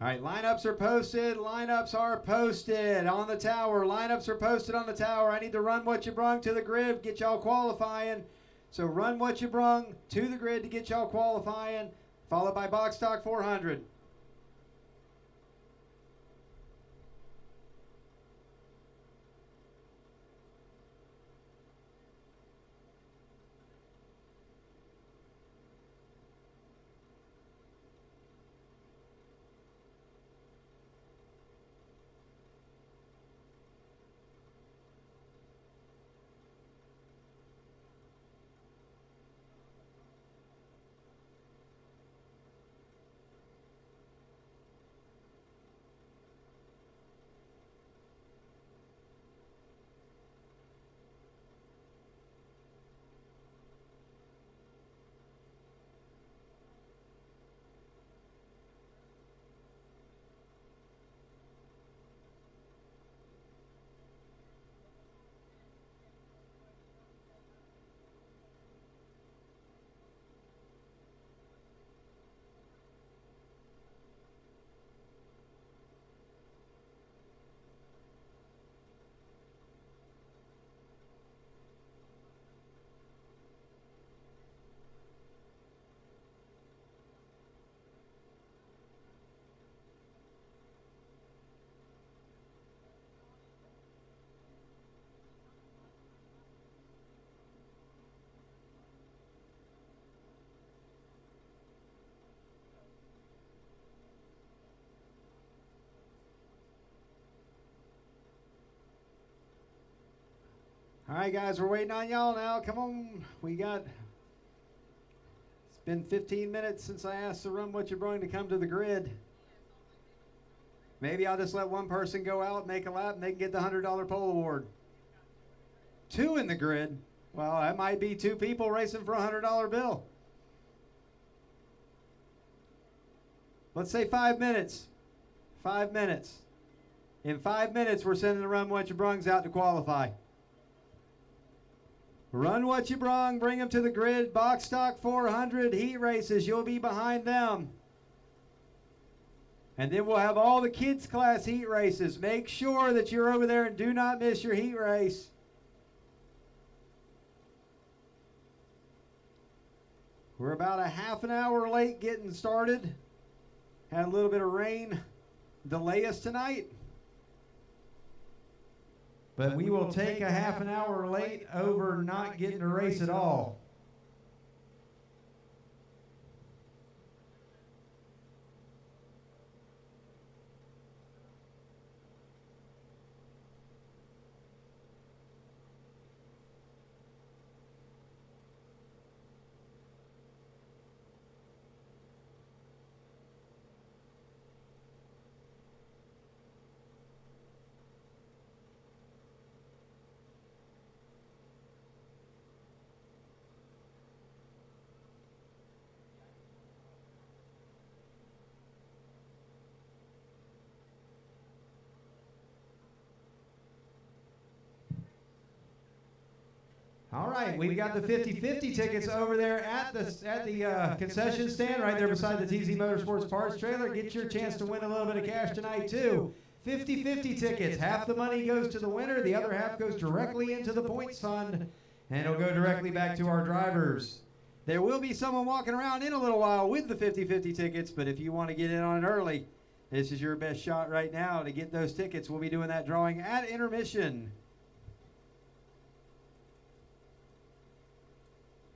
All right, lineups are posted. Lineups are posted on the tower. Lineups are posted on the tower. I need to run what you brung to the grid, get y'all qualifying. So run what you brung to the grid to get y'all qualifying, followed by box stock 400. All right, guys, we're waiting on y'all now. Come on. It's been 15 minutes since I asked to run what you brung to come to the grid. Maybe I'll just let one person go out, make a lap, and they can get the $100 pole award. 2 in the grid? Well, that might be 2 people racing for a $100 bill. Let's say 5 minutes. 5 minutes. In 5 minutes, we're sending the Run What You Brungs out to qualify. Run what you brung, bring them to the grid. Box stock 400 heat races. You'll be behind them. And then we'll have all the kids class heat races. Make sure that you're over there and do not miss your heat race. We're about a half an hour late getting started. Had a little bit of rain delay us tonight. But we will take a half an hour late over not getting a race at all. All right, we've got the 50-50 tickets over there at the concession stand right there beside the TZ Motorsports Parts trailer. Get your chance to win a little bit of cash tonight too. 50-50 tickets. Half the money goes to the winner. The other half goes directly into the points fund, and it'll go directly back to our drivers. There will be someone walking around in a little while with the 50-50 tickets, but if you want to get in on it early, this is your best shot right now to get those tickets. We'll be doing that drawing at intermission.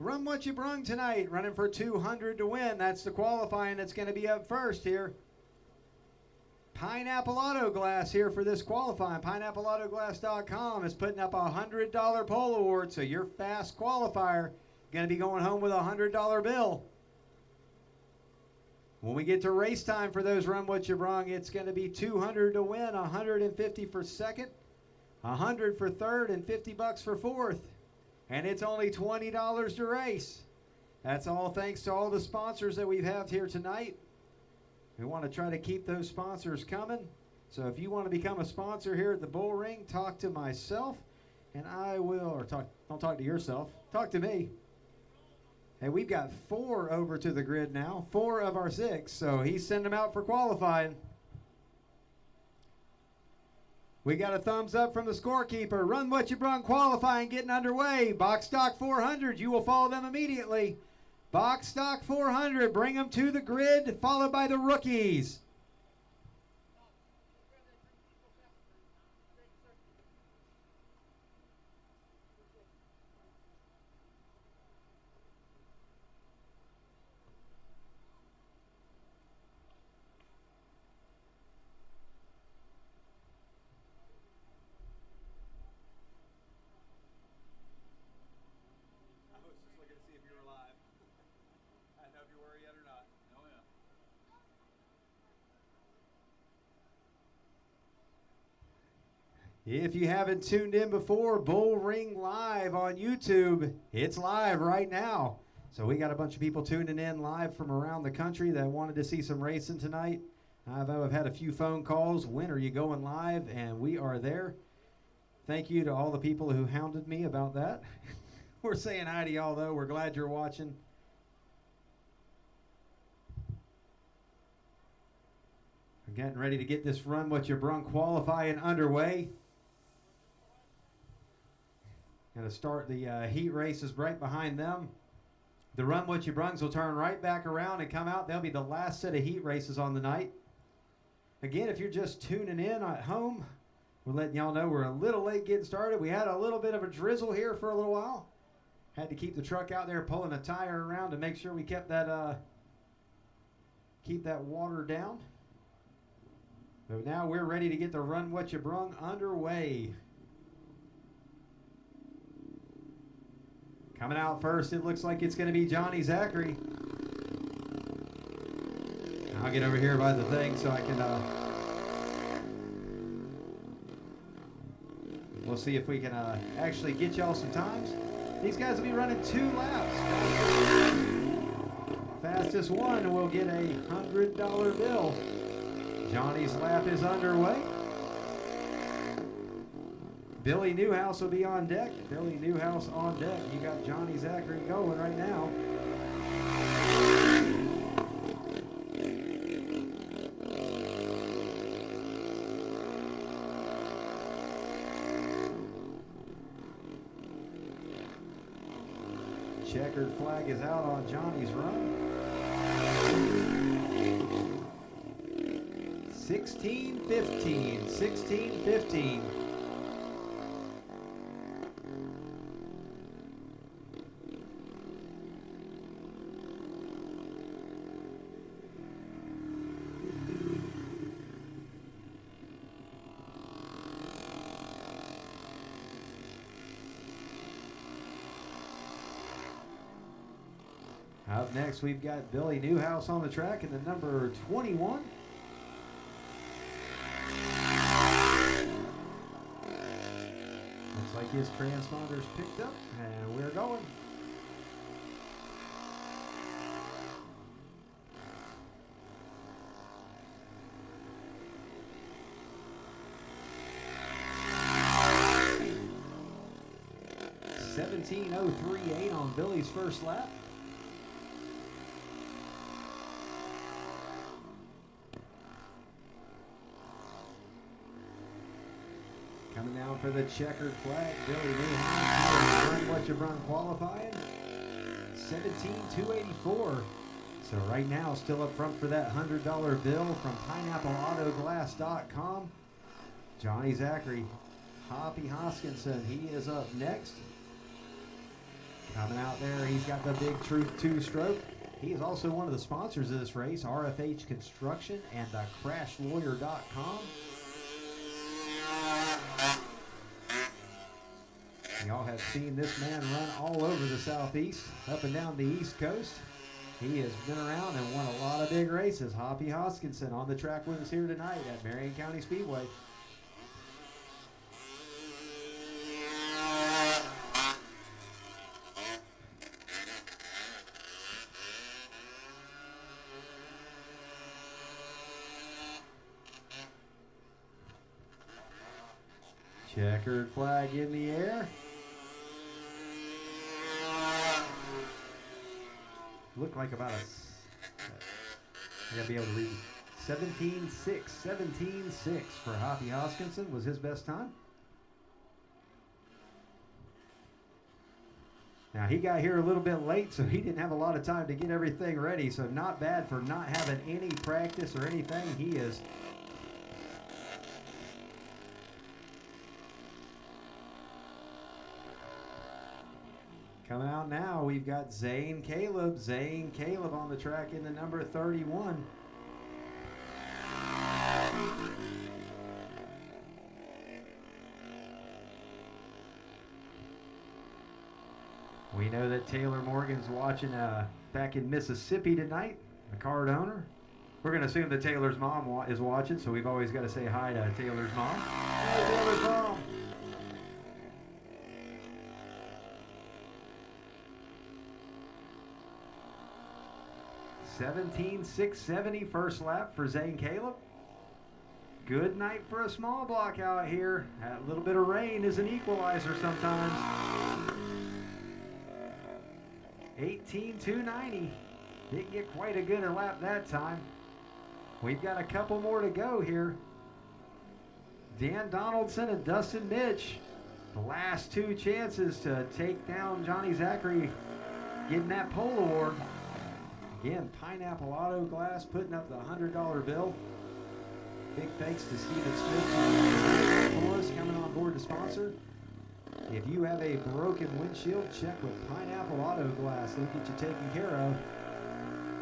Run what you brung tonight, running for 200 to win. That's the qualifying that's going to be up first here. Pineapple Auto Glass here for this qualifying. PineappleAutoGlass.com is putting up a $100 pole award, so your fast qualifier going to be going home with a $100 bill. When we get to race time for those Run What You Brung, it's going to be 200 to win, 150 for second, 100 for third, and 50 bucks for fourth. And it's only $20 to race. That's all thanks to all the sponsors that we have here tonight. We want to try to keep those sponsors coming. So if you want to become a sponsor here at the Bullring, talk to myself, and I will, or don't talk to yourself, talk to me. Hey, we've got 4 over to the grid now, 4 of our 6, so he's sending them out for qualifying. We got a thumbs up from the scorekeeper. Run What You Brung qualifying getting underway. Box Stock 400, you will follow them immediately. Box Stock 400, bring them to the grid, followed by the rookies. If you haven't tuned in before, Bullring Live on YouTube, it's live right now. So we got a bunch of people tuning in live from around the country that wanted to see some racing tonight. I've had a few phone calls. When are you going live? And we are there. Thank you to all the people who hounded me about that. We're saying hi to y'all, though. We're glad you're watching. We're getting ready to get this Run What You Brung qualifying underway. Going to start the heat races right behind them. The Run What You Brungs will turn right back around and come out. They'll be the last set of heat races on the night. Again, if you're just tuning in at home, we're letting y'all know we're a little late getting started. We had a little bit of a drizzle here for a little while. Had to keep the truck out there pulling a tire around to make sure we kept that water down. So now we're ready to get the Run What You Brung underway. Coming out first, it looks like it's going to be Johnny Zachary. I'll get over here by the thing so I can, we'll see if we can actually get y'all some times. These guys will be running 2 laps. Fastest one will get a $100 bill. Johnny's lap is underway. Billy Newhouse will be on deck. Billy Newhouse on deck. You got Johnny Zachary going right now. Checkered flag is out on Johnny's run. 16-15, 16-15. Up next, we've got Billy Newhouse on the track in the number 21. Looks like his transponder's picked up, and we're going. .17.038 on Billy's first lap. Coming down for the checkered flag, Billy Newhouse. Run What You Brung qualifying. 17.284. So right now, still up front for that $100 bill from PineappleAutoGlass.com. Johnny Zachary, Hoppy Hoskinson, he is up next. Coming out there, he's got the Big Truth 2-stroke. He is also one of the sponsors of this race, RFH Construction and the CrashLawyer.com. Y'all have seen this man run all over the Southeast, up and down the East Coast. He has been around and won a lot of big races. Hoppy Hoskinson on the track with us here tonight at Marion County Speedway. Checkered flag in the air. Looked like about I gotta be able to read 17.6. 17.6 for Hoppy Hoskinson was his best time. Now, he got here a little bit late, so he didn't have a lot of time to get everything ready. So not bad for not having any practice or anything. He is coming out now. We've got Zane Caleb. Zane Caleb on the track in the number 31. We know that Taylor Morgan's watching back in Mississippi tonight, the card owner. We're going to assume that Taylor's mom is watching, so we've always got to say hi to Taylor's mom. Hey, Taylor's mom. $17,670 first lap for Zane Caleb. Good night for a small block out here. A little bit of rain is an equalizer sometimes. 18,290. Didn't get quite a good lap that time. We've got a couple more to go here. Dan Donaldson and Dustin Mitch. The last two chances to take down Johnny Zachary, getting that pole award. Again, Pineapple Auto Glass putting up the $100 bill. Big thanks to Steven Smith for us coming on board to sponsor. If you have a broken windshield, check with Pineapple Auto Glass. They'll get you taken care of.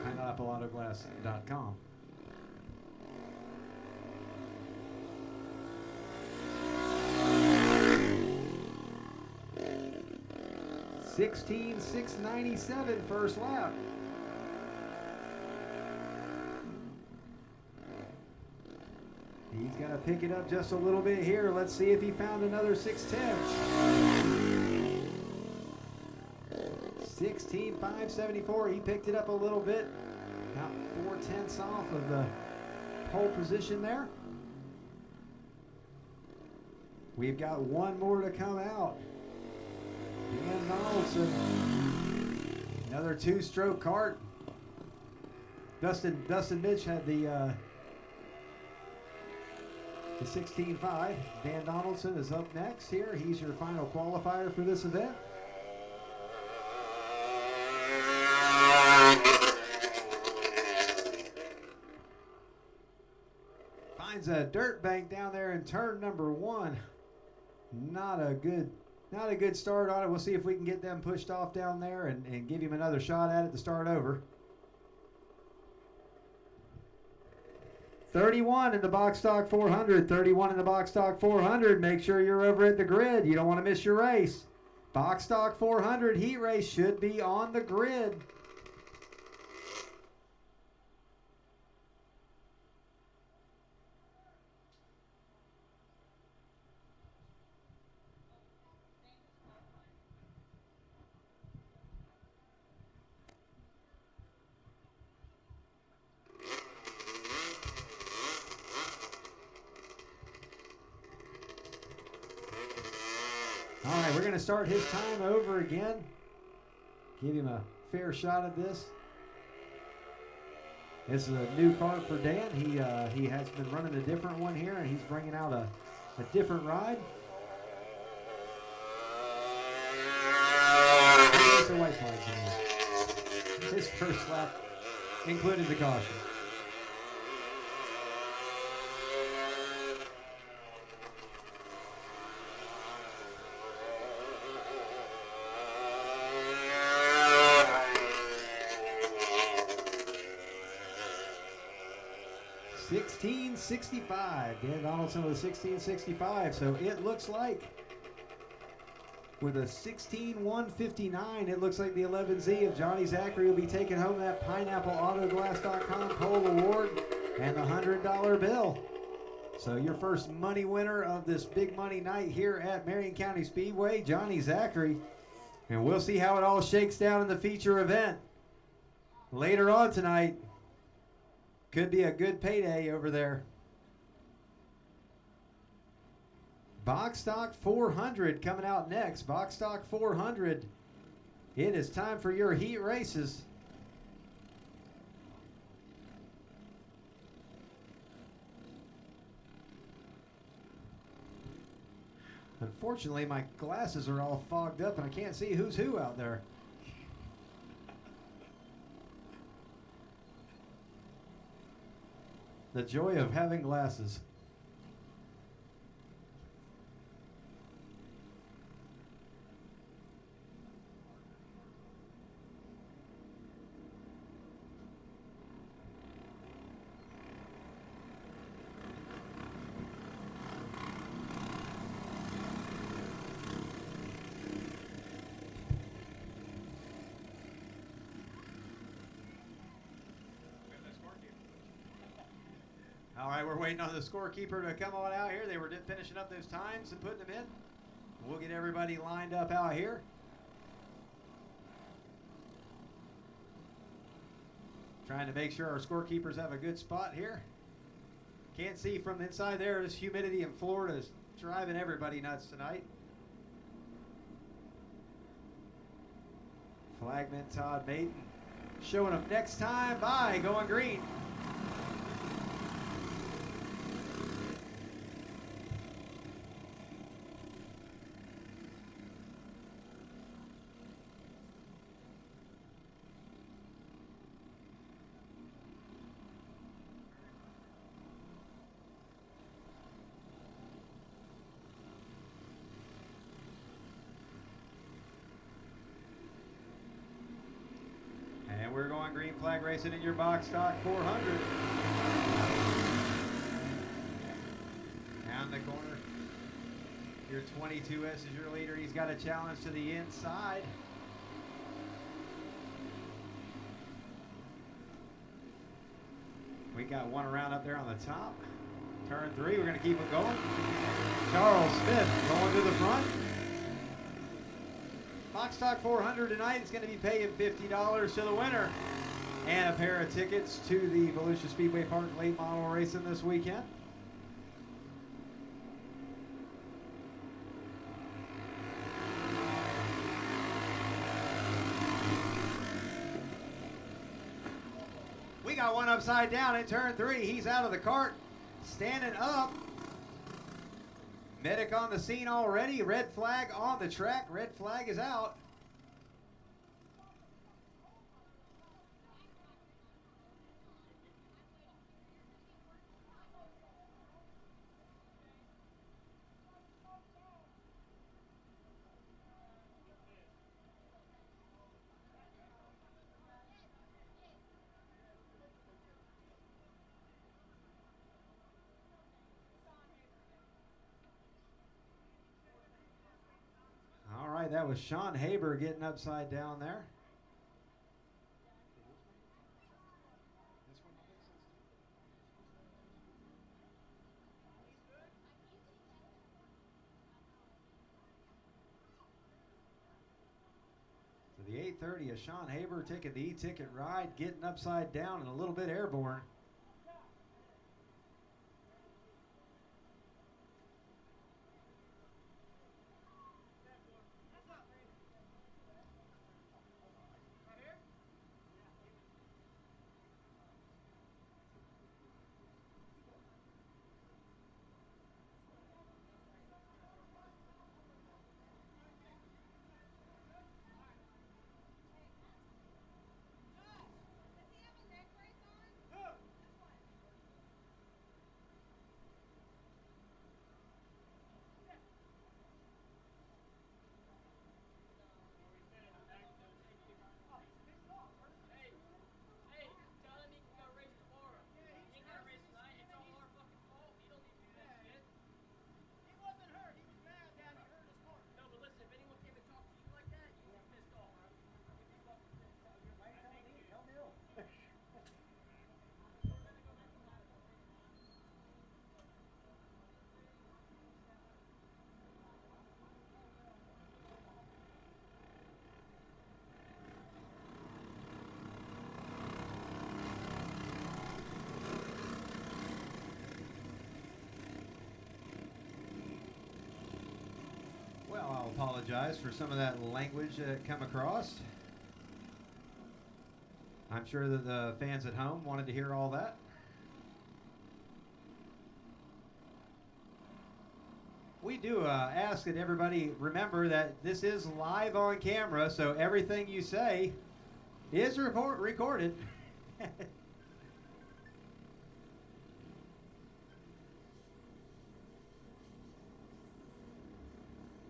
PineappleAutoGlass.com. $16,697 first lap. He's got to pick it up just a little bit here. Let's see if he found another 6/10. 16,574. He picked it up a little bit. About 4/10 off of the pole position there. We've got one more to come out. Dan Donaldson. Another two-stroke kart. Dustin Mitch had the 16.5. Dan Donaldson is up next here. He's your final qualifier for this event. Finds a dirt bank down there in turn number 1. Not a good start on it. We'll see if we can get them pushed off down there and give him another shot at it to start over. 31 in the box stock 400. 31 in the box stock 400. Make sure you're over at the grid. You don't want to miss your race. Box stock 400 heat race should be on the grid. All right, we're going to start his time over again. Give him a fair shot at this. This is a new car for Dan. He has been running a different one here, and he's bringing out a different ride. The white flags in his first lap included the caution. $16.65. Dan Donaldson with a $16.65. So it looks like with a $16,159, it looks like the 11Z of Johnny Zachary will be taking home that PineappleAutoGlass.com pole award and the $100 bill. So your first money winner of this big money night here at Marion County Speedway, Johnny Zachary. And we'll see how it all shakes down in the feature event later on tonight. Could be a good payday over there. Box stock 400 coming out next. Box stock 400. It is time for your heat races. Unfortunately, my glasses are all fogged up and I can't see who's who out there. The joy of having glasses. All right, we're waiting on the scorekeeper to come on out here. They were finishing up those times and putting them in. We'll get everybody lined up out here. Trying to make sure our scorekeepers have a good spot here. Can't see from the inside there. This humidity in Florida is driving everybody nuts tonight. Flagman Todd Maiden showing up next time by going green. And we're going green flag racing in your box stock 400. Down the corner. Your 22S is your leader. He's got a challenge to the inside. We got one around up there on the top. Turn 3, we're going to keep it going. Charles Smith going to the front. Box stock 400 tonight is going to be paying $50 to the winner. And a pair of tickets to the Volusia Speedway Park late model racing this weekend. We got one upside down in turn 3. He's out of the cart, standing up. Medic on the scene already. Red flag on the track. Red flag is out. All right, that was Sean Haber getting upside down there. So the 830 is Sean Haber taking the e-ticket ride, getting upside down and a little bit airborne. Well, I'll apologize for some of that language that come across. I'm sure that the fans at home wanted to hear all that. We do ask that everybody remember that this is live on camera, so everything you say is recorded.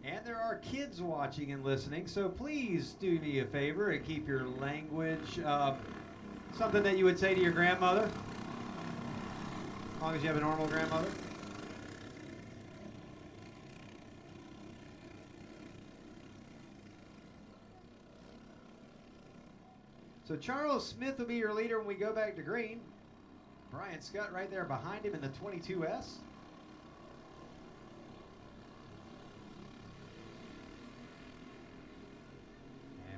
And there are kids watching and listening, so please do me a favor and keep your language something that you would say to your grandmother, as long as you have a normal grandmother. So Charles Smith will be your leader when we go back to green. Brian Scott right there behind him in the 22S.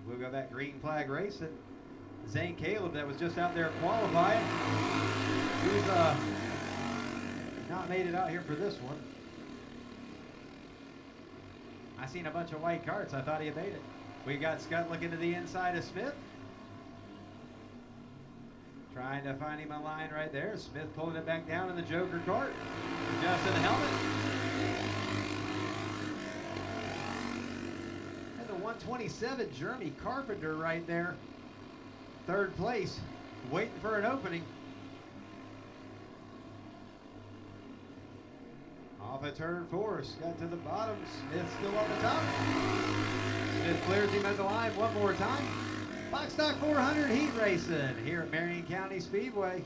We'll go back green flag racing. Zane Caleb, that was just out there qualifying. He's not made it out here for this one. I seen a bunch of white carts. I thought he had made it. We got Scott looking to the inside of Smith. Trying to find him a line right there. Smith pulling it back down in the Joker cart. Adjusting the helmet. 127, Jeremy Carpenter right there. Third place, waiting for an opening. Off at turn 4, Scott to the bottom, Smith still on the top. Smith clears him at the line one more time. Box Stock 400 heat racing here at Marion County Speedway.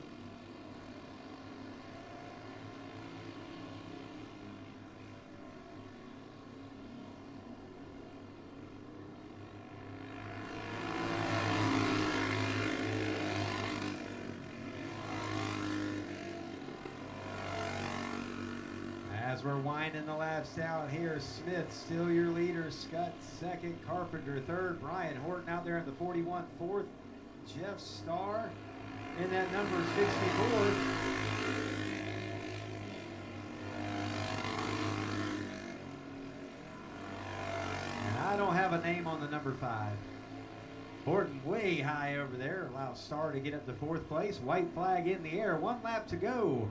As we're winding the laps down here, Smith still your leader, Scott second, Carpenter third, Brian Horton out there in the 41 fourth, Jeff Starr in that number 64. And I don't have a name on the number 5. Horton way high over there, allows Starr to get up to 4th place, white flag in the air, 1 lap to go.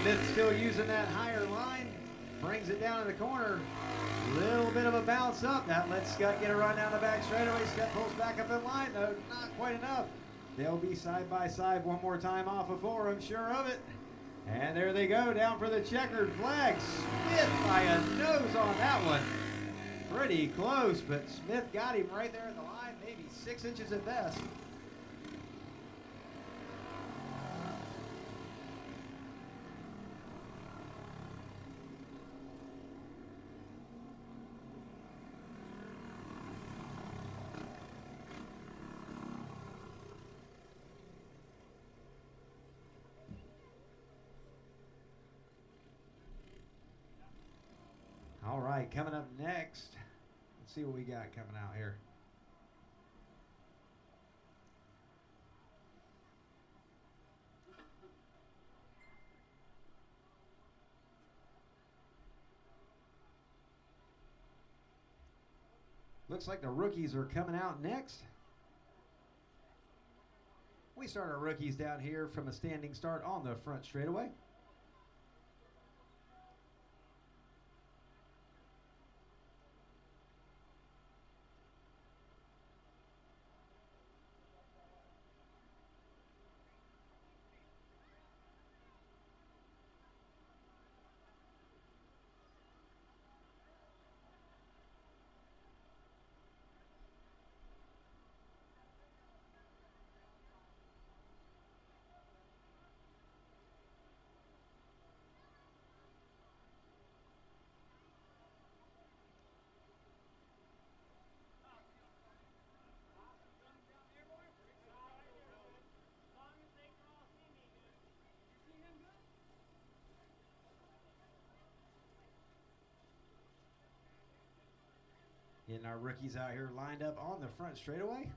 Smith still using that higher line, brings it down in the corner. Little bit of a bounce up. That lets Scott get a run down the back straightaway. Scott pulls back up in line, though not quite enough. They'll be side by side one more time off of 4, I'm sure of it. And there they go, down for the checkered flag. Smith by a nose on that one. Pretty close, but Smith got him right there at the line, maybe 6 inches at best. All right, coming up next, let's see what we got coming out here. Looks like the rookies are coming out next. We start our rookies down here from a standing start on the front straightaway. Getting our rookies out here lined up on the front straightaway.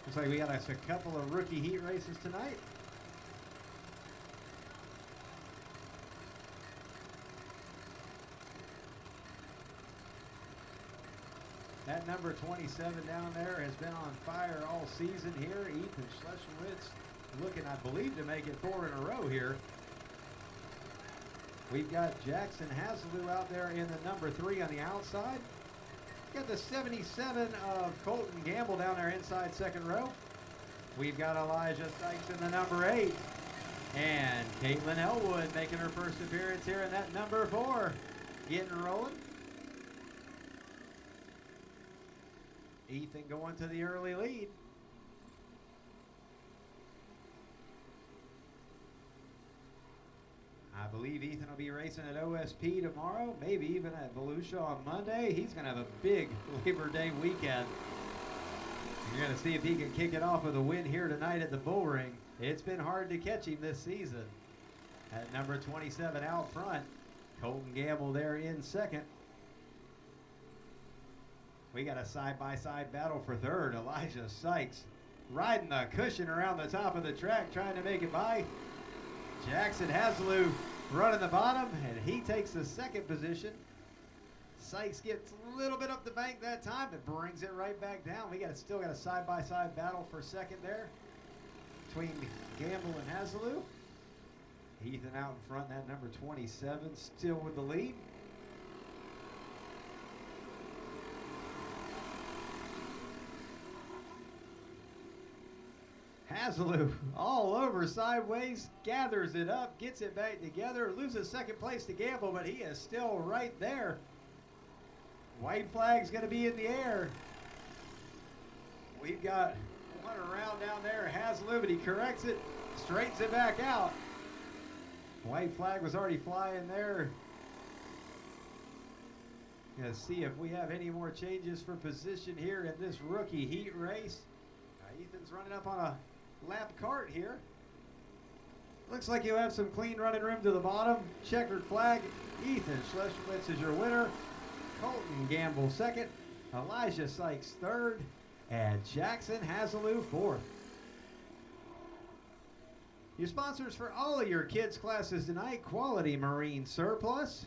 Looks like we got us a couple of rookie heat races tonight. That number 27 down there has been on fire all season here. Ethan Schlesiewicz looking, I believe, to make it 4 in a row here. We've got Jackson Hazelou out there in the number 3 on the outside. Got the 77 of Colton Gamble down there inside second row. We've got Elijah Sykes in the number 8. And Caitlin Elwood making her first appearance here in that number 4. Getting rolling. Ethan going to the early lead. I believe Ethan will be racing at OSP tomorrow, maybe even at Volusia on Monday. He's going to have a big Labor Day weekend. You're going to see if he can kick it off with a win here tonight at the Bullring. It's been hard to catch him this season. At number 27 out front, Colton Gamble there in second. We got a side-by-side battle for third. Elijah Sykes riding the cushion around the top of the track, trying to make it by. Jackson Hazelou running the bottom, and he takes the second position. Sykes gets a little bit up the bank that time, but brings it right back down. We still got a side-by-side battle for second there between Gamble and Hazelou. Ethan out in front, that number 27, still with the lead. Hazelou all over sideways, gathers it up, gets it back together, loses second place to Gamble, but he is still right there. White flag's going to be in the air. We've got one around down there, Hazelou, but he corrects it, straightens it back out. White flag was already flying there. Gonna see if we have any more changes for position here in this rookie heat race. Ethan's running up on a lap cart here. Looks like you'll have some clean running room to the bottom. Checkered flag. Ethan Schlesiewicz is your winner. Colton Gamble second. Elijah Sykes third. And Jackson Hazelou fourth. Your sponsors for all of your kids' classes tonight, Quality Marine Surplus.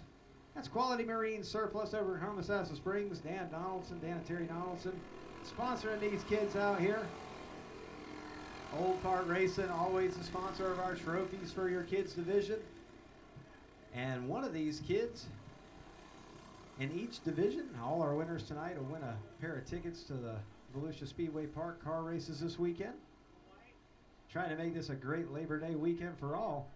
That's Quality Marine Surplus over in Homosassa Springs. Dan and Terry Donaldson sponsoring these kids out here. Old Kart Racing, always the sponsor of our trophies for your kids division. And one of these kids in each division, all our winners tonight will win a pair of tickets to the Volusia Speedway Park car races this weekend. Trying to make this a great Labor Day weekend for all.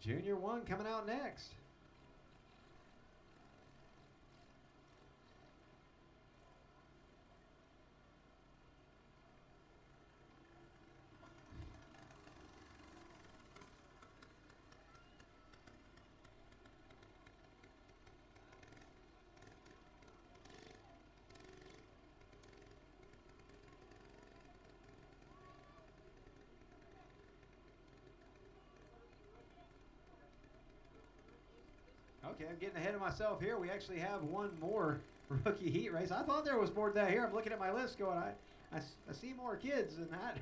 Junior 1 coming out next. Okay, I'm getting ahead of myself here. We actually have one more rookie heat race. I thought there was more than that here. I'm looking at my list going, I see more kids than that.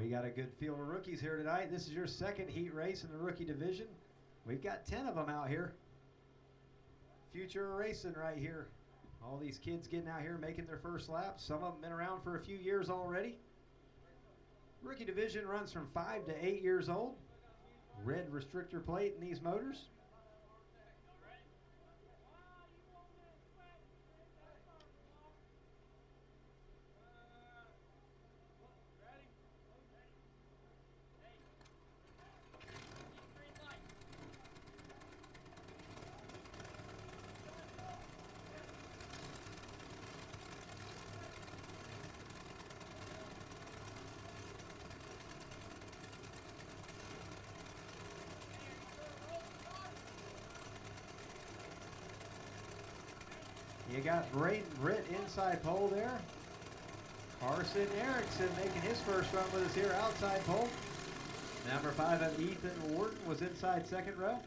We got a good field of rookies here tonight. This is your second heat race in the rookie division. We've got 10 of them out here. Future racing right here. All these kids getting out here making their first laps. Some of them been around for a few years already. Rookie division runs from 5 to 8 years old. Red restrictor plate in these motors. You got Braden Britt inside pole there. Carson Erickson making his first run with us here outside pole. Number 5 of Ethan Warden was inside second row.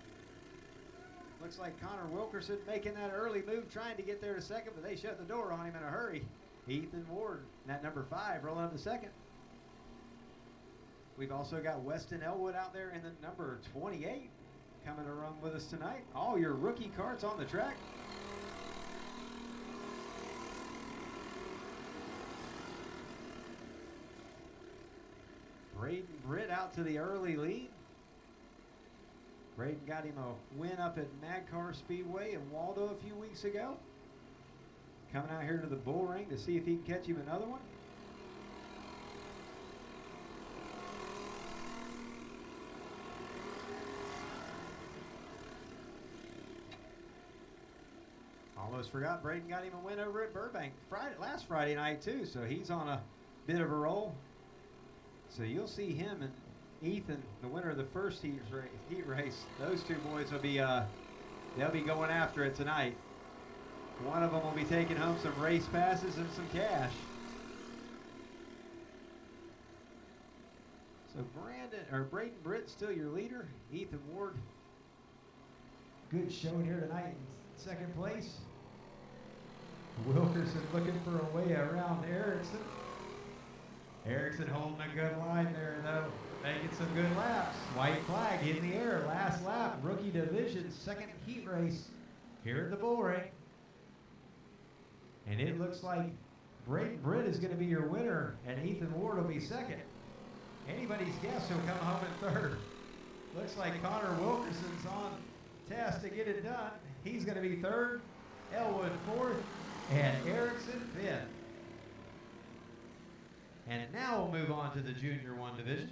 Looks like Connor Wilkerson making that early move, trying to get there to second, but they shut the door on him in a hurry. Ethan Warden, that number 5, rolling up to second. We've also got Weston Elwood out there in the number 28 coming to run with us tonight. All your rookie karts on the track. Braden Britt out to the early lead. Braden got him a win up at Magcar Speedway in Waldo a few weeks ago. Coming out here to the Bullring to see if he can catch him another one. Almost forgot Braden got him a win over at Burbank last Friday night too, so he's on a bit of a roll. So you'll see him and Ethan, the winner of the first heat race. Those two boys will be they'll be going after it tonight. One of them will be taking home some race passes and some cash. So Braden Britt still your leader. Ethan Ward, good showing here tonight in second place. Wilkerson looking for a way around Erickson. Erickson holding a good line there, though, making some good laps. White flag in the air, last lap, rookie division, second heat race here at the Bullring. And it looks like Braden Britt is going to be your winner, and Ethan Ward will be second. Anybody's guess who'll come home in third. Looks like Connor Wilkerson's on task to get it done. He's going to be third, Elwood fourth, and Erickson fifth. And now we'll move on to the Junior 1 division.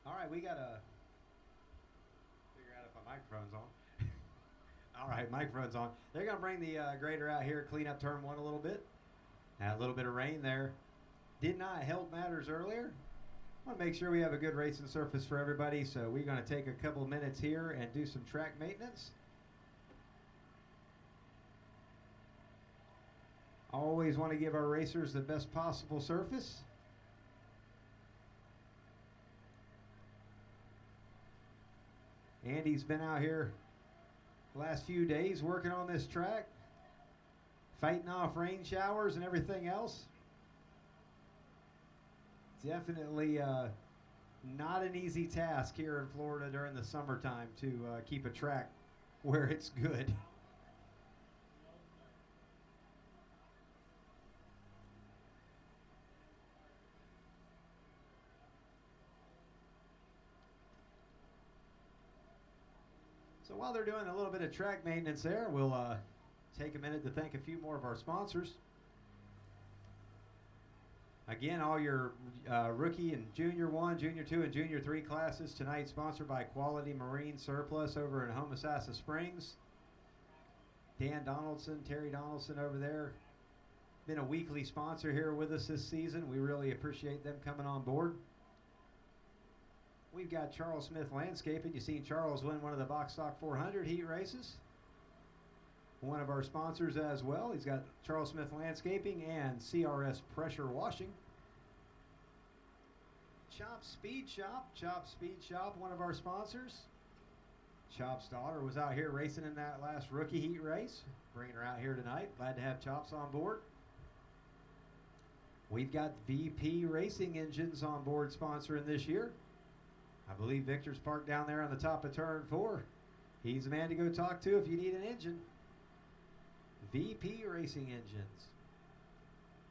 All right, we got to figure out if my microphone's on. All right, microphone's on. They're going to bring the grader out here, clean up turn one a little bit. Had a little bit of rain there. Did not help matters earlier. I want to make sure we have a good racing surface for everybody, so we're going to take a couple minutes here and do some track maintenance. Always want to give our racers the best possible surface. Andy's been out here the last few days working on this track, fighting off rain showers and everything else. Definitely not an easy task here in Florida during the summertime to keep a track where it's good. So while they're doing a little bit of track maintenance there, we'll take a minute to thank a few more of our sponsors. Again, all your rookie and junior 1, junior 2, and junior 3 classes tonight sponsored by Quality Marine Surplus over in Homosassa Springs. Dan Donaldson, Terry Donaldson over there. Been a weekly sponsor here with us this season. We really appreciate them coming on board. We've got Charles Smith Landscaping. You've seen Charles win one of the Box Stock 400 heat races. One of our sponsors as well. He's got Charles Smith Landscaping and CRS Pressure Washing. Chop Speed Shop, one of our sponsors. Chop's daughter was out here racing in that last rookie heat race. Bringing her out here tonight. Glad to have Chops on board. We've got VP Racing Engines on board sponsoring this year. I believe Victor's parked down there on the top of turn 4. He's the man to go talk to if you need an engine. VP Racing Engines.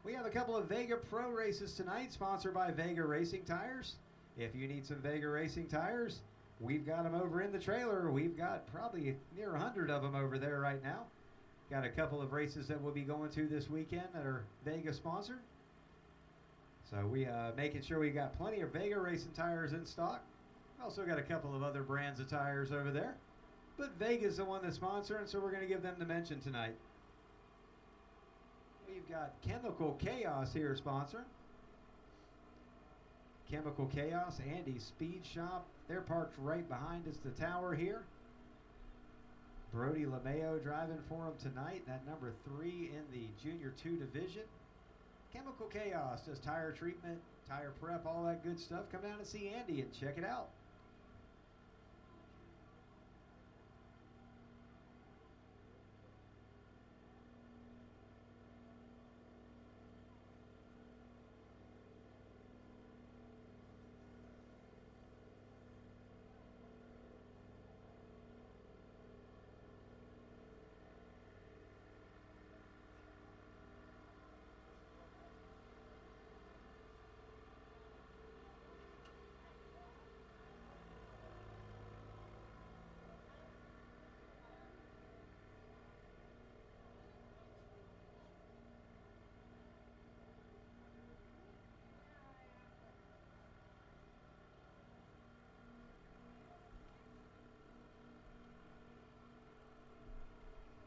We have a couple of Vega Pro races tonight, sponsored by Vega Racing Tires. If you need some Vega Racing tires, we've got them over in the trailer. We've got probably near 100 of them over there right now. Got a couple of races that we'll be going to this weekend that are Vega sponsored. So we making sure we got plenty of Vega Racing tires in stock. Also got a couple of other brands of tires over there. But Vega's the one that's sponsoring, so we're going to give them the mention tonight. We've got Chemical Chaos here sponsoring. Chemical Chaos, Andy's Speed Shop. They're parked right behind us, the tower here. Brody LeMayo driving for them tonight. That number 3 in the Junior 2 division. Chemical Chaos does tire treatment, tire prep, all that good stuff. Come down and see Andy and check it out.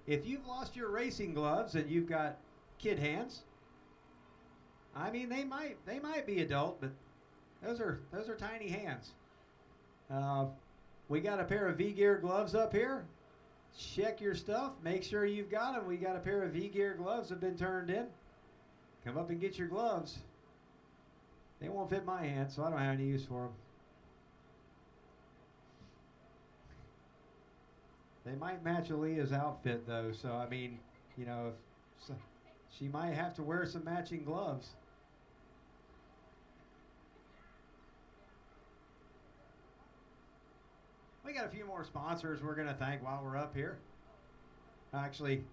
If you've lost your racing gloves and you've got kid hands, I mean they might be adult, but those are tiny hands. We got a pair of V-Gear gloves up here. Check your stuff. Make sure you've got them. We got a pair of V-Gear gloves that have been turned in. Come up and get your gloves. They won't fit my hands, so I don't have any use for them. They might match Aaliyah's outfit, though, so, I mean, you know, she might have to wear some matching gloves. We got a few more sponsors we're going to thank while we're up here. Actually,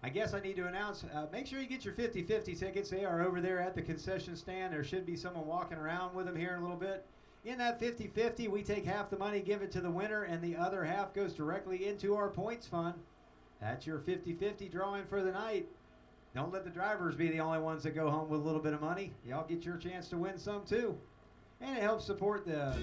I guess I need to announce, make sure you get your 50/50 tickets. They are over there at the concession stand. There should be someone walking around with them here in a little bit. In that 50/50, we take half the money, give it to the winner, and the other half goes directly into our points fund. That's your 50/50 drawing for the night. Don't let the drivers be the only ones that go home with a little bit of money. Y'all get your chance to win some too. And it helps support the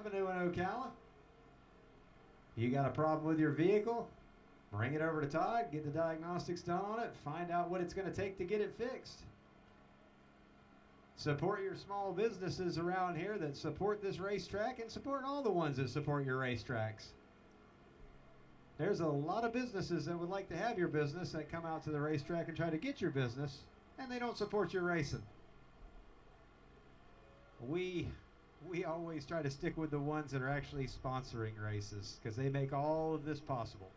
Avenue in Ocala. You got a problem with your vehicle? Bring it over to Todd, get the diagnostics done on it, find out what it's going to take to get it fixed. Support your small businesses around here that support this racetrack and support all the ones that support your racetracks. There's a lot of businesses that would like to have your business that come out to the racetrack and try to get your business, and they don't support your racing. We always try to stick with the ones that are actually sponsoring races because they make all of this possible.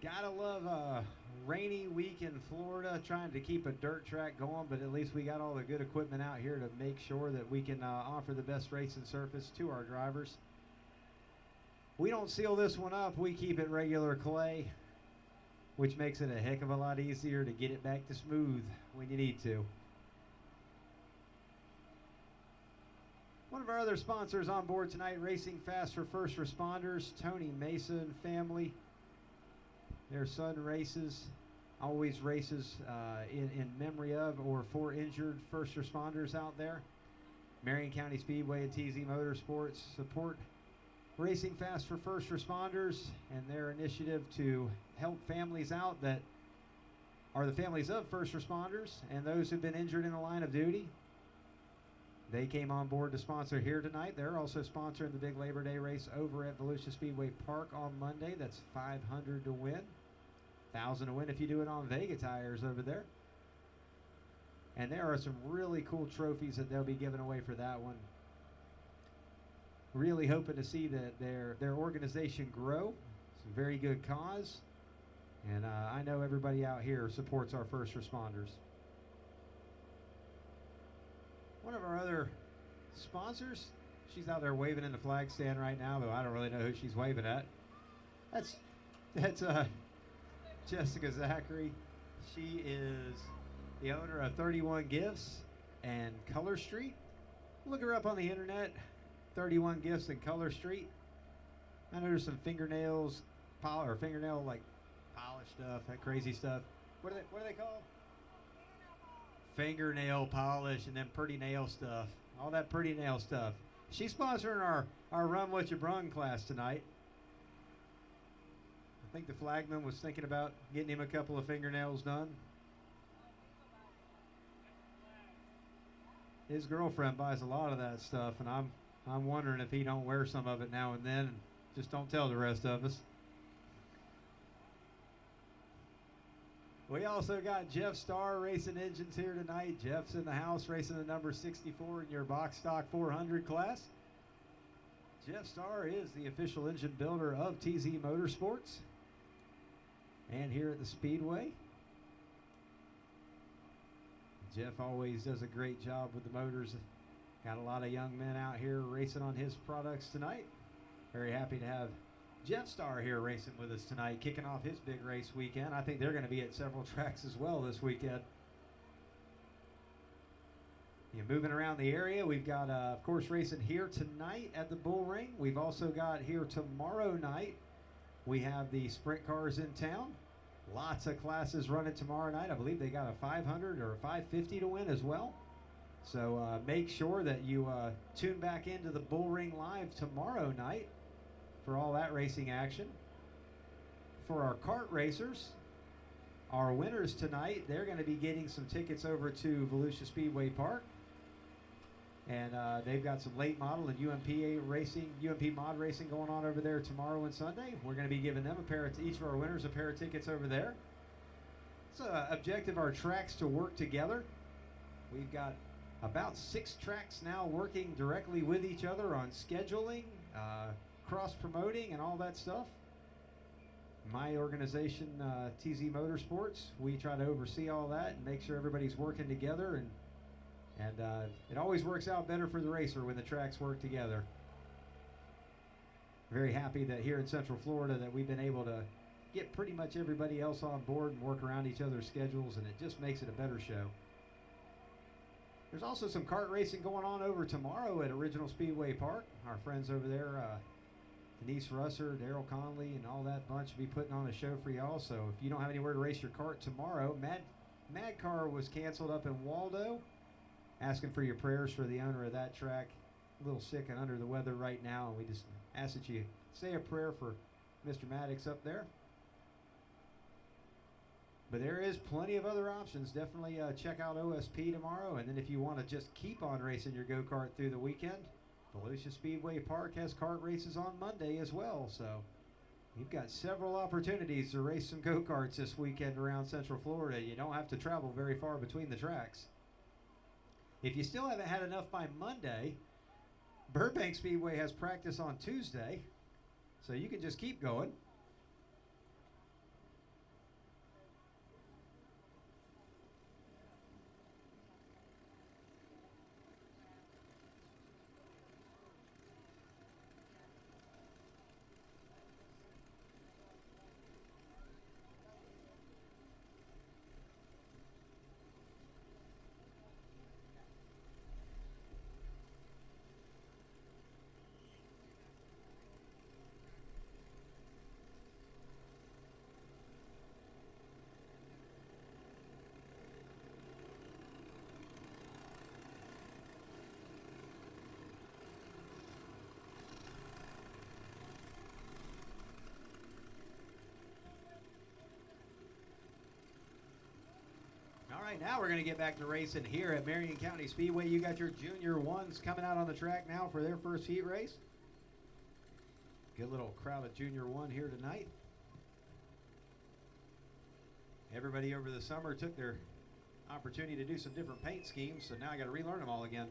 Gotta love a rainy week in Florida, trying to keep a dirt track going, but at least we got all the good equipment out here to make sure that we can offer the best racing surface to our drivers. We don't seal this one up, we keep it regular clay, which makes it a heck of a lot easier to get it back to smooth when you need to. One of our other sponsors on board tonight, Racing Fast for First Responders, Tony Mason family. Their son races, always races in memory of or for injured first responders out there. Marion County Speedway and TZ Motorsports support Racing Fast for First Responders and their initiative to help families out that are the families of first responders and those who've been injured in the line of duty. They came on board to sponsor here tonight. They're also sponsoring the big Labor Day race over at Volusia Speedway Park on Monday. That's $500 to win. $1,000 to win if you do it on Vega tires over there. And there are some really cool trophies that they'll be giving away for that one. Really hoping to see that their organization grow. It's a very good cause. And I know everybody out here supports our first responders. One of our other sponsors, she's out there waving in the flag stand right now, though I don't really know who she's waving at. That's Jessica Zachary. She is the owner of 31 Gifts and Color Street. Look her up on the internet, 31 Gifts and Color Street. I know there's some fingernails, fingernail like polish stuff, that crazy stuff. What are they called? Fingernail polish and then pretty nail stuff. All that pretty nail stuff. She's sponsoring our Run What You Brung class tonight. I think the flagman was thinking about getting him a couple of fingernails done. His girlfriend buys a lot of that stuff, and I'm wondering if he don't wear some of it now and then and just don't tell the rest of us. We also got Jeff Starr racing engines here tonight. Jeff's in the house racing the number 64 in your box stock 400 class. Jeff Starr is the official engine builder of TZ Motorsports and here at the Speedway. Jeff always does a great job with the motors. Got a lot of young men out here racing on his products tonight. Very happy to have Jeff Starr here racing with us tonight, kicking off his big race weekend. I think they're going to be at several tracks as well this weekend. Moving around the area, we've got, of course, racing here tonight at the Bullring. We've also got here tomorrow night, we have the sprint cars in town. Lots of classes running tomorrow night. I believe they got a 500 or a 550 to win as well. So make sure that you tune back into the Bullring Live tomorrow night for all that racing action. For our kart racers, our winners tonight, they're going to be getting some tickets over to Volusia Speedway Park. And they've got some late model and UMP mod racing going on over there tomorrow and Sunday. We're going to be giving them each of our winners a pair of tickets over there. It's an objective of our tracks to work together. We've got about 6 tracks now working directly with each other on scheduling, cross-promoting, and all that stuff. My organization, TZ Motorsports, we try to oversee all that and make sure everybody's working together, and it always works out better for the racer when the tracks work together. Very happy that here in Central Florida that we've been able to get pretty much everybody else on board and work around each other's schedules, and it just makes it a better show. There's also some kart racing going on over tomorrow at Original Speedway Park. Our friends over there, Denise Russer, Daryl Conley, and all that bunch will be putting on a show for y'all. So if you don't have anywhere to race your kart tomorrow, Mad Car was canceled up in Waldo. Asking for your prayers for the owner of that track. A little sick and under the weather right now, and we just ask that you say a prayer for Mr. Maddox up there. But there is plenty of other options. Definitely check out OSP tomorrow. And then if you want to just keep on racing your go-kart through the weekend, Volusia Speedway Park has kart races on Monday as well. So you've got several opportunities to race some go-karts this weekend around Central Florida. You don't have to travel very far between the tracks. If you still haven't had enough by Monday, Burbank Speedway has practice on Tuesday. So you can just keep going. All right, now we're going to get back to racing here at Marion County Speedway. You got your Junior 1s coming out on the track now for their first heat race. Good little crowd of Junior 1 here tonight. Everybody over the summer took their opportunity to do some different paint schemes, so now I got to relearn them all again.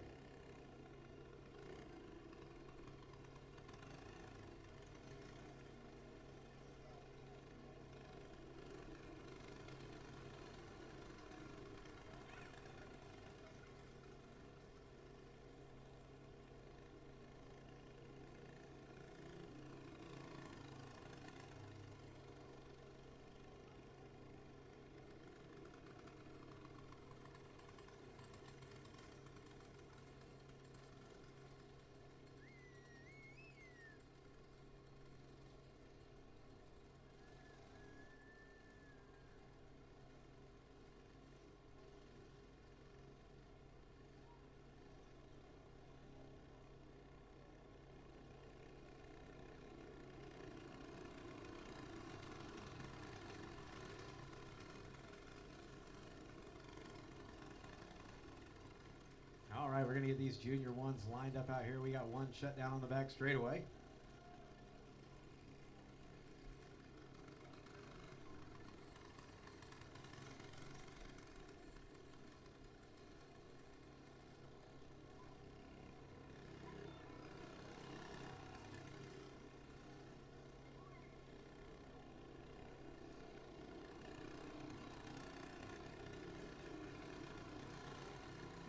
All right, we're going to get these Junior 1s lined up out here. We got one shut down on the back straightaway.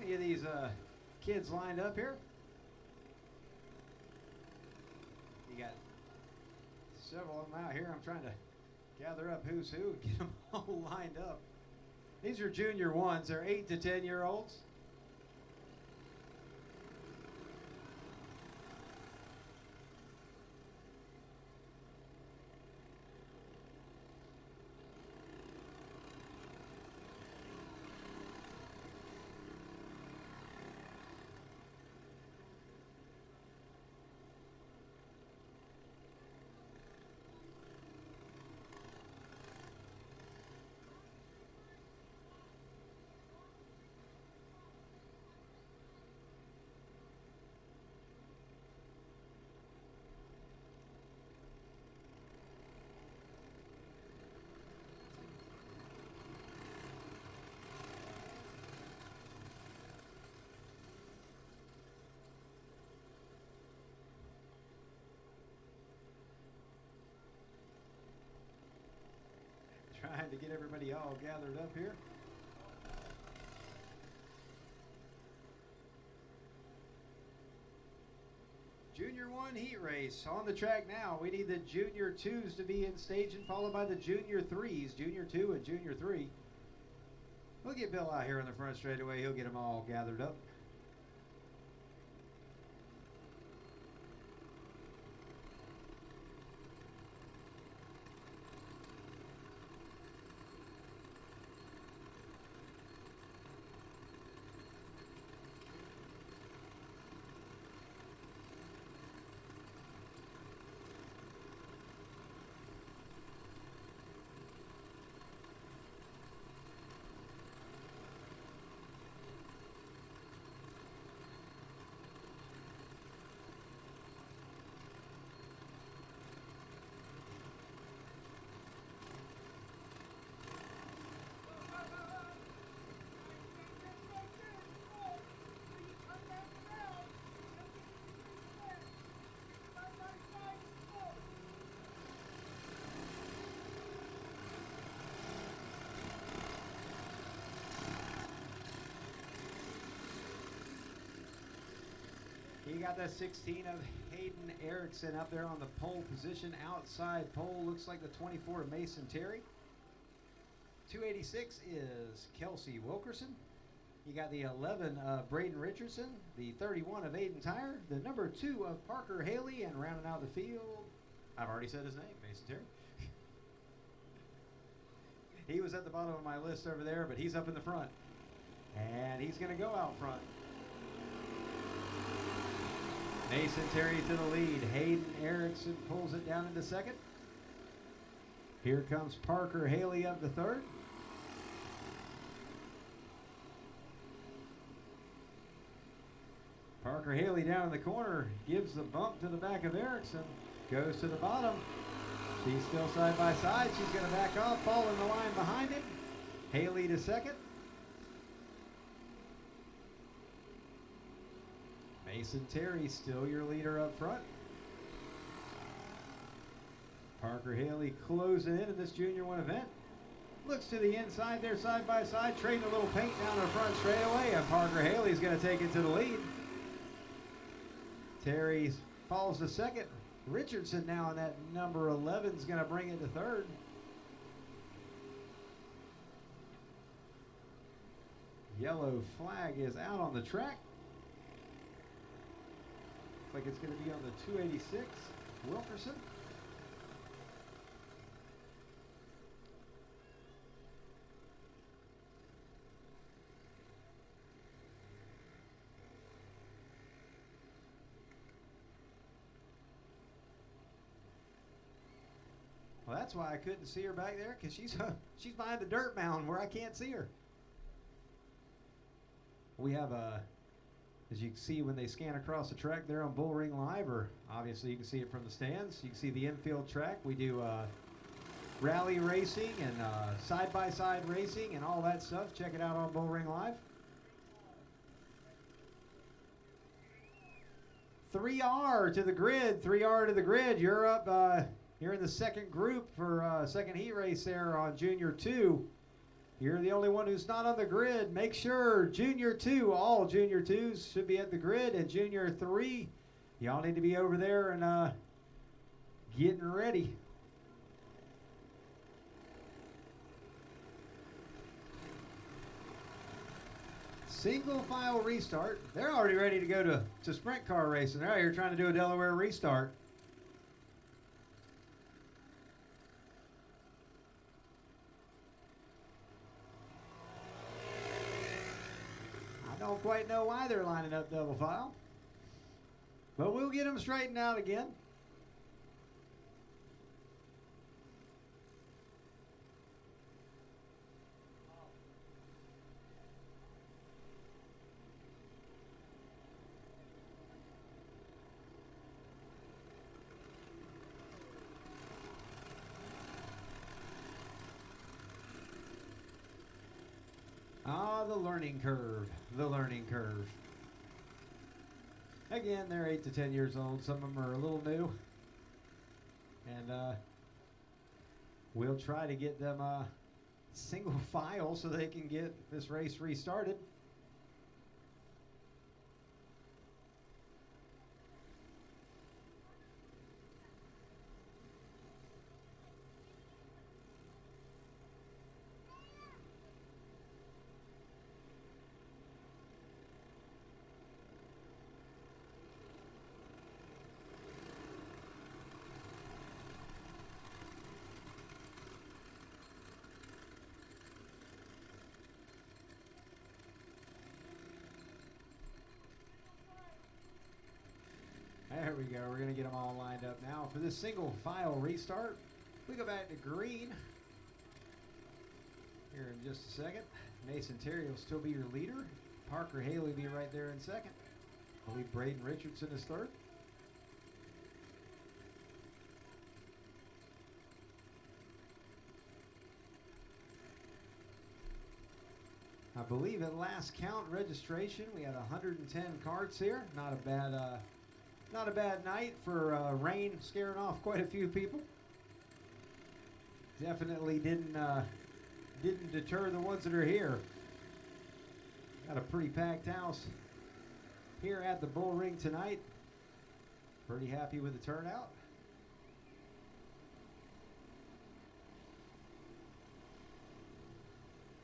Get these kids lined up here. You got several of them out here. I'm trying to gather up who's who and get them all lined up. These are Junior 1s. They're 8 to 10-year-olds. to get everybody all gathered up here. Junior 1 heat race on the track now. We need the Junior 2s to be in stage and followed by the Junior 3s, Junior 2 and Junior 3. We'll get Bill out here in the front straightaway. He'll get them all gathered up. You got the 16 of Hayden Erickson up there on the pole position. Outside pole looks like the 24 of Mason Terry. 286 is Kelsey Wilkerson. You got the 11 of Braden Richardson, the 31 of Aiden Tyre, the number 2 of Parker Haley, and rounding out the field, I've already said his name, Mason Terry. He was at the bottom of my list over there, but he's up in the front. And he's going to go out front. Mason Terry to the lead. Hayden Erickson pulls it down into second. Here comes Parker Haley up to third. Parker Haley down in the corner gives the bump to the back of Erickson. Goes to the bottom. She's still side by side. She's going to back off, fall in the line behind him. Haley to second. Mason Terry still your leader up front. Parker Haley closing in this Junior 1 event. Looks to the inside there side by side, trading a little paint down the front straightaway, and Parker Haley's going to take it to the lead. Terry falls to second. Richardson now in that number 11 is going to bring it to third. Yellow flag is out on the track. Like it's going to be on the 286, Wilkerson. Well, that's why I couldn't see her back there, because she's behind the dirt mound where I can't see her. We have as you can see when they scan across the track there on Bullring Live, or obviously you can see it from the stands. You can see the infield track. We do rally racing and side-by-side racing and all that stuff. Check it out on Bullring Live. 3R to the grid. 3R to the grid. You're up. You're in the second group for second heat race there on Junior 2. You're the only one who's not on the grid. Make sure Junior 2, all Junior 2s should be at the grid, and Junior 3, y'all need to be over there and getting ready. Single file restart. They're already ready to go to sprint car racing. They're out here trying to do a Delaware restart. Don't quite know why they're lining up double file, but we'll get them straightened out again. Ah, the learning curve, the learning curve. Again, they're 8 to 10 years old. Some of them are a little new. And we'll try to get them single file so they can get this race restarted. There we go. We're going to get them all lined up now. For this single file restart, we go back to green here in just a second. Mason Terry will still be your leader. Parker Haley will be right there in second. I believe Braden Richardson is third. I believe at last count registration, we had 110 carts here. Not a bad night for rain scaring off quite a few people. Definitely didn't deter the ones that are here. Got a pretty packed house here at the Bullring tonight. Pretty happy with the turnout.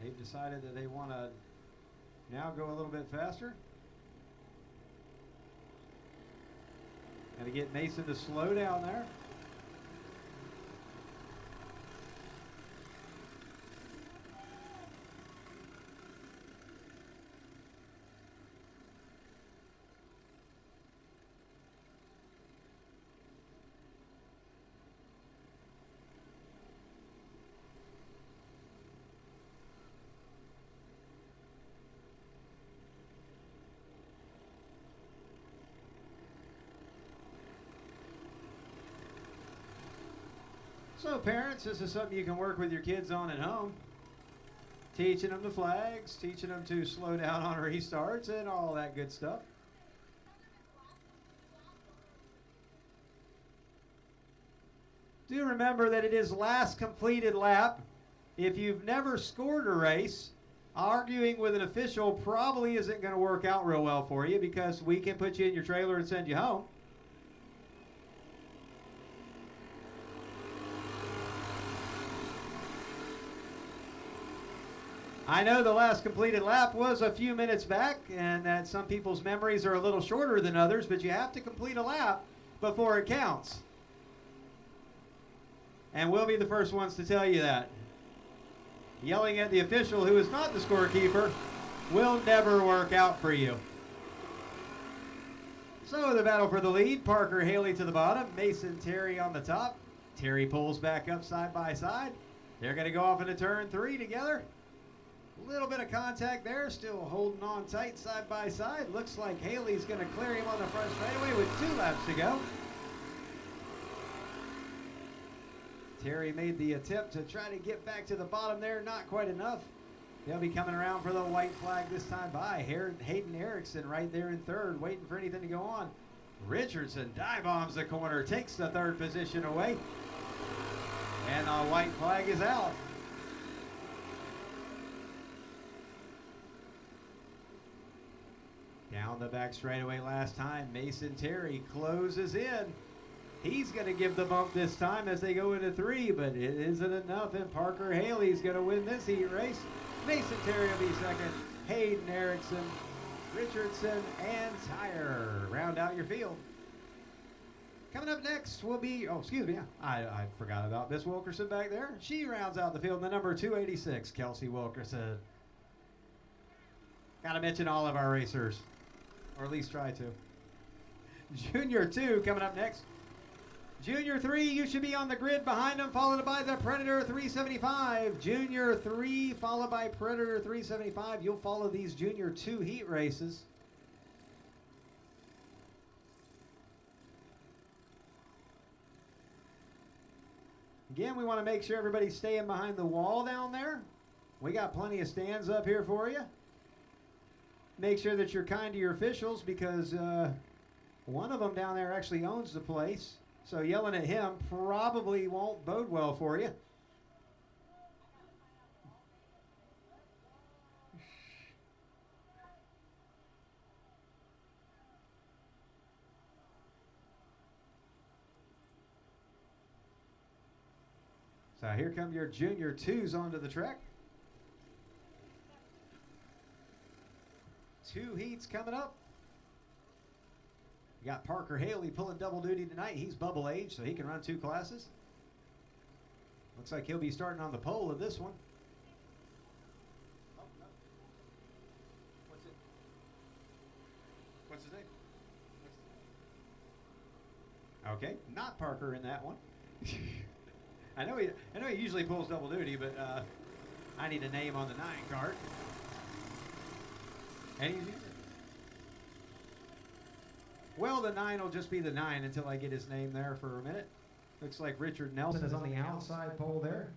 They've decided that they want to now go a little bit faster. Got to get Mason to slow down there. So parents, this is something you can work with your kids on at home. Teaching them the flags, teaching them to slow down on restarts and all that good stuff. Do remember that it is last completed lap. If you've never scored a race, arguing with an official probably isn't going to work out real well for you because we can put you in your trailer and send you home. I know the last completed lap was a few minutes back and that some people's memories are a little shorter than others, but you have to complete a lap before it counts. And we'll be the first ones to tell you that. Yelling at the official who is not the scorekeeper will never work out for you. So the battle for the lead, Parker Haley to the bottom, Mason Terry on the top. Terry pulls back up side by side. They're going to go off into turn 3 together. A little bit of contact there, still holding on tight side by side. Looks like Haley's going to clear him on the front straightaway with 2 laps to go. Terry made the attempt to try to get back to the bottom there, not quite enough. They'll be coming around for the white flag this time by. Hayden Erickson right there in third, waiting for anything to go on. Richardson dive bombs the corner, takes the 3rd position away. And the white flag is out. Down the back straightaway last time, Mason Terry closes in. He's going to give the bump this time as they go into 3, but it isn't enough, and Parker Haley's going to win this heat race. Mason Terry will be second. Hayden Erickson, Richardson, and Tyre round out your field. Coming up next will be, I forgot about Miss Wilkerson back there. She rounds out the field in the number 286, Kelsey Wilkerson. Got to mention all of our racers, or at least try to. Junior 2 coming up next. Junior 3, you should be on the grid behind them, followed by the Predator 375. Junior 3 followed by Predator 375. You'll follow these Junior 2 heat races. Again, we want to make sure everybody's staying behind the wall down there. We got plenty of stands up here for you. Make sure that you're kind to your officials because one of them down there actually owns the place. So yelling at him probably won't bode well for you. So here come your Junior 2s onto the track. 2 heats coming up. You got Parker Haley pulling double duty tonight. He's bubble age, so he can run 2 classes. Looks like he'll be starting on the pole of this one. Oh, no. What's his name? Okay, not Parker in that one. I know he usually pulls double duty, but I need a name on the 9 cart. And he's well, the 9 will just be the 9 until I get his name there for a minute. Looks like Richard Nelson is on the outside pole there.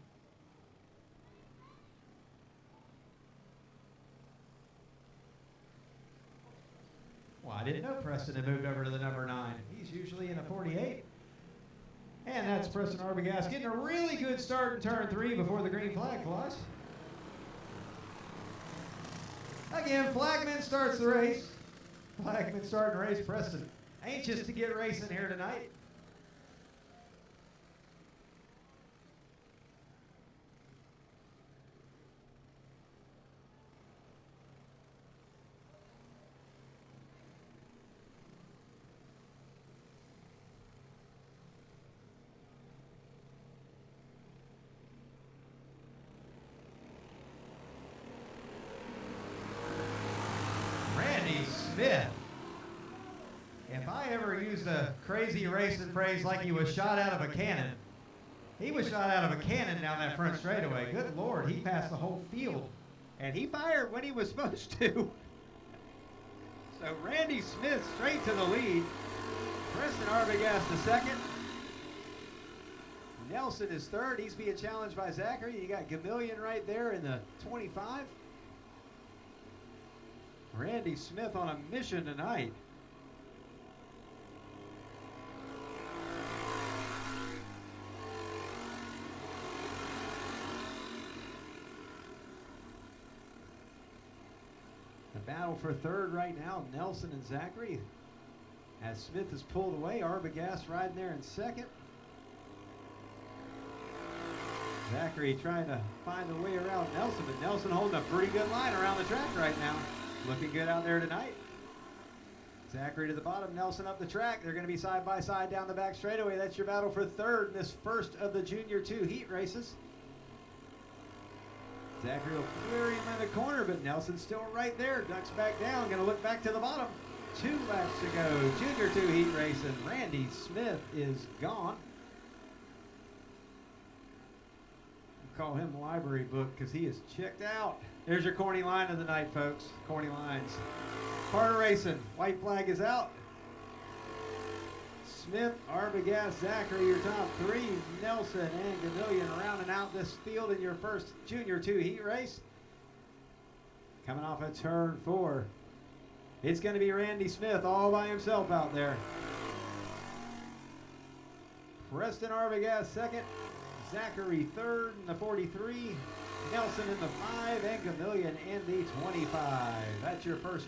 Well, I didn't know Preston had moved over to the number 9. He's usually in a 48. And that's Preston Arbogast getting a really good start in turn 3 before the green flag flies. Again, Flagman starts the race. Flagman starting the race. Preston anxious to get racing here tonight. Smith. If I ever used a crazy racing phrase like he was shot out of a cannon, he was shot out of a cannon down that front straightaway. Good Lord, he passed the whole field. And he fired when he was supposed to. So Randy Smith straight to the lead. Preston Arbogast the second. Nelson is third. He's being challenged by Zachary. You got Gamillion right there in the 25. Randy Smith on a mission tonight. The battle for third right now, Nelson and Zachary. As Smith is pulled away, Arbogast riding there in second. Zachary trying to find a way around Nelson, but Nelson holding a pretty good line around the track right now. Looking good out there tonight. Zachary to the bottom, Nelson up the track. They're going to be side by side down the back straightaway. That's your battle for third in this first of the Junior 2 heat races. Zachary will clear him in the corner, but Nelson's still right there. Ducks back down, going to look back to the bottom. 2 laps to go. Junior 2 heat racing. Randy Smith is gone. Call him library book because he is checked out. There's your corny line of the night, folks. Corny lines. Kart Racing. White flag is out. Smith, Arbogast, Zachary, your top 3. Nelson and Gamillion rounding out this field in your first Junior 2 heat race. Coming off of turn 4. It's going to be Randy Smith all by himself out there. Preston Arbogast second. Zachary third in the 43, Nelson in the 5, and Gamillion in the 25. That's your first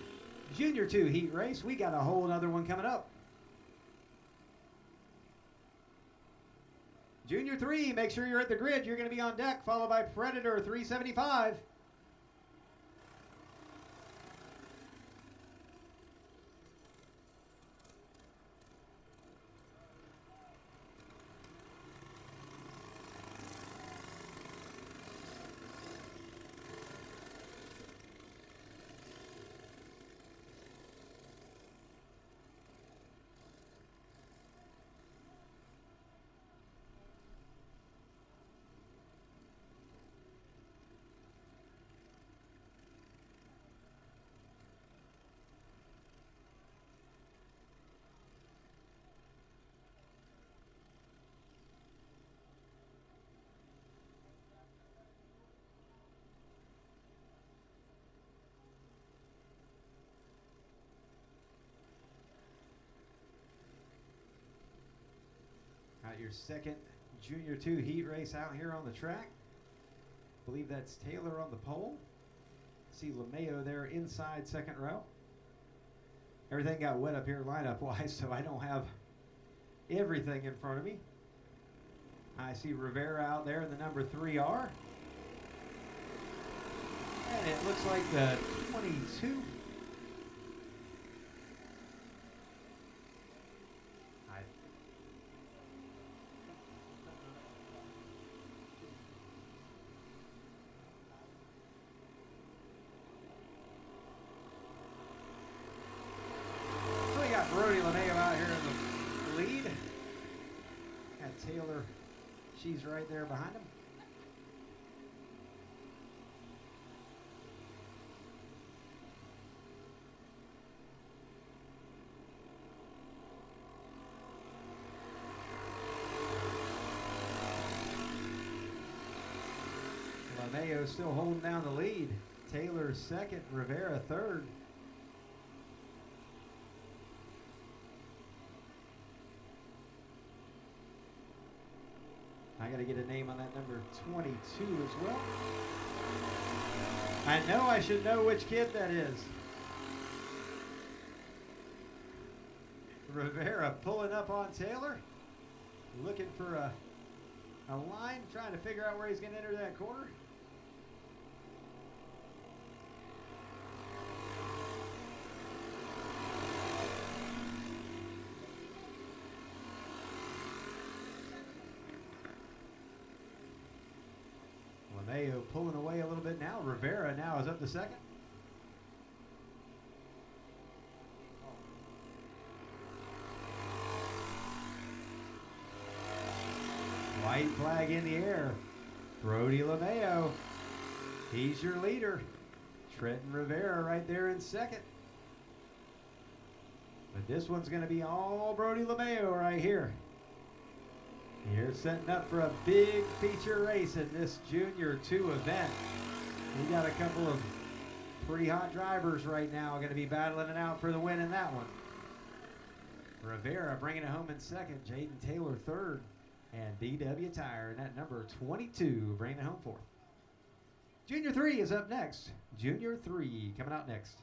Junior 2 heat race. We got a whole other one coming up. Junior 3, make sure you're at the grid. You're going to be on deck, followed by Predator 375. Got your second Junior 2 heat race out here on the track. I believe that's Taylor on the pole. See LeMayo there inside second row. Everything got wet up here lineup wise, so I don't have everything in front of me. I see Rivera out there in the number 3R. And it looks like the 22. So we got Brody LeMayo out here in the lead. Got Taylor, she's right there behind him. LeMayo still holding down the lead. Taylor second, Rivera third. I got to get a name on that number 22 as well. I know I should know which kid that is. Rivera pulling up on Taylor. Looking for a line, trying to figure out where he's going to enter that corner. LeMayo pulling away a little bit now. Rivera now is up to second. White flag in the air. Brody LeMayo, he's your leader. Trenton Rivera right there in second. But this one's going to be all Brody LeMayo right here. You're setting up for a big feature race in this Junior 2 event. We got a couple of pretty hot drivers right now going to be battling it out for the win in that one. Rivera bringing it home in second. Jaden Taylor third. And DW Tire in that number 22 bringing it home fourth. Junior 3 is up next. Junior 3 coming out next.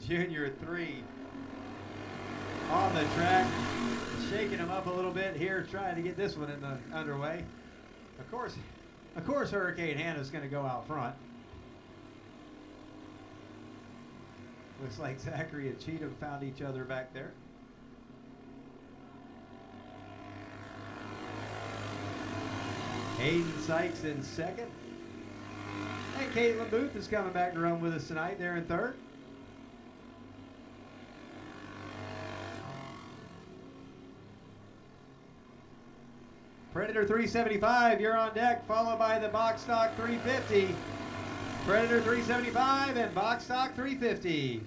Junior 3 on the track, shaking him up a little bit here, trying to get this one in the underway. Of course, Hurricane Hannah's going to go out front. Looks like Zachary and Cheatham found each other back there. Hayden Sykes in second. And Caitlin Booth is coming back to run with us tonight. They're in third. Predator 375, you're on deck, followed by the Box Stock 350. Predator 375 and Box Stock 350.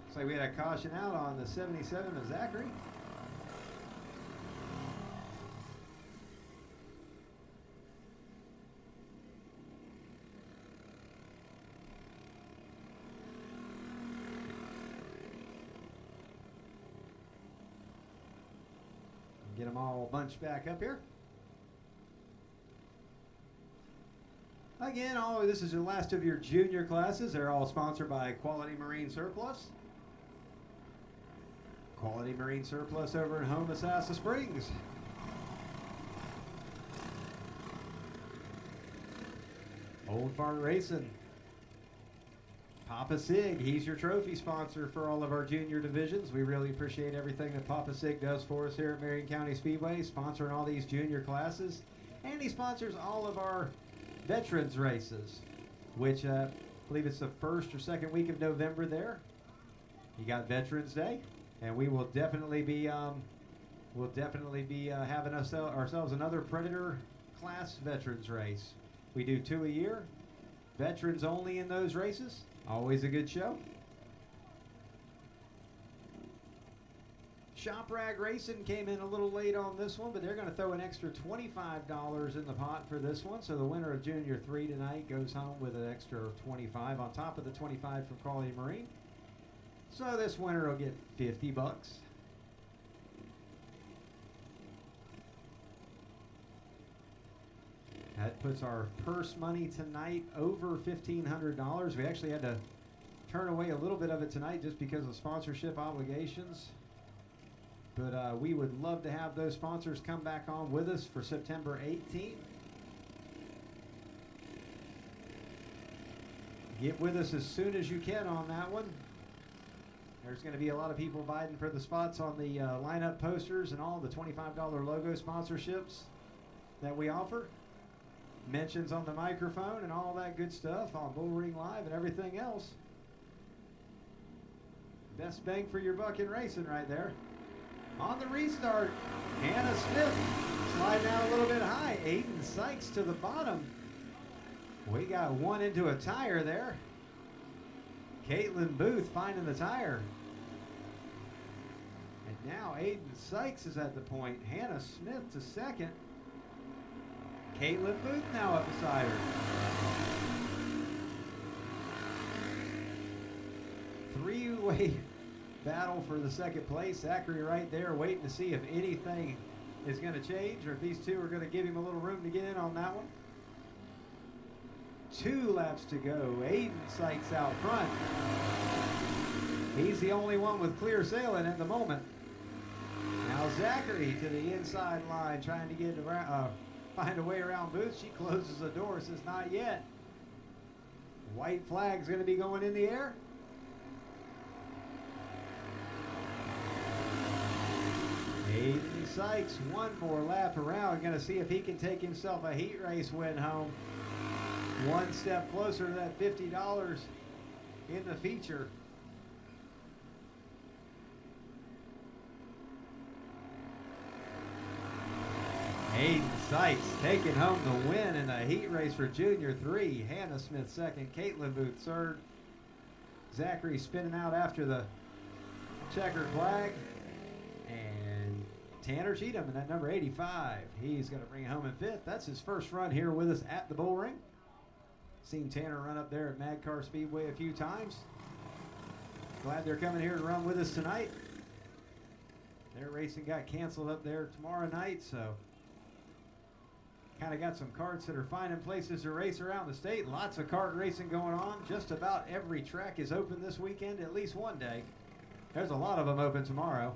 Looks like we had a caution out on the 77 of Zachary. Get them all bunched back up here. Again, this is the last of your junior classes. They're all sponsored by Quality Marine Surplus. Quality marine surplus over in Homosassa Springs. Old Kart Racing. Papa Sig, he's your trophy sponsor for all of our junior divisions. We really appreciate everything that Papa Sig does for us here at Marion County Speedway, sponsoring all these junior classes. And he sponsors all of our veterans races, which I believe it's the first or second week of November there. You got Veterans Day, and we will definitely be having ourselves another Predator class veterans race. We do 2 a year, veterans only in those races. Always a good show. Shop Rag Racing came in a little late on this one, but they're going to throw an extra $25 in the pot for this one. So the winner of Junior 3 tonight goes home with an extra $25 on top of the $25 from Quality Marine. So this winner will get $50. That puts our purse money tonight over $1,500. We actually had to turn away a little bit of it tonight just because of sponsorship obligations. But we would love to have those sponsors come back on with us for September 18th. Get with us as soon as you can on that one. There's going to be a lot of people vying for the spots on the lineup posters and all the $25 logo sponsorships that we offer. Mentions on the microphone and all that good stuff on Bullring Live and everything else. Best bang for your buck in racing right there. On the restart, Hannah Smith sliding out a little bit high. Aiden Sykes to the bottom. We got one into a tire there. Caitlin Booth finding the tire. And now Aiden Sykes is at the point. Hannah Smith to second. Caitlin Booth now up beside her. Three-way battle for the second place. Zachary right there waiting to see if anything is going to change or if these two are going to give him a little room to get in on that one. 2 laps to go. Aiden Sykes out front. He's the only one with clear sailing at the moment. Now Zachary to the inside line trying to get around, find a way around Booth. She closes the door, says not yet. White flag's going to be going in the air. Aiden Sykes, one more lap around. Going to see if he can take himself a heat race win home. One step closer to that $50 in the feature. Aiden Sykes taking home the win in the heat race for Junior 3. Hannah Smith second, Caitlin Booth third. Zachary spinning out after the checkered flag. And Tanner Cheatham in that number 85. He's going to bring it home in 5th. That's his first run here with us at the Bullring. Seen Tanner run up there at Mad Car Speedway a few times. Glad they're coming here to run with us tonight. Their racing got canceled up there tomorrow night, so kind of got some karts that are finding places to race around the state. Lots of kart racing going on. Just about every track is open this weekend, at least one day. There's a lot of them open tomorrow.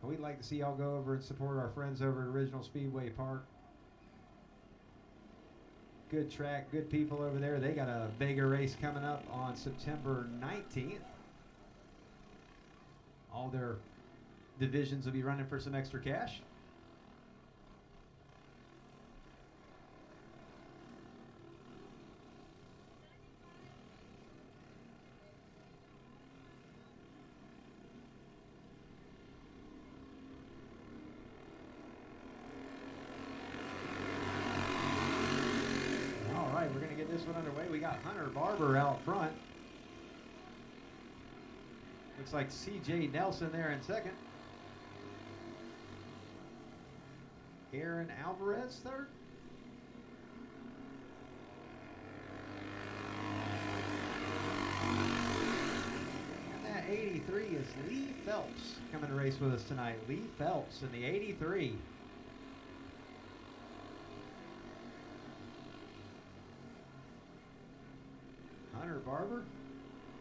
We'd like to see y'all go over and support our friends over at Original Speedway Park. Good track, good people over there. They got a Vega race coming up on September 19th. All their divisions will be running for some extra cash. All right, we're going to get this one underway. We got Hunter Barber out front. Looks like CJ Nelson there in second. Aaron Alvarez third. And that 83 is Lee Phelps coming to race with us tonight. Lee Phelps in the 83. Hunter Barber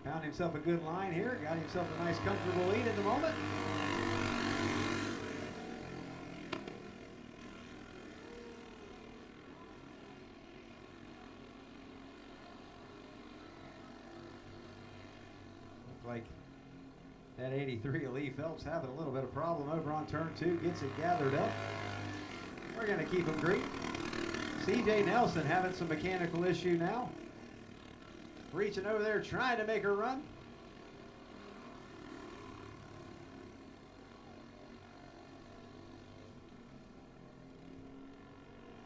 Found himself a good line here. Got himself a nice comfortable lead in the moment. Looks like that 83 of Lee Phelps having a little bit of problem over on turn 2. Gets it gathered up. We're going to keep him green. CJ Nelson having some mechanical issue now. Reaching over there trying to make her run.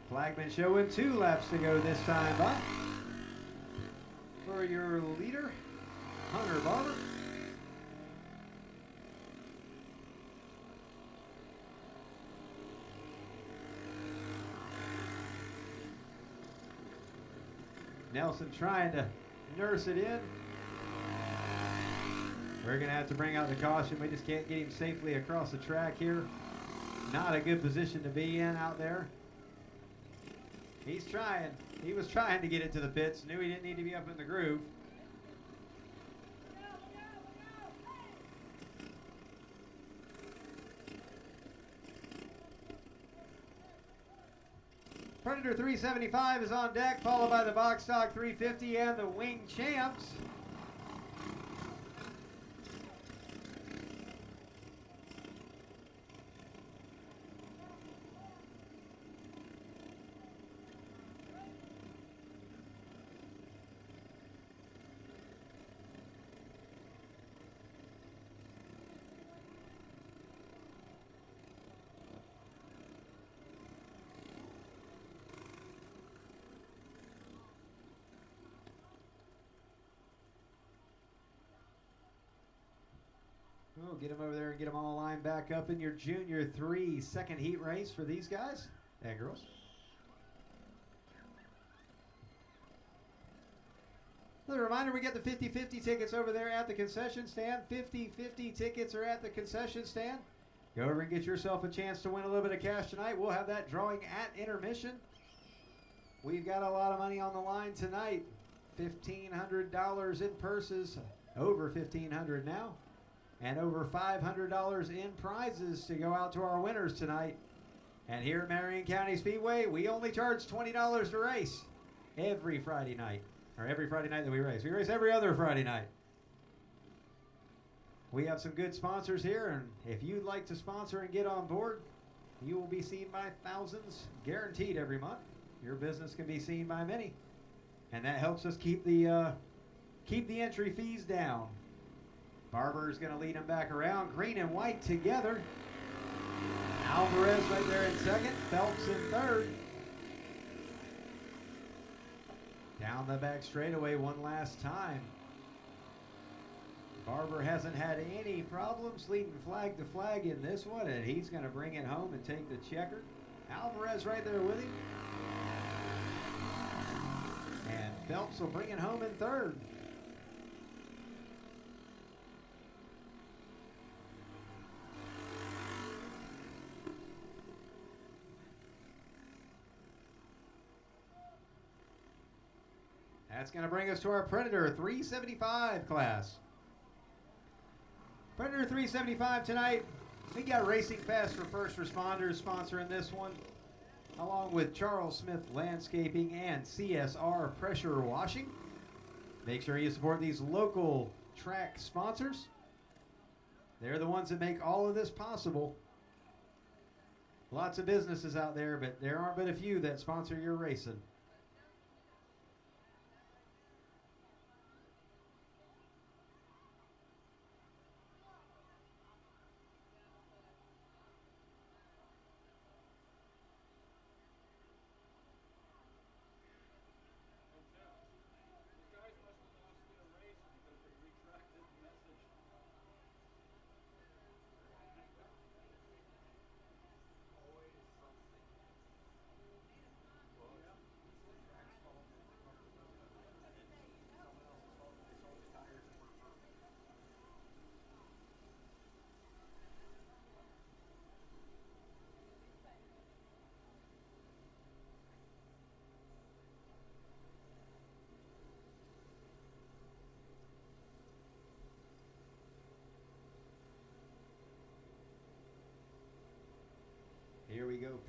Flagman showing 2 laps to go this time by. For your leader, Hunter Barber. Nelson trying to nurse it in. We're going to have to bring out the caution. We just can't get him safely across the track here. Not a good position to be in out there. He's trying. He was trying to get it to the pits. Knew he didn't need to be up in the groove. Predator 375 is on deck, followed by the Box Stock 350 and the Wing Champs. We'll get them over there and get them all lined back up in your Junior 3 second heat race for these guys and girls. Another reminder, we get the 50-50 tickets over there at the concession stand. 50-50 tickets are at the concession stand. Go over and get yourself a chance to win a little bit of cash tonight. We'll have that drawing at intermission. We've got a lot of money on the line tonight. $1,500 in purses, over $1,500 now. And over $500 in prizes to go out to our winners tonight. And here at Marion County Speedway, we only charge $20 to race every Friday night. Or every Friday night that we race. We race every other Friday night. We have some good sponsors here, and if you'd like to sponsor and get on board, you will be seen by thousands, guaranteed every month. Your business can be seen by many. And that helps us keep the entry fees down. Barber is going to lead them back around. Green and white together. Alvarez right there in second. Phelps in third. Down the back straightaway one last time. Barber hasn't had any problems leading flag to flag in this one, and he's going to bring it home and take the checker. Alvarez right there with him. And Phelps will bring it home in third. That's going to bring us to our Predator 375 class. Predator 375 tonight. We got Racing Fast for First Responders sponsoring this one, along with Charles Smith Landscaping and CSR Pressure Washing. Make sure you support these local track sponsors. They're the ones that make all of this possible. Lots of businesses out there, but there aren't but a few that sponsor your racing.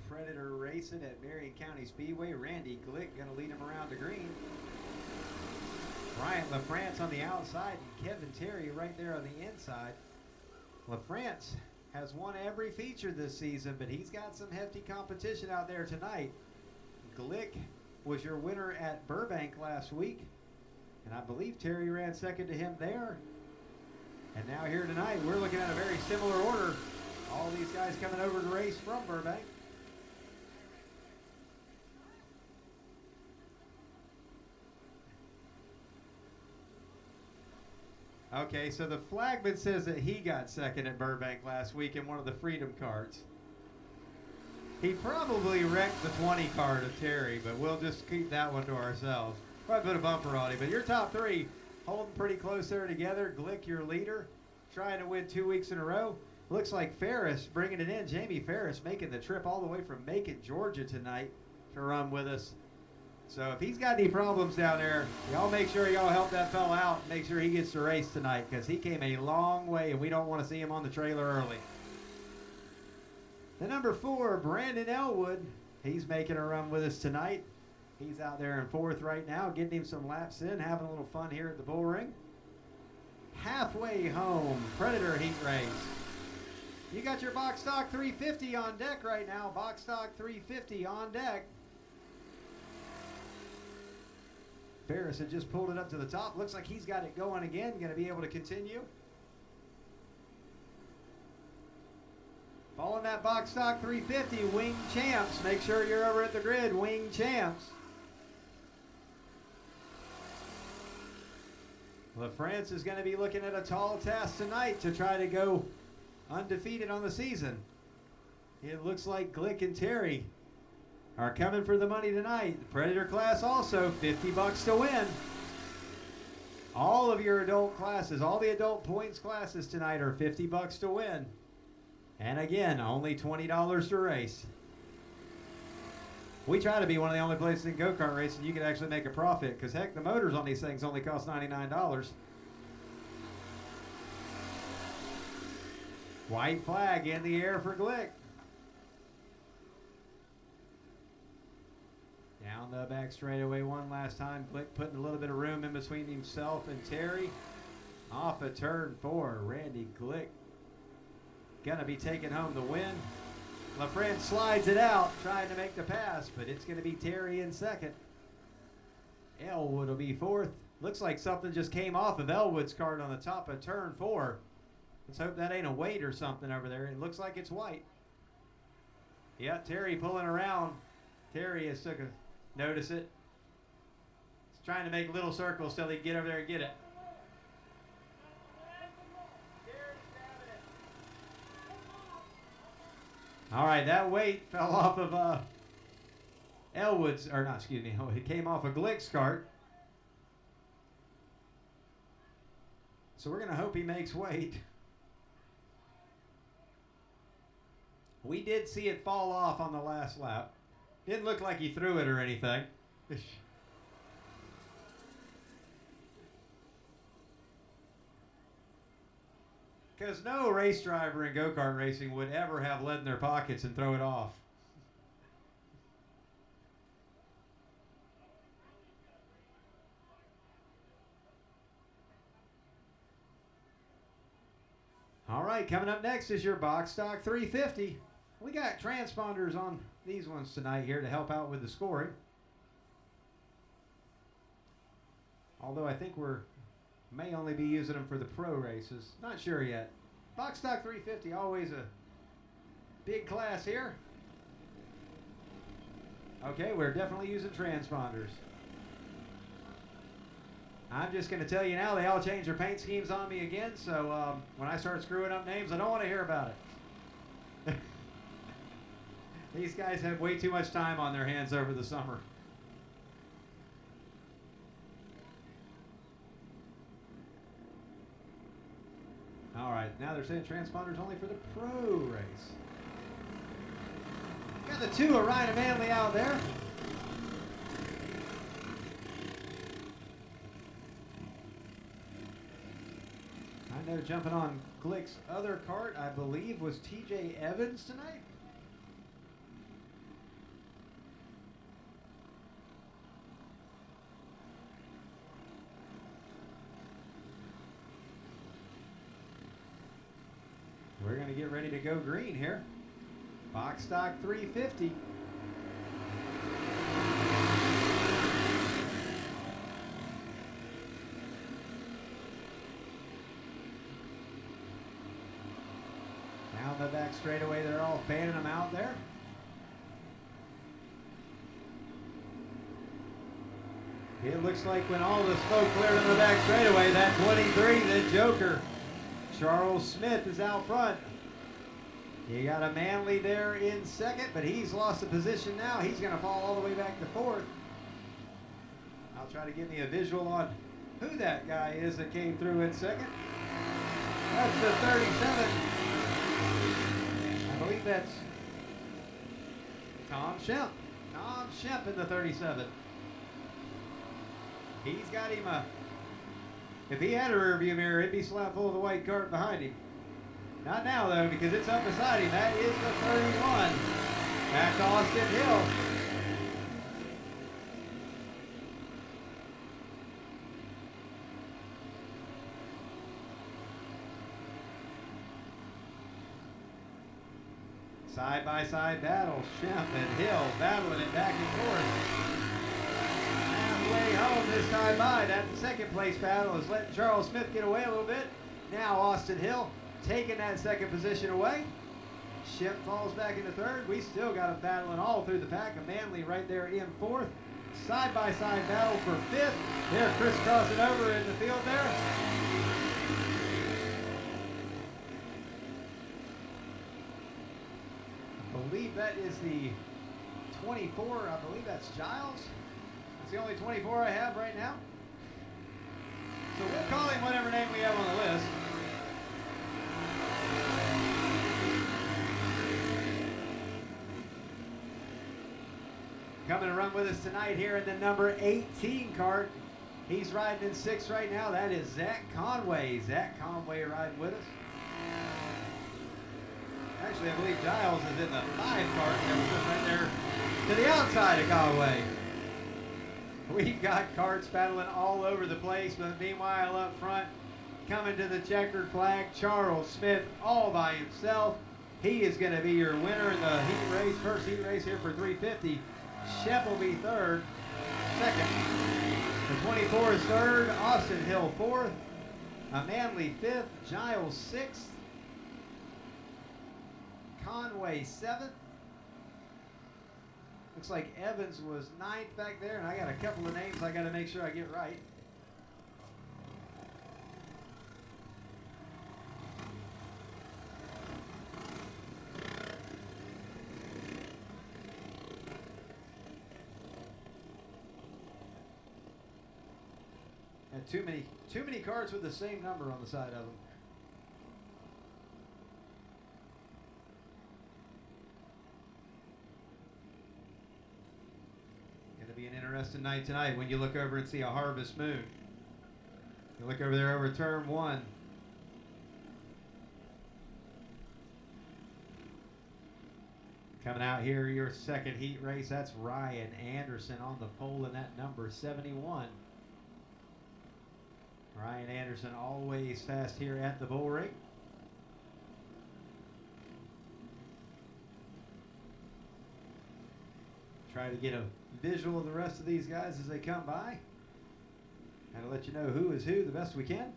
Predator Racing at Marion County Speedway. Randy Glick going to lead him around the green. Bryant LaFrance on the outside and Kevin Terry right there on the inside. LaFrance has won every feature this season, but he's got some hefty competition out there tonight. Glick was your winner at Burbank last week, and I believe Terry ran second to him there. And now here tonight, we're looking at a very similar order. All these guys coming over to race from Burbank. Okay, so the flagman says that he got second at Burbank last week in one of the Freedom carts. He probably wrecked the 20 cart of Terry, but we'll just keep that one to ourselves. Probably put a bumper on him, but your top three holding pretty close there together. Glick, your leader, trying to win 2 weeks in a row. Looks like Ferris bringing it in. Jamie Ferris making the trip all the way from Macon, Georgia tonight to run with us. So if he's got any problems down there, y'all make sure y'all help that fella out. Make sure he gets to race tonight because he came a long way and we don't want to see him on the trailer early. The number 4, Brandon Elwood. He's making a run with us tonight. He's out there in 4th right now, getting him some laps in, having a little fun here at the Bullring. Halfway home, Predator Heat Race. You got your box stock 350 on deck right now. Box stock 350 on deck. Ferris had just pulled it up to the top. Looks like he's got it going again. Going to be able to continue. Following that box stock 350, Wing Champs. Make sure you're over at the grid, Wing Champs. LaFrance is going to be looking at a tall task tonight to try to go undefeated on the season. It looks like Glick and Terry are coming for the money tonight. The Predator class also, $50 to win. All of your adult classes, all the adult points classes tonight are $50 to win. And again, only $20 to race. We try to be one of the only places in go-kart racing you can actually make a profit, because heck, the motors on these things only cost $99. White flag in the air for Glick. Down the back straightaway one last time. Glick putting a little bit of room in between himself and Terry. Off of turn 4, Randy Glick gonna be taking home the win. LaFrance slides it out, trying to make the pass, but it's gonna be Terry in 2nd. Elwood will be 4th. Looks like something just came off of Elwood's cart on the top of turn 4. Let's hope that ain't a weight or something over there. It looks like it's white. Yeah, Terry pulling around. Terry has took a notice it. He's trying to make little circles till he can get over there and get it. All right, that weight fell off of Elwood's, or not, excuse me, it came off of Glick's cart. So we're going to hope he makes weight. We did see it fall off on the last lap. Didn't look like he threw it or anything. Because no race driver in go-kart racing would ever have lead in their pockets and throw it off. All right, coming up next is your box stock 350. We got transponders on these ones tonight here to help out with the scoring. Although I think may only be using them for the pro races. Not sure yet. Box stock 350, always a big class here. Okay, we're definitely using transponders. I'm just going to tell you now, they all changed their paint schemes on me again, so when I start screwing up names, I don't want to hear about it. These guys have way too much time on their hands over the summer. All right, now they're saying transponders only for the pro race. Got the 2 of Ryan and Manley out there. I know jumping on Glick's other cart, I believe, was TJ Evans tonight. we're going to get ready to go green here. Box stock 350. Now the back straightaway, they're all fanning them out there. It looks like when all the smoke cleared on the back straightaway, that 23, the Joker, Charles Smith, is out front. You got a Manley there in second, but he's lost the position now. He's going to fall all the way back to fourth. I'll try to give me a visual on who that guy is that came through in second. That's the 37. I believe that's Tom Shemp. Tom Shemp in the 37. He's got him if he had a rear view mirror, it'd be slap full of the white cart behind him. Not now though, because it's up beside him. That is the 31. That's Austin Hill. Side by side battle, Shemp and Hill battling it back and forth. Halfway home this time by. That second place battle is letting Charles Smith get away a little bit. Now Austin Hill taking that second position away. Shemp falls back into third. We still got them battling all through the pack. A Manley right there in fourth. Side by side battle for fifth. They're crisscrossing over in the field there. I believe that is the 24. I believe that's Giles. That's the only 24 I have right now. So we'll call him whatever name we have on the list. Coming to run with us tonight here in the number 18 cart. He's riding in sixth right now. That is Zach Conway. Zach Conway riding with us. Actually, I believe Giles is in the 5 cart. That was just right there to the outside of Conway. We've got carts battling all over the place, but meanwhile up front, coming to the checkered flag, Charles Smith all by himself. He is going to be your winner in the heat race, first heat race here for 350. Shep will be third, second. The 24 is third, Austin Hill fourth, a Manley fifth, Giles sixth, Conway seventh. Looks like Evans was ninth back there, and I got a couple of names I got to make sure I get right. And too many cards with the same number on the side of them. Be an interesting night tonight when you look over and see a harvest moon. You look over there over turn one. Coming out here, your second heat race, that's Ryan Anderson on the pole in that number 71. Ryan Anderson always fast here at the Bullring. Try to get a visual of the rest of these guys as they come by, and to let you know who is who the best we can.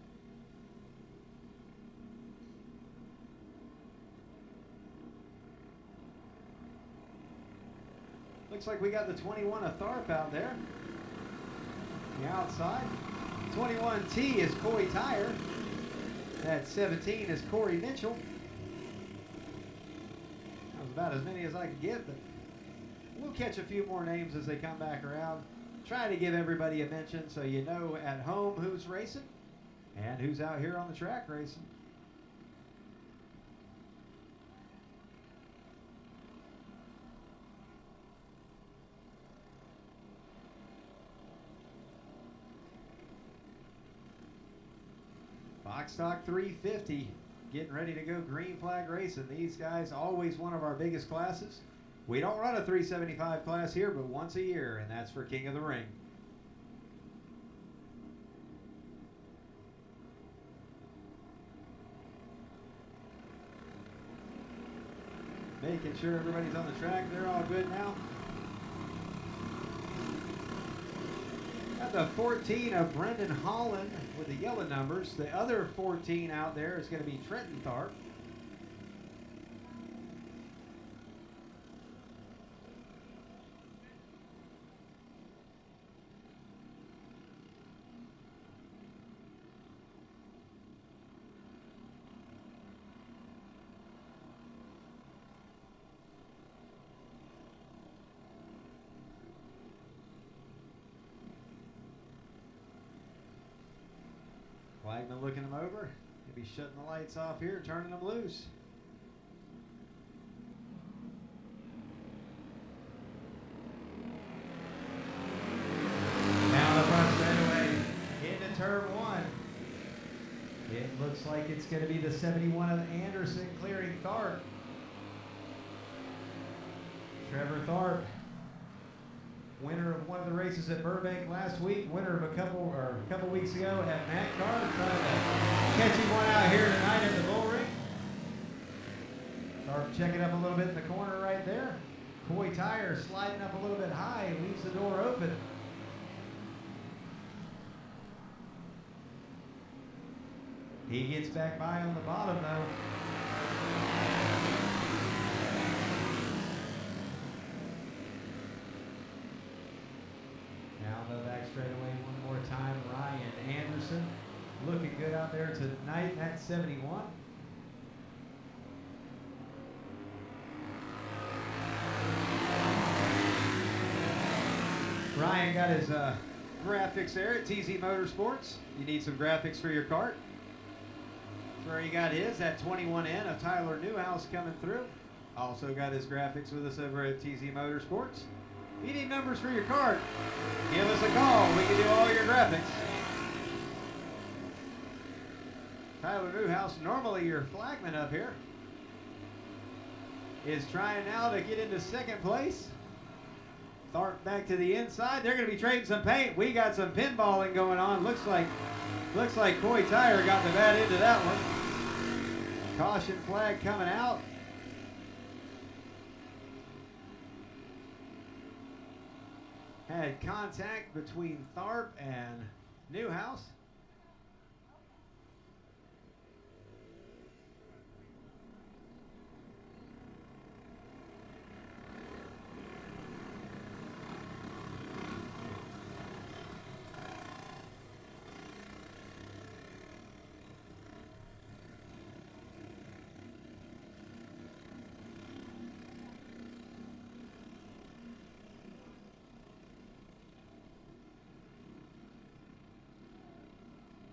Looks like we got the 21 of Tharp out there. The outside. 21T is Coy Tyre. That 17 is Corey Mitchell. That was about as many as I could get, but we'll catch a few more names as they come back around. Try to give everybody a mention so you know at home who's racing and who's out here on the track racing. Box stock 350, getting ready to go green flag racing. These guys, always one of our biggest classes. We don't run a 375 class here, but once a year, and that's for King of the Ring. Making sure everybody's on the track. They're all good now. Got the 14 of Brendan Holland with the yellow numbers. The other 14 out there is going to be Trenton Tharp. Flagman looking them over. He'll be shutting the lights off here, turning them loose. Down the front straightaway into turn one. It looks like it's going to be the 71 of Anderson clearing Tharp. Trevor Tharp, winner of one of the races at Burbank last week, winner of a couple weeks ago at Matt Kart, trying to catch him one out here tonight at the Bullring. Tharp checking up a little bit in the corner right there. Coy Tire sliding up a little bit high, leaves the door open. He gets back by on the bottom though. Now the back straightaway one more time. Ryan Anderson looking good out there tonight at 71. Ryan got his graphics there at TZ Motorsports. You need some graphics for your kart. That's where he got his at 21N of Tyler Newhouse coming through. Also got his graphics with us over at TZ Motorsports. If you need numbers for your kart, give us a call. We can do all your graphics. Tyler Newhouse, normally your flagman up here, is trying now to get into second place. Tharp back to the inside. They're going to be trading some paint. We got some pinballing going on. Looks like Coy Tire got the bad end of that one. Caution flag coming out. Had contact between Tharp and Newhouse.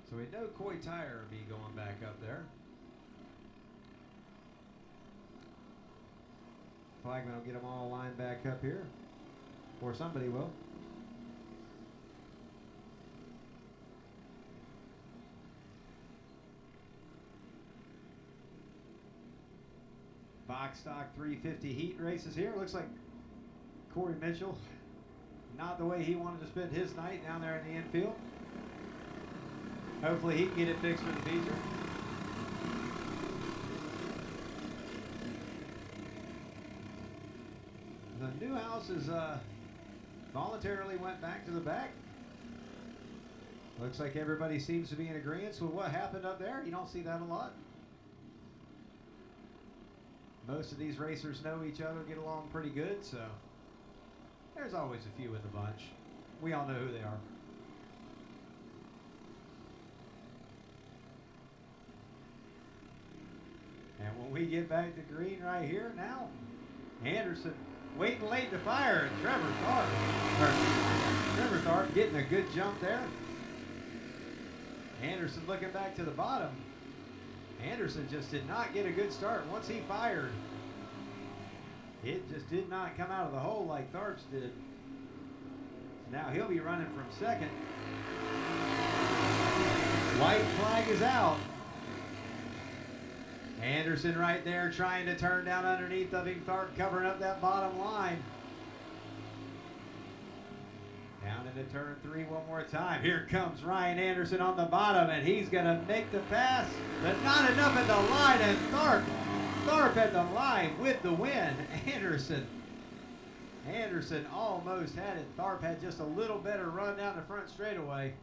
So we know Coy Tire will be going back up there. Flagman will get them all lined back up here. Or somebody will. Box stock 350 heat races here. Looks like Corey Mitchell, not the way he wanted to spend his night down there in the infield. Hopefully he can get it fixed for the feature. The Newhouse is voluntarily went back to the back. Looks like everybody seems to be in agreement with what happened up there. You don't see that a lot. Most of these racers know each other, get along pretty good, so there's always a few in the bunch. We all know who they are. And when we get back to green right here now, Anderson waiting late to fire, and Trevor Tharp getting a good jump there. Anderson looking back to the bottom. Anderson just did not get a good start. Once he fired, it just did not come out of the hole like Tharp's did. Now he'll be running from second. White flag is out. Anderson right there trying to turn down underneath of him. Tharp covering up that bottom line. Down into turn 3 one more time. Here comes Ryan Anderson on the bottom, and he's going to make the pass, but not enough at the line, and Tharp at the line with the win. Anderson almost had it. Tharp had just a little better run down the front straightaway.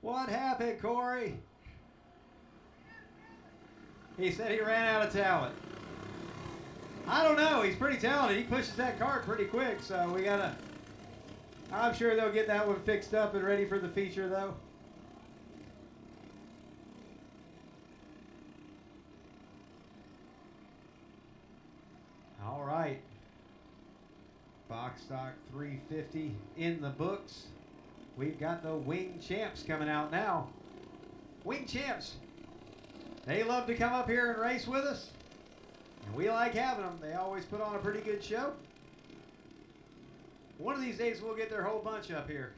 What happened, Corey? He said he ran out of talent. I don't know. He's pretty talented. He pushes that cart pretty quick, so we gotta. I'm sure they'll get that one fixed up and ready for the feature, though. All right. Box stock 350 in the books. We've got the Wing Champs coming out now. Wing Champs. They love to come up here and race with us. And we like having them. They always put on a pretty good show. One of these days we'll get their whole bunch up here.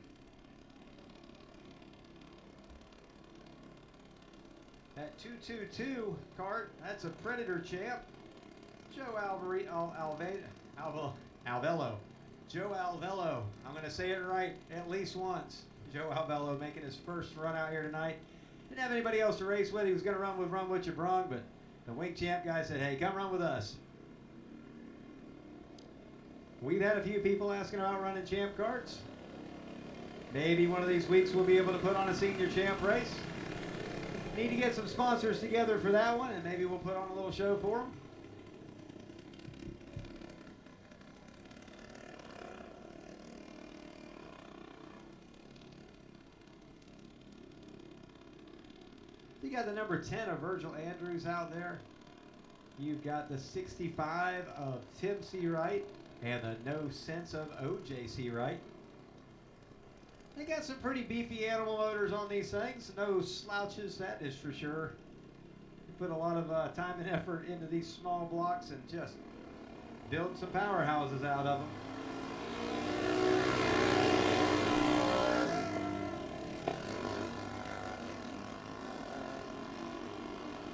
That 222 cart, that's a Predator champ. Joe Alvello. Joe Alvello. I'm going to say it right at least once. Joe Alvello making his first run out here tonight. Didn't have anybody else to race with. He was going to run with your Brong, but the Wing Champ guy said, hey, come run with us. We've had a few people asking about running champ carts. Maybe one of these weeks we'll be able to put on a senior champ race. Need to get some sponsors together for that one, and maybe we'll put on a little show for them. You got the number 10 of Virgil Andrews out there. You've got the 65 of Tim C. Wright and the No Sense of O.J. C. Wright. They got some pretty beefy animal motors on these things. No slouches, that is for sure. You put a lot of time and effort into these small blocks and just build some powerhouses out of them.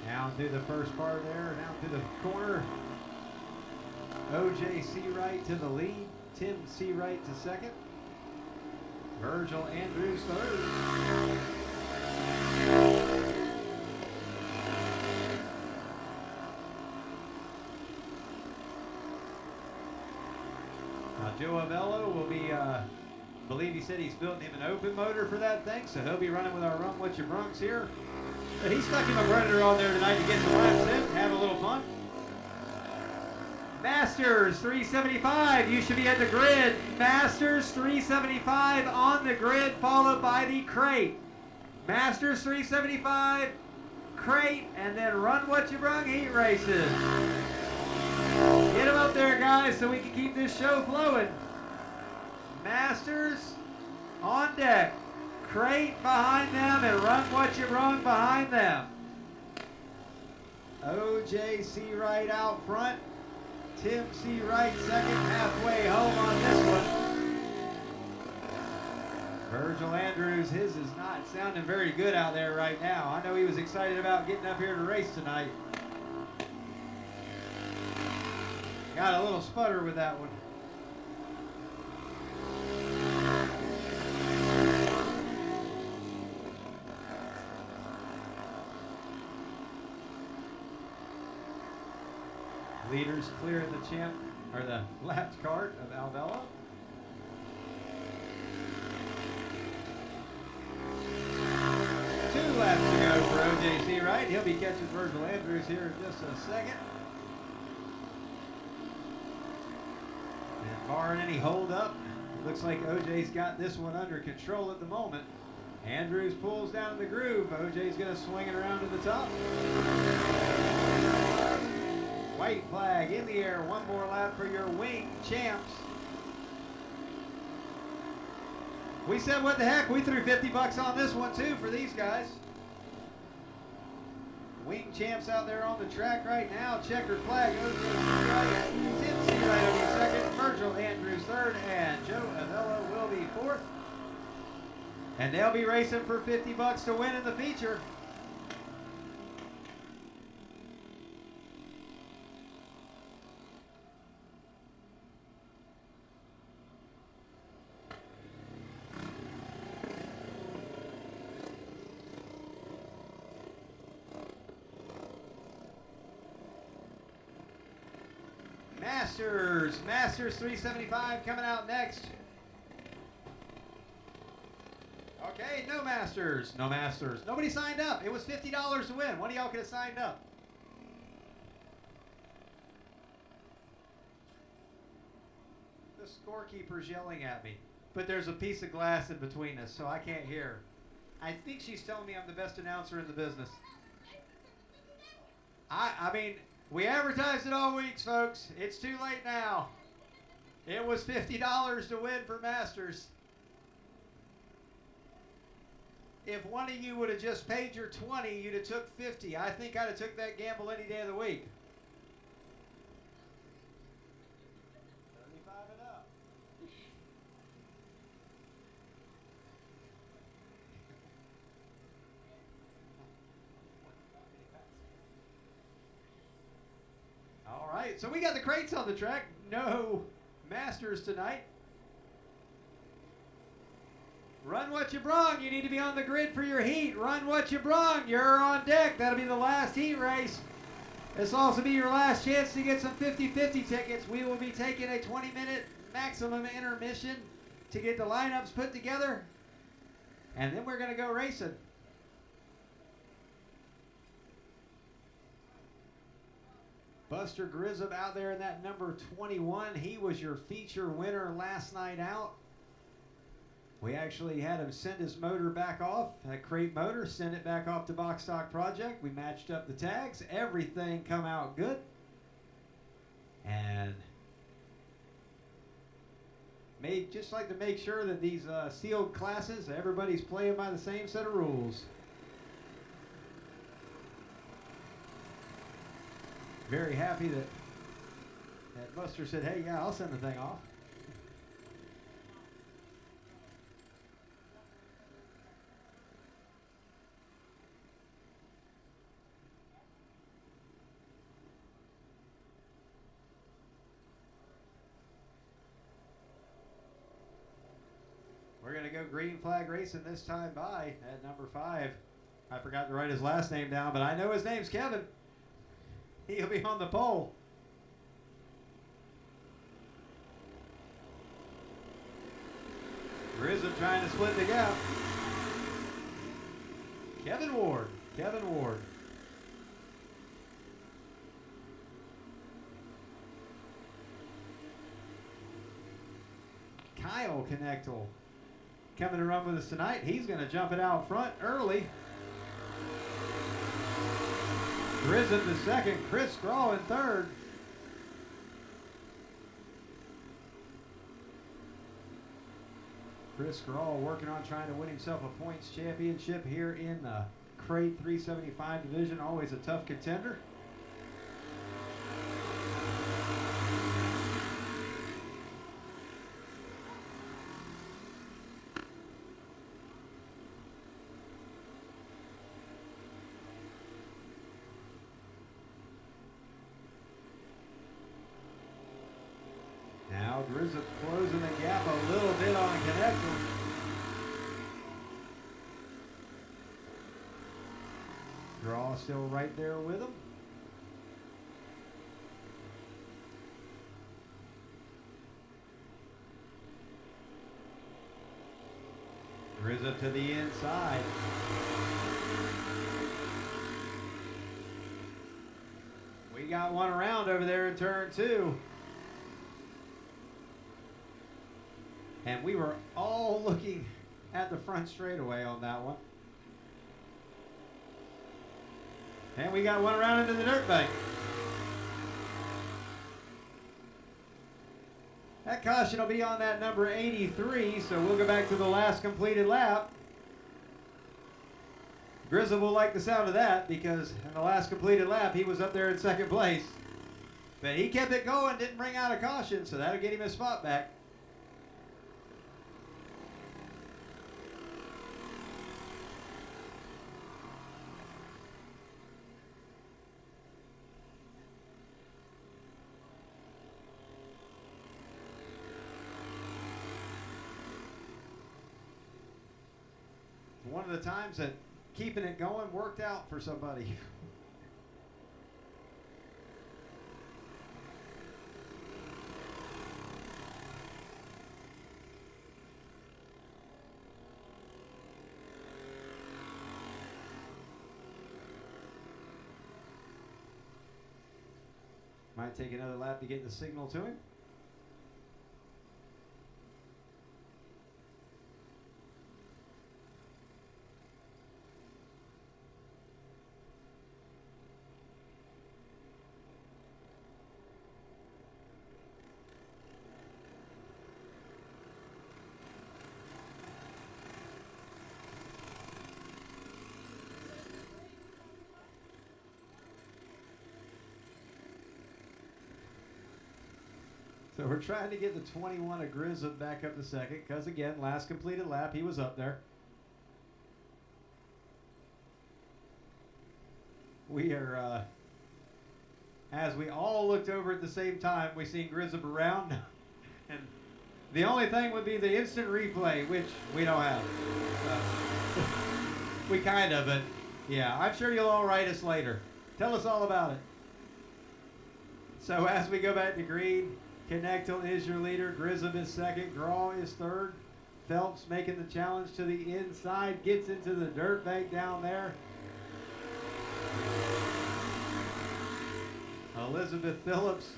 Down through the first part there, down through the corner. O.J. C. Wright to the lead. Tim C. Wright to second. Virgil Andrews third. Now Joe Avello will be, believe he said he's building him an open motor for that thing, so he'll be running with our Run What Your Bronx here. But he stuck him a Predator on there tonight to get some laps in, have a little fun. Masters 375, you should be at the grid. Masters 375 on the grid, followed by the crate. Masters 375, crate, and then Run What You Brung heat races. Get them up there, guys, so we can keep this show flowing. Masters on deck. Crate behind them and Run What You Brung behind them. O.J. C. Wright out front. Tim C. Wright second, halfway home on this one. Virgil Andrews, his is not sounding very good out there right now. I know he was excited about getting up here to race tonight. Got a little sputter with that one. Leaders clearing the champ, or the lapped cart of Alvello. Two laps to go for O.J. C. Wright. He'll be catching Virgil Andrews here in just a second. And barring any hold up, it looks like O.J.'s got this one under control at the moment. Andrews pulls down the groove. O.J.'s going to swing it around to the top. White flag in the air. One more lap for your Wing Champs. We said, what the heck? We threw $50 on this one, too, for these guys. Wing Champs out there on the track right now. Checkered flag. Tim C. Wright will be second. Virgil Andrews third. And Joe Avello will be fourth. And they'll be racing for $50 to win in the feature. Masters 375 coming out next. Okay, no Masters. Nobody signed up. It was $50 to win. One of y'all could have signed up. The scorekeeper's yelling at me, but there's a piece of glass in between us, so I can't hear. I think she's telling me I'm the best announcer in the business. I mean, we advertised it all weeks, folks. It's too late now. It was $50 to win for Masters. If one of you would have just paid your 20, you'd have took 50. I think I'd have took that gamble any day of the week. 35 and up. All right, so we got the crates on the track. No Masters tonight. Run what you brung. You need to be on the grid for your heat. Run what you brung. You're on deck. That'll be the last heat race. This will also be your last chance to get some 50-50 tickets. We will be taking a 20-minute maximum intermission to get the lineups put together. And then we're going to go racing. Buster Grissom out there in that number 21. He was your feature winner last night out. We actually had him send his motor back off, that crate motor, send it back off to Box Stock Project. We matched up the tags. Everything come out good. And just like to make sure that these sealed classes, everybody's playing by the same set of rules. Very happy that Buster said, hey, yeah, I'll send the thing off. We're going to go green flag racing this time by at number 5. I forgot to write his last name down, but I know his name's Kevin. He'll be on the pole. Grissom trying to split the gap. Kevin Ward. Kyle Knechtel coming to run with us tonight. He's going to jump it out front early. Grissom in second, Chris Straw in third. Chris Straw working on trying to win himself a points championship here in the Crate 375 division. Always a tough contender. Now Grissom closing the gap a little bit on Knechtel. Draw still right there with him. Grissom to the inside. We got one around over there in turn 2. And we were all looking at the front straightaway on that one. And we got one around into the dirt bank. That caution will be on that number 83, so we'll go back to the last completed lap. Grissom will like the sound of that because in the last completed lap, he was up there in second place. But he kept it going, didn't bring out a caution, so that'll get him his spot back. One of the times that keeping it going worked out for somebody. Might take another lap to get the signal to him. So we're trying to get the 21 of Grissom back up to second because, again, last completed lap, he was up there. We are, as we all looked over at the same time, we seen Grissom around. And the only thing would be the instant replay, which we don't have. We kind of, but yeah, I'm sure you'll all write us later. Tell us all about it. So as we go back to green, Connectal is your leader. Grissom is second. Graw is third. Phelps making the challenge to the inside. Gets into the dirt bank down there. Elizabeth Phillips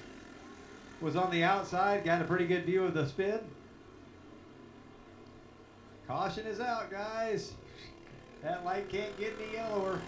was on the outside. Got a pretty good view of the spin. Caution is out, guys. That light can't get any yellower.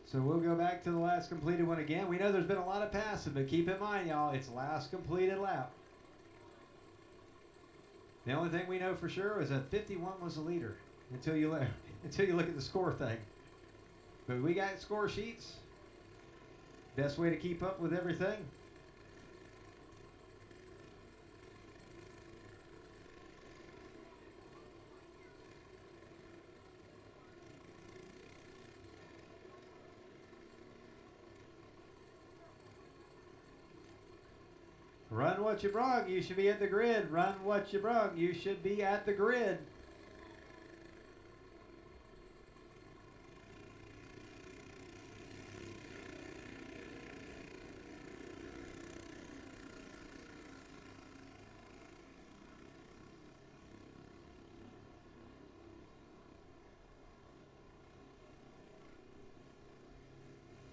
So we'll go back to the last completed one again. We know there's been a lot of passing, but keep in mind, y'all, it's last completed lap. The only thing we know for sure is that 51 was the leader until you look at the score thing. But we got score sheets. Best way to keep up with everything. Run what you brung, you should be at the grid. Run what you brung, you should be at the grid.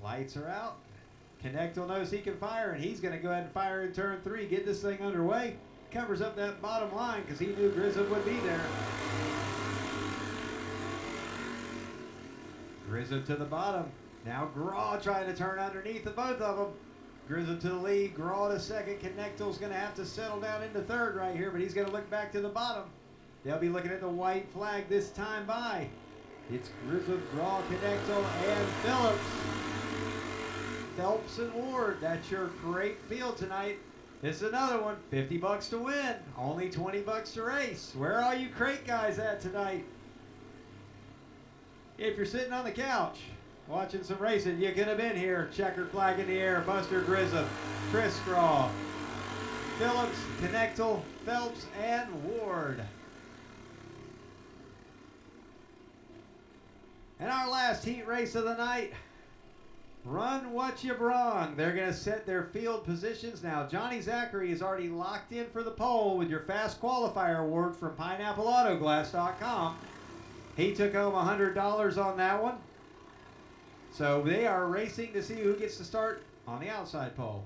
Lights are out. Connectal knows he can fire, and he's going to go ahead and fire in turn 3, get this thing underway. Covers up that bottom line because he knew Grissom would be there. Grissom to the bottom. Now Graw trying to turn underneath the both of them. Grissom to the lead, Graw to second. Connectal's going to have to settle down into third right here, but he's going to look back to the bottom. They'll be looking at the white flag this time by. It's Grissom, Graw, Connectal, and Phillips. Phelps and Ward, that's your great field tonight. This is another one, 50 bucks to win, only 20 bucks to race. Where are all you crate guys at tonight? If you're sitting on the couch watching some racing, you could have been here. Checkered flag in the air, Buster Grissom, Chris Straw, Phillips, Connectal, Phelps, and Ward. And our last heat race of the night. Run what you brung. They're going to set their field positions now. Johnny Zachary is already locked in for the pole with your Fast Qualifier Award from PineappleAutoglass.com. He took home $100 on that one. So they are racing to see who gets to start on the outside pole.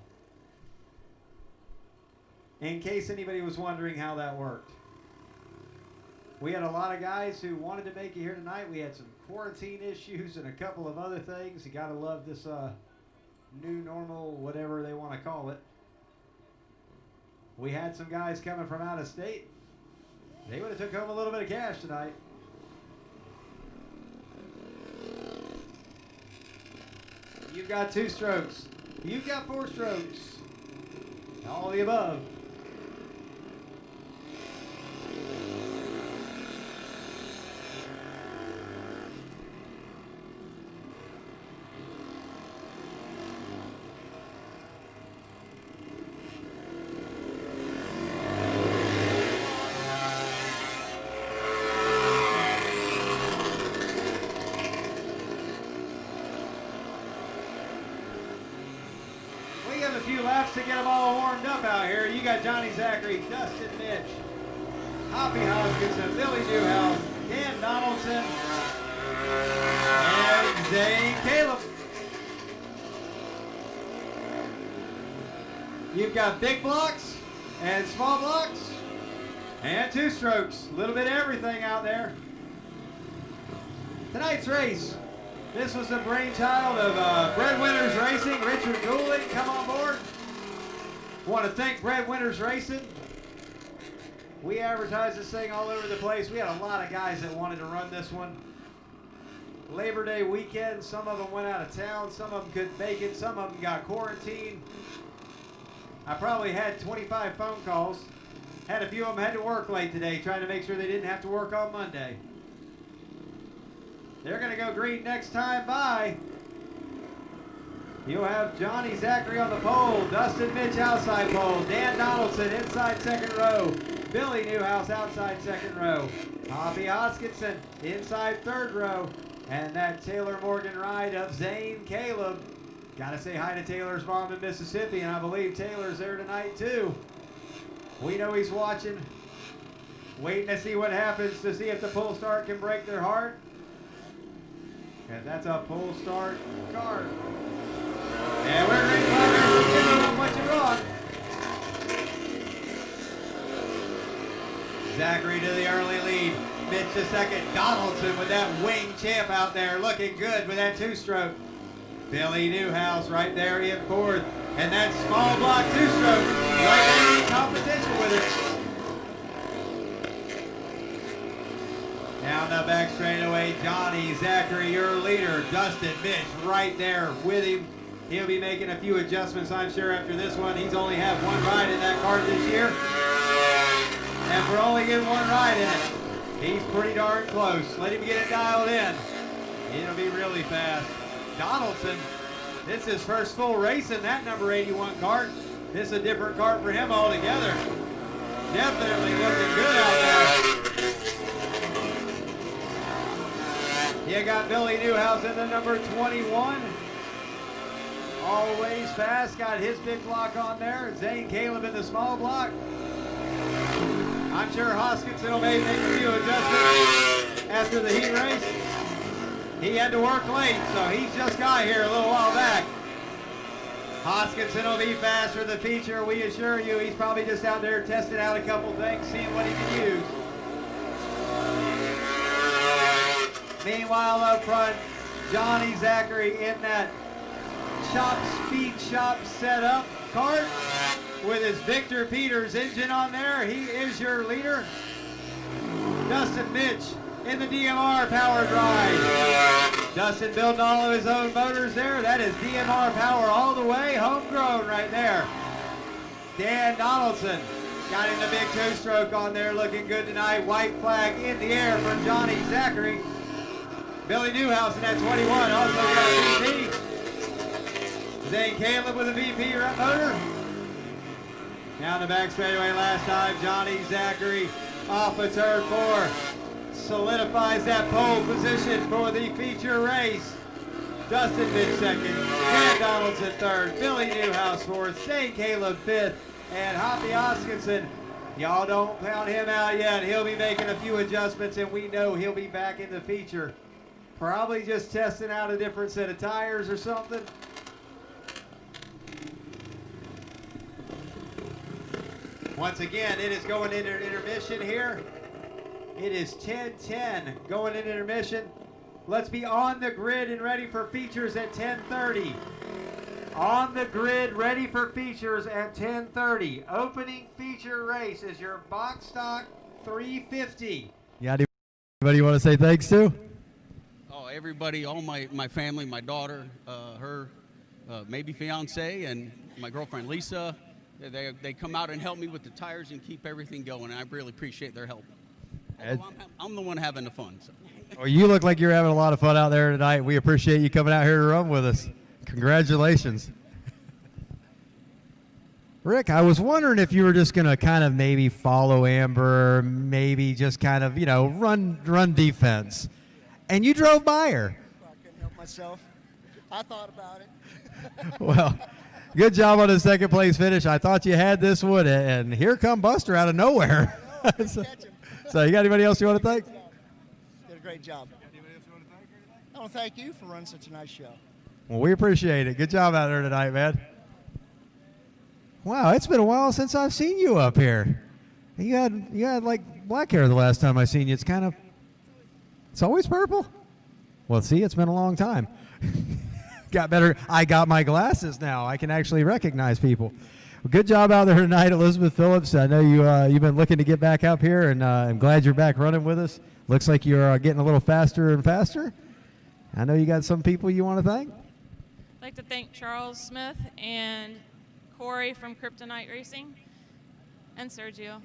In case anybody was wondering how that worked. We had a lot of guys who wanted to make it here tonight. We had some quarantine issues and a couple of other things. You got to love this new normal, whatever they want to call it. We had some guys coming from out of state. They would have took home a little bit of cash tonight. You've got 2 strokes. You've got 4 strokes. All the above. few laps to get them all warmed up out here. You got Johnny Zachary, Dustin Mitch, Hoppy Hoskinson, Billy Newhouse, Dan Donaldson, and Zane Caleb. You've got big blocks and small blocks and two strokes. A little bit of everything out there. Tonight's race, this was the brainchild of Breadwinners Racing. Richard Goulding, come on board. Want to thank Breadwinners Racing. We advertised this thing all over the place. We had a lot of guys that wanted to run this one. Labor Day weekend, some of them went out of town, some of them couldn't make it, some of them got quarantined. I probably had 25 phone calls. Had a few of them had to work late today, trying to make sure they didn't have to work on Monday. They're going to go green next time by. You'll have Johnny Zachary on the pole, Dustin Mitch outside pole, Dan Donaldson inside second row, Billy Newhouse outside second row, Hoppy Hoskinson inside third row, and that Taylor Morgan ride of Zane Caleb. Got to say hi to Taylor's mom in Mississippi, and I believe Taylor's there tonight too. We know he's watching, waiting to see what happens to see if the pull start can break their heart. And that's a pull start card. And we're in progress. Don't what you're on. Zachary to the early lead. Mitch to second. Donaldson with that wing champ out there, looking good with that two-stroke. Billy Newhouse right there in fourth. And that small block two-stroke right there in competition with it. Down the back straightaway, Johnny Zachary, your leader. Dustin Mitch right there with him. He'll be making a few adjustments, I'm sure, after this one. He's only had one ride in that kart this year. And for only getting one ride in it, he's pretty darn close. Let him get it dialed in. It'll be really fast. Donaldson, this is his first full race in that number 81 kart. This is a different kart for him altogether. Definitely looking good out there. You got Billy Newhouse in the number 21. Always fast, got his big block on there. Zane Caleb in the small block. I'm sure Hoskinson will make a few adjustments after the heat race. He had to work late, so he's just got here a little while back. Hoskinson will be fast for the feature. We assure you, he's probably just out there testing out a couple things, seeing what he can use. Meanwhile, up front, Johnny Zachary in that Speed Shop setup kart with his Victor Peters engine on there. He is your leader. Dustin Mitch in the DMR powered ride. Dustin building all of his own motors there. That is DMR power all the way, homegrown right there. Dan Donaldson got in the big two-stroke on there, looking good tonight. White flag in the air for Johnny Zachary. Billy Newhouse in that 21 also got a VP. Zane Caleb with a VP motor. Down the back straightaway last time, Johnny Zachary off of turn 4. Solidifies that pole position for the feature race. Dustin Mitch second, Dan Donaldson third, Billy Newhouse fourth, Zane Caleb fifth, and Hoppy Hoskinson. Y'all don't count him out yet. He'll be making a few adjustments, and we know he'll be back in the feature. Probably just testing out a different set of tires or something. Once again, it is going into intermission here. It is 10:10 going into intermission. Let's be on the grid and ready for features at 10:30. On the grid, ready for features at 10:30. Opening feature race is your box stock 350. Yeah, anybody you want to say thanks to? Oh, everybody, all my family, my daughter, her maybe fiance, and my girlfriend Lisa. They come out and help me with the tires and keep everything going, and I really appreciate their help. I'm the one having the fun. So. Well, you look like you're having a lot of fun out there tonight. We appreciate you coming out here to run with us. Congratulations. Rick, I was wondering if you were just going to kind of maybe follow Amber, maybe just kind of, you know, run defense. And you drove by her. I couldn't help myself. I thought about it. Well, Good job on the second place finish. I thought you had this one, and here come Buster out of nowhere. So you got anybody else you want to thank? Did a great job. I want to thank you for running such a nice show. Well, we appreciate it. Good job out there tonight, man. Wow, it's been a while since I've seen you up here. You had like black hair the last time I seen you. It's always purple. Well, see, it's been a long time. Got better. I got my glasses now. I can actually recognize people. Well, good job out there tonight, Elizabeth Phillips. I know you've been looking to get back up here, and I'm glad you're back running with us. Looks like you're getting a little faster and faster. I know you got some people you want to thank. I'd like to thank Charles Smith and Corey from Kryptonite Racing and Sergio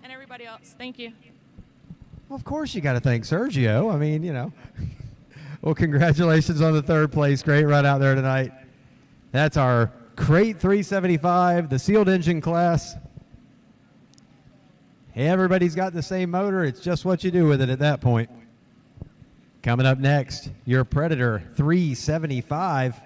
and everybody else. Thank you. Well, of course you got to thank Sergio. I mean, you know. Well, congratulations on the third place. Great run out there tonight. That's our Crate 375, the sealed engine class. Everybody's got the same motor. It's just what you do with it at that point. Coming up next, your Predator 375.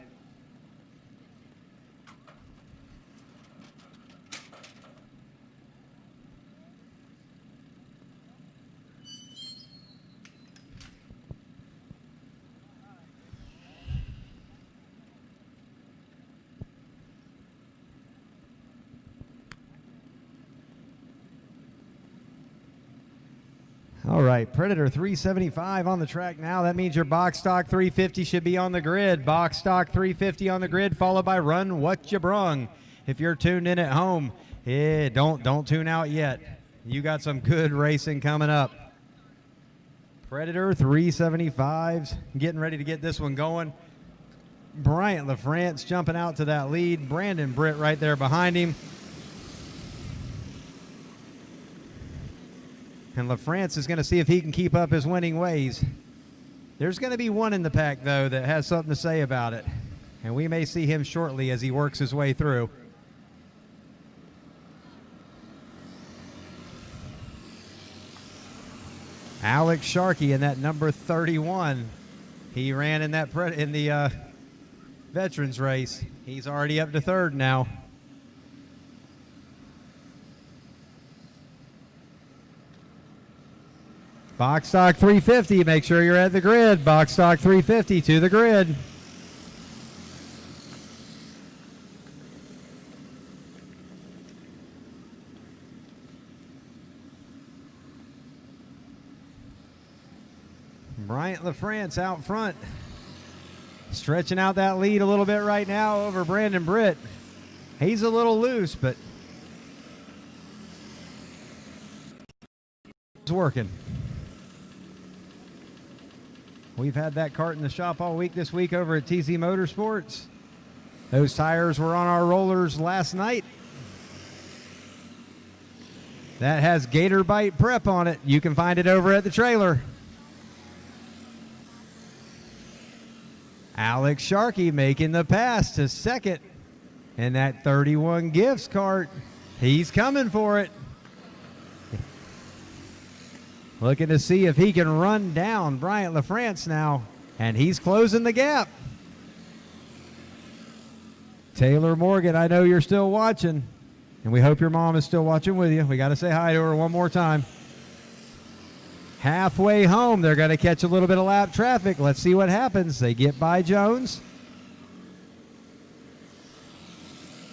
All right, Predator 375 on the track now. That means your box stock 350 should be on the grid. Box stock 350 on the grid, followed by Run What You Brung. If you're tuned in at home, don't tune out yet. You got some good racing coming up. Predator 375's getting ready to get this one going. Bryant LaFrance jumping out to that lead. Brandon Britt right there behind him. And LaFrance is going to see if he can keep up his winning ways. There's going to be one in the pack, though, that has something to say about it. And we may see him shortly as he works his way through. Alex Sharkey in that number 31. He ran in that in the veterans race. He's already up to third now. Box stock 350, make sure you're at the grid. Box stock 350 to the grid. Bryant LaFrance out front. Stretching out that lead a little bit right now over Brandon Britt. He's a little loose, but it's working. We've had that cart in the shop all week this week over at TZ Motorsports. Those tires were on our rollers last night. That has Gator Bite Prep on it. You can find it over at the trailer. Alex Sharkey making the pass to second. And that 31 Gifts cart, he's coming for it. Looking to see if he can run down Bryant LaFrance now. And he's closing the gap. Taylor Morgan, I know you're still watching. And we hope your mom is still watching with you. We got to say hi to her one more time. Halfway home, they're going to catch a little bit of lap traffic. Let's see what happens. They get by Jones.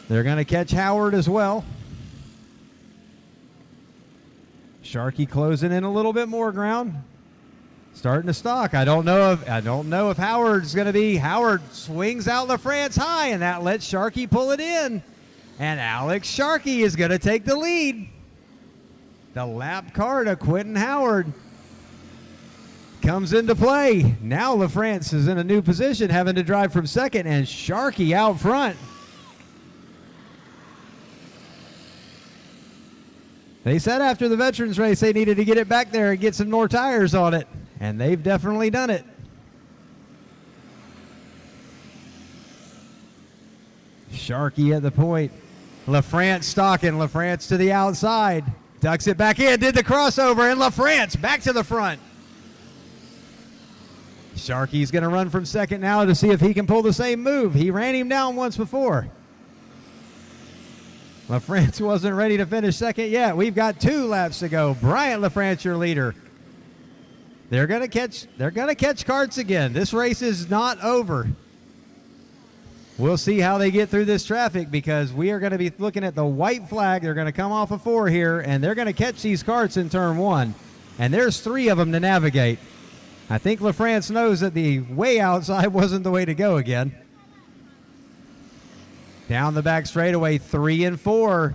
They're going to catch Howard as well. Sharkey closing in a little bit more ground. Starting to stock. I don't know if Howard's going to be. Howard swings out LaFrance high, and that lets Sharkey pull it in. And Alex Sharkey is going to take the lead. The lap car to Quentin Howard comes into play. Now LaFrance is in a new position, having to drive from second, and Sharkey out front. They said after the veterans race they needed to get it back there and get some more tires on it, and they've definitely done it. Sharkey at the point. LaFrance stalking. LaFrance to the outside. Ducks it back in. Did the crossover, and LaFrance back to the front. Sharkey's going to run from second now to see if he can pull the same move. He ran him down once before. LaFrance wasn't ready to finish second yet. We've got 2 laps to go. Bryant LaFrance, your leader. They're gonna catch karts again. This race is not over. We'll see how they get through this traffic, because we are going to be looking at the white flag. They're going to come off of 4 here, and they're going to catch these karts in turn 1. And there's 3 of them to navigate. I think LaFrance knows that the way outside wasn't the way to go again. Down the back straightaway, 3 and 4.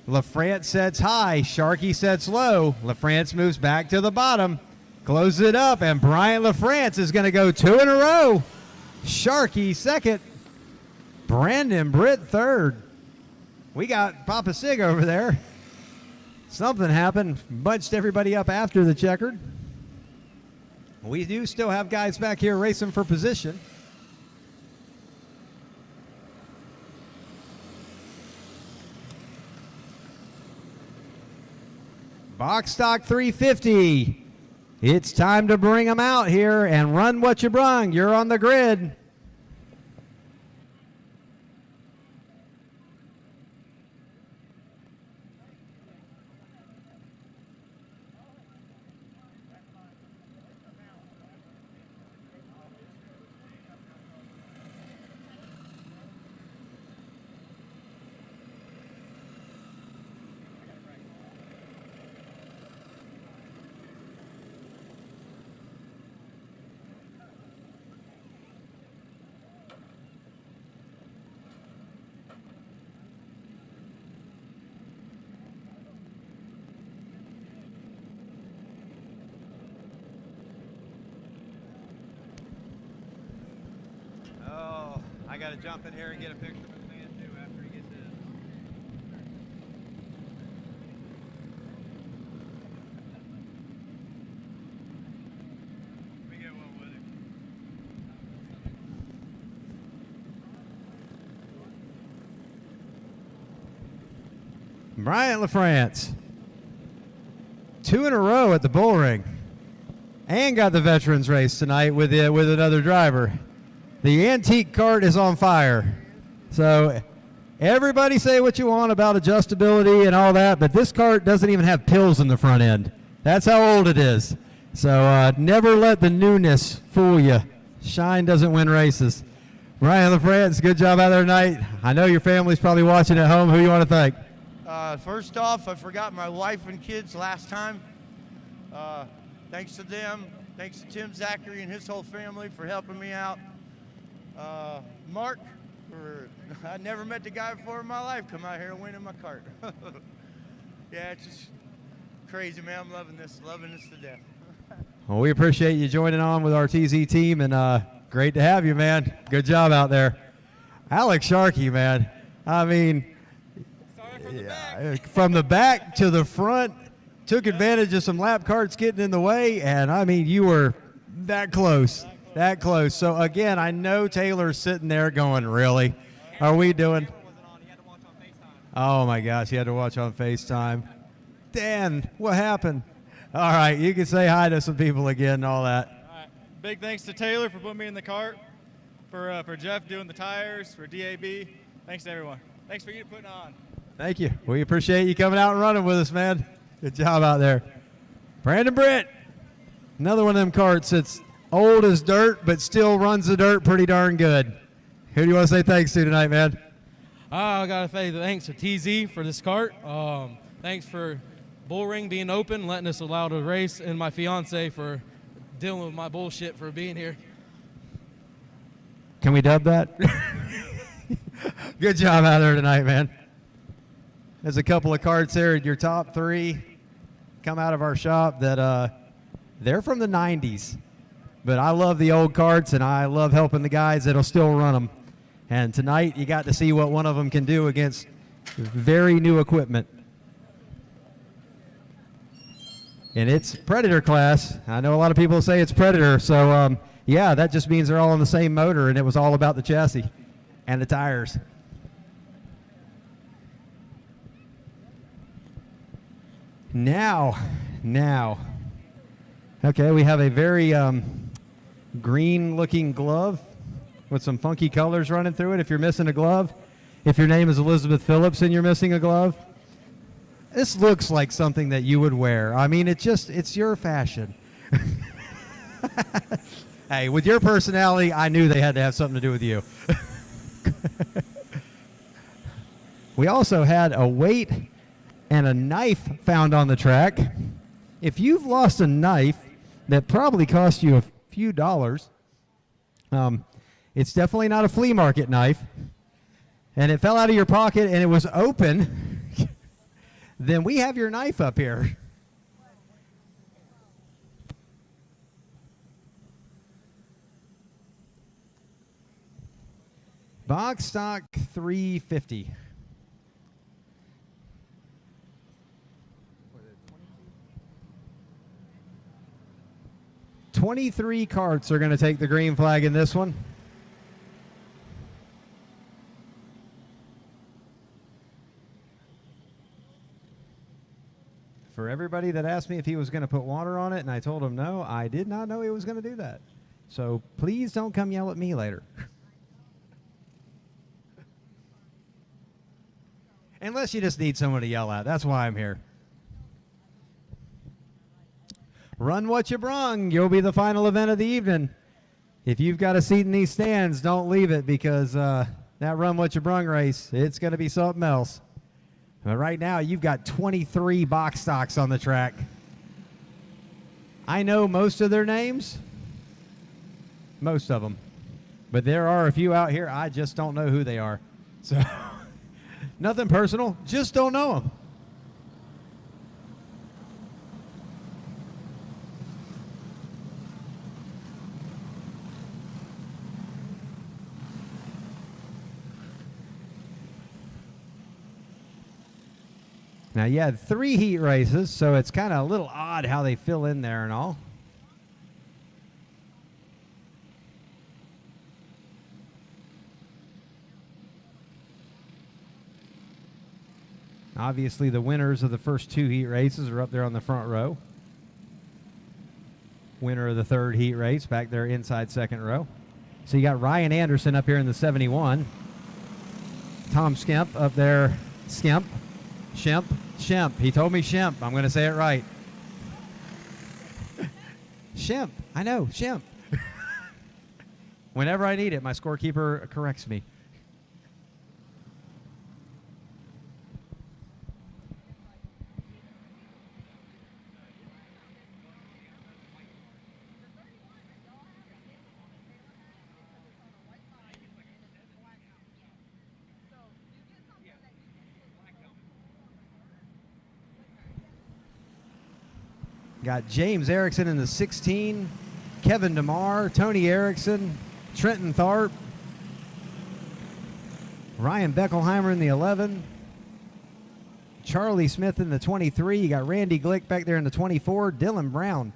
LaFrance sets high. Sharkey sets low. LaFrance moves back to the bottom, closes it up, and Brian LaFrance is going to go 2 in a row. Sharkey second. Brandon Britt third. We got Papa Sig over there. Something happened. Bunched everybody up after the checkered. We do still have guys back here racing for position. Box stock 350. It's time to bring them out here and run what you brung. You're on the grid. I got to jump in here and get a picture with the man too after he gets in. Let me get one with him. Bryant LaFrance, 2 in a row at the Bullring, and got the veterans race tonight with another driver. The antique kart is on fire. So everybody say what you want about adjustability and all that, but this kart doesn't even have pills in the front end. That's how old it is. So never let the newness fool you. Shine doesn't win races. Ryan LaFrance, good job out there tonight. I know your family's probably watching at home. Who you want to thank? First off, I forgot my wife and kids last time. Thanks to them. Thanks to Tim Zachary and his whole family for helping me out. Mark, I never met the guy before in my life, come out here and win in my kart. Yeah, it's just crazy, man. I'm loving this to death. Well, we appreciate you joining on with our TZ team, and great to have you, man. Good job out there. Alex Sharkey, man. I mean, from the back to the front, took advantage of some lap karts getting in the way, and I mean, you were that close. That close. So, again, I know Taylor's sitting there going, really? Are we doing? Oh, my gosh, he had to watch on FaceTime. Dan, what happened? All right, you can say hi to some people again and all that. All right. Big thanks to Taylor for putting me in the cart, for Jeff doing the tires, for DAB. Thanks to everyone. Thanks for you putting on. Thank you. We appreciate you coming out and running with us, man. Good job out there. Brandon Britt, another one of them karts that's old as dirt, but still runs the dirt pretty darn good. Who do you want to say thanks to tonight, man? I got to say thanks to TZ for this kart. Thanks for Bullring being open, letting us allow to race, and my fiance for dealing with my bullshit for being here. Can we dub that? Good job out there tonight, man. There's a couple of karts there. Your top 3 come out of our shop that they're from the 90s. But I love the old karts, and I love helping the guys that'll still run them. And tonight, you got to see what one of them can do against very new equipment. And it's Predator class. I know a lot of people say it's Predator. So, yeah, that just means they're all on the same motor, and it was all about the chassis and the tires. Now. Okay, we have a very green-looking glove with some funky colors running through it. If you're missing a glove, If your name is Elizabeth Phillips and you're missing a glove, this looks like something that you would wear. I mean, it's your fashion. Hey, with your personality, I knew they had to have something to do with you. We also had a weight and a knife found on the track. If you've lost a knife that probably cost you a few dollars, it's definitely not a flea market knife, and it fell out of your pocket and it was open, then we have your knife up here. Box stock 350. 23 carts are going to take the green flag in this one. For everybody that asked me if he was going to put water on it, and I told him no, I did not know he was going to do that. So please don't come yell at me later. Unless you just need someone to yell at. That's why I'm here. Run what you brung. You'll be the final event of the evening. If you've got a seat in these stands, don't leave it, because that run what you brung race, it's going to be something else. But right now, you've got 23 box stocks on the track. I know most of their names. Most of them. But there are a few out here, I just don't know who they are. So, nothing personal, just don't know them. Now, you had 3 heat races, so it's kind of a little odd how they fill in there and all. Obviously, the winners of the first 2 heat races are up there on the front row. Winner of the 3rd heat race back there inside 2nd row. So you got Ryan Anderson up here in the 71. Tom Skemp up there. Skemp. Shemp. He told me Shemp. I'm going to say it right. Shemp. I know, Shemp. Whenever I need it, my scorekeeper corrects me. Got James Erickson in the 16, Kevin DeMar, Tony Erickson, Trenton Tharp, Ryan Beckelheimer in the 11, Charlie Smith in the 23. You got Randy Glick back there in the 24. Dylan Brown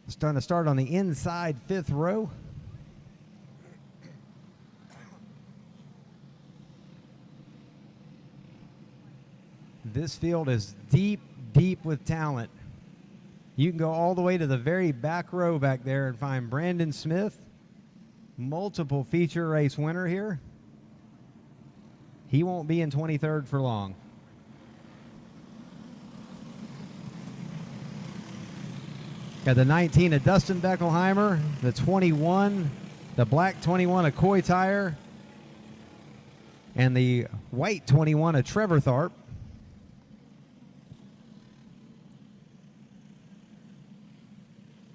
is going to start on the inside 5th row. This field is deep, deep with talent. You can go all the way to the very back row back there and find Brandon Smith, multiple feature race winner here. He won't be in 23rd for long. Got the 19 of Dustin Beckelheimer, the 21, the black 21 of Coy Tire, and the white 21 of Trevor Tharp.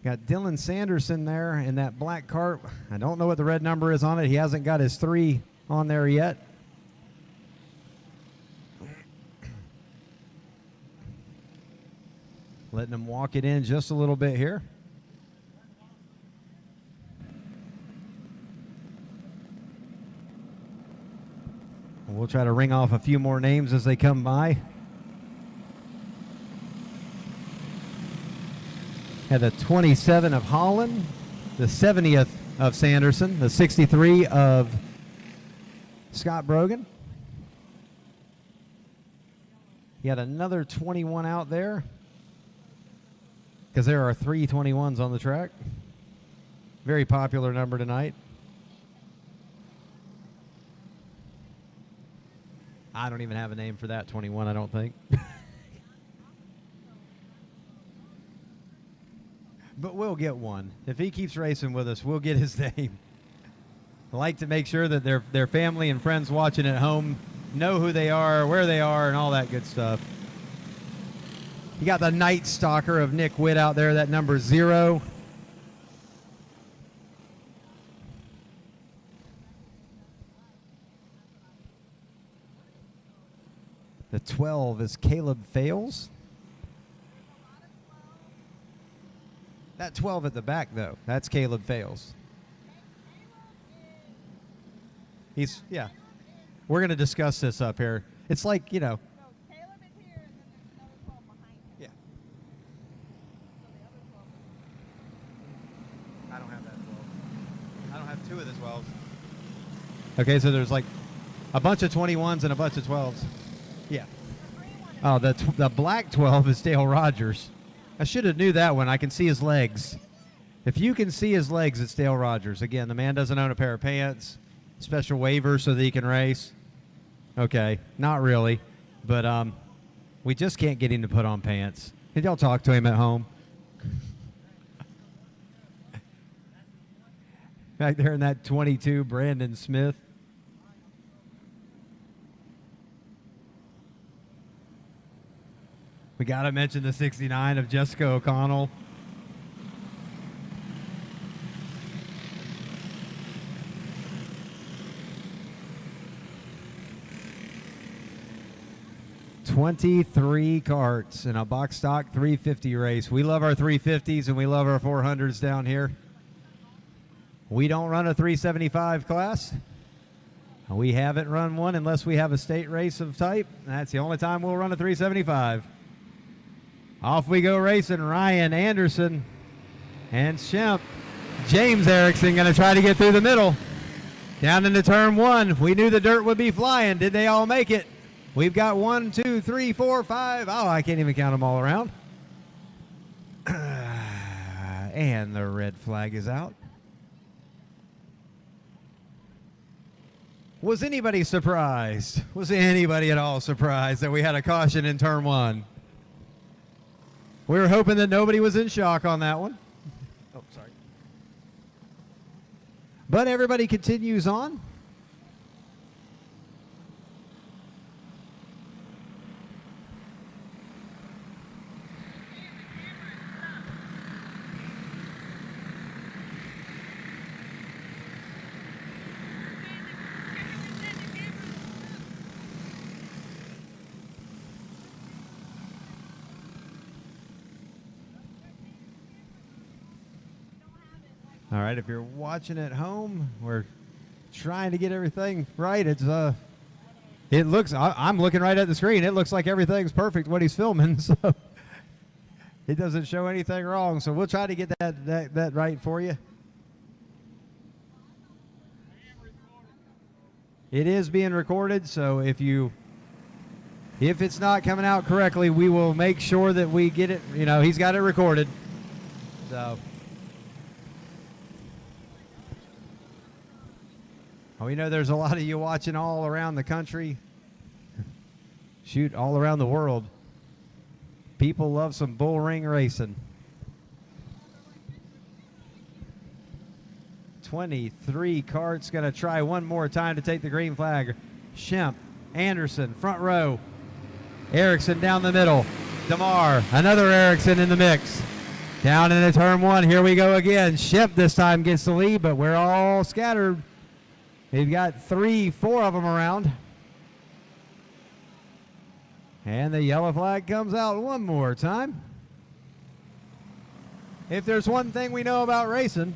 Got Dylan Sanderson there in that black cart. I don't know what the red number is on it. He hasn't got his 3 on there yet. Letting him walk it in just a little bit here. We'll try to ring off a few more names as they come by. Had the 27 of Holland, the 70th of Sanderson, the 63 of Scott Brogan. He had another 21 out there because there are 3 21s on the track. Very popular number tonight. I don't even have a name for that 21, I don't think. But we'll get one. If he keeps racing with us, we'll get his name. I like to make sure that their family and friends watching at home know who they are, where they are, and all that good stuff. You got the Night Stalker of Nick Witt out there, that number 0. The 12 is Caleb Fales. That 12 at the back, though, that's Caleb Fales. He's, yeah. We're going to discuss this up here. It's like, you know. So Caleb is here, and then there's another 12 behind him. Yeah. So the other 12. I don't have that 12. I don't have 2 of the 12s. Okay, so there's like a bunch of 21s and a bunch of 12s. Yeah. Oh, the black 12 is Dale Rogers. I should have knew that one. I can see his legs. If you can see his legs, it's Dale Rogers. Again, the man doesn't own a pair of pants. Special waiver so that he can race. Okay, not really. But we just can't get him to put on pants. Did y'all talk to him at home? Back there in that 22, Brandon Smith. We got to mention the 69 of Jessica O'Connell. $23 carts in a box stock 350 race. We love our 350s and we love our 400s down here. We don't run a 375 class. We haven't run one unless we have a state race of type. That's the only time we'll run a 375. Off we go racing. Ryan Anderson and Shemp. James Erickson going to try to get through the middle. Down into turn 1. We knew the dirt would be flying. Did they all make it? We've got 1, 2, 3, 4, 5. Oh, I can't even count them all around. And the red flag is out. Was anybody surprised? Was anybody at all surprised that we had a caution in turn 1? We were hoping that nobody was in shock on that one. Oh, sorry. But everybody continues on. All right, if you're watching at home, we're trying to get everything right. It looks, I'm looking right at the screen. It looks like everything's perfect what he's filming, so it doesn't show anything wrong. So we'll try to get that right for you. It is being recorded, so if it's not coming out correctly, we will make sure that we get it. You know, he's got it recorded. So. We know there's a lot of you watching all around the country. Shoot, all around the world. People love some bullring racing. 23 carts going to try one more time to take the green flag. Shemp, Anderson, front row. Erickson down the middle. DeMar, another Erickson in the mix. Down into turn 1. Here we go again. Shemp this time gets the lead, but we're all scattered. They've got 3, 4 of them around. And the yellow flag comes out one more time. If there's one thing we know about racing,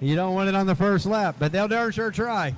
you don't want it on the first lap, but they'll darn sure try.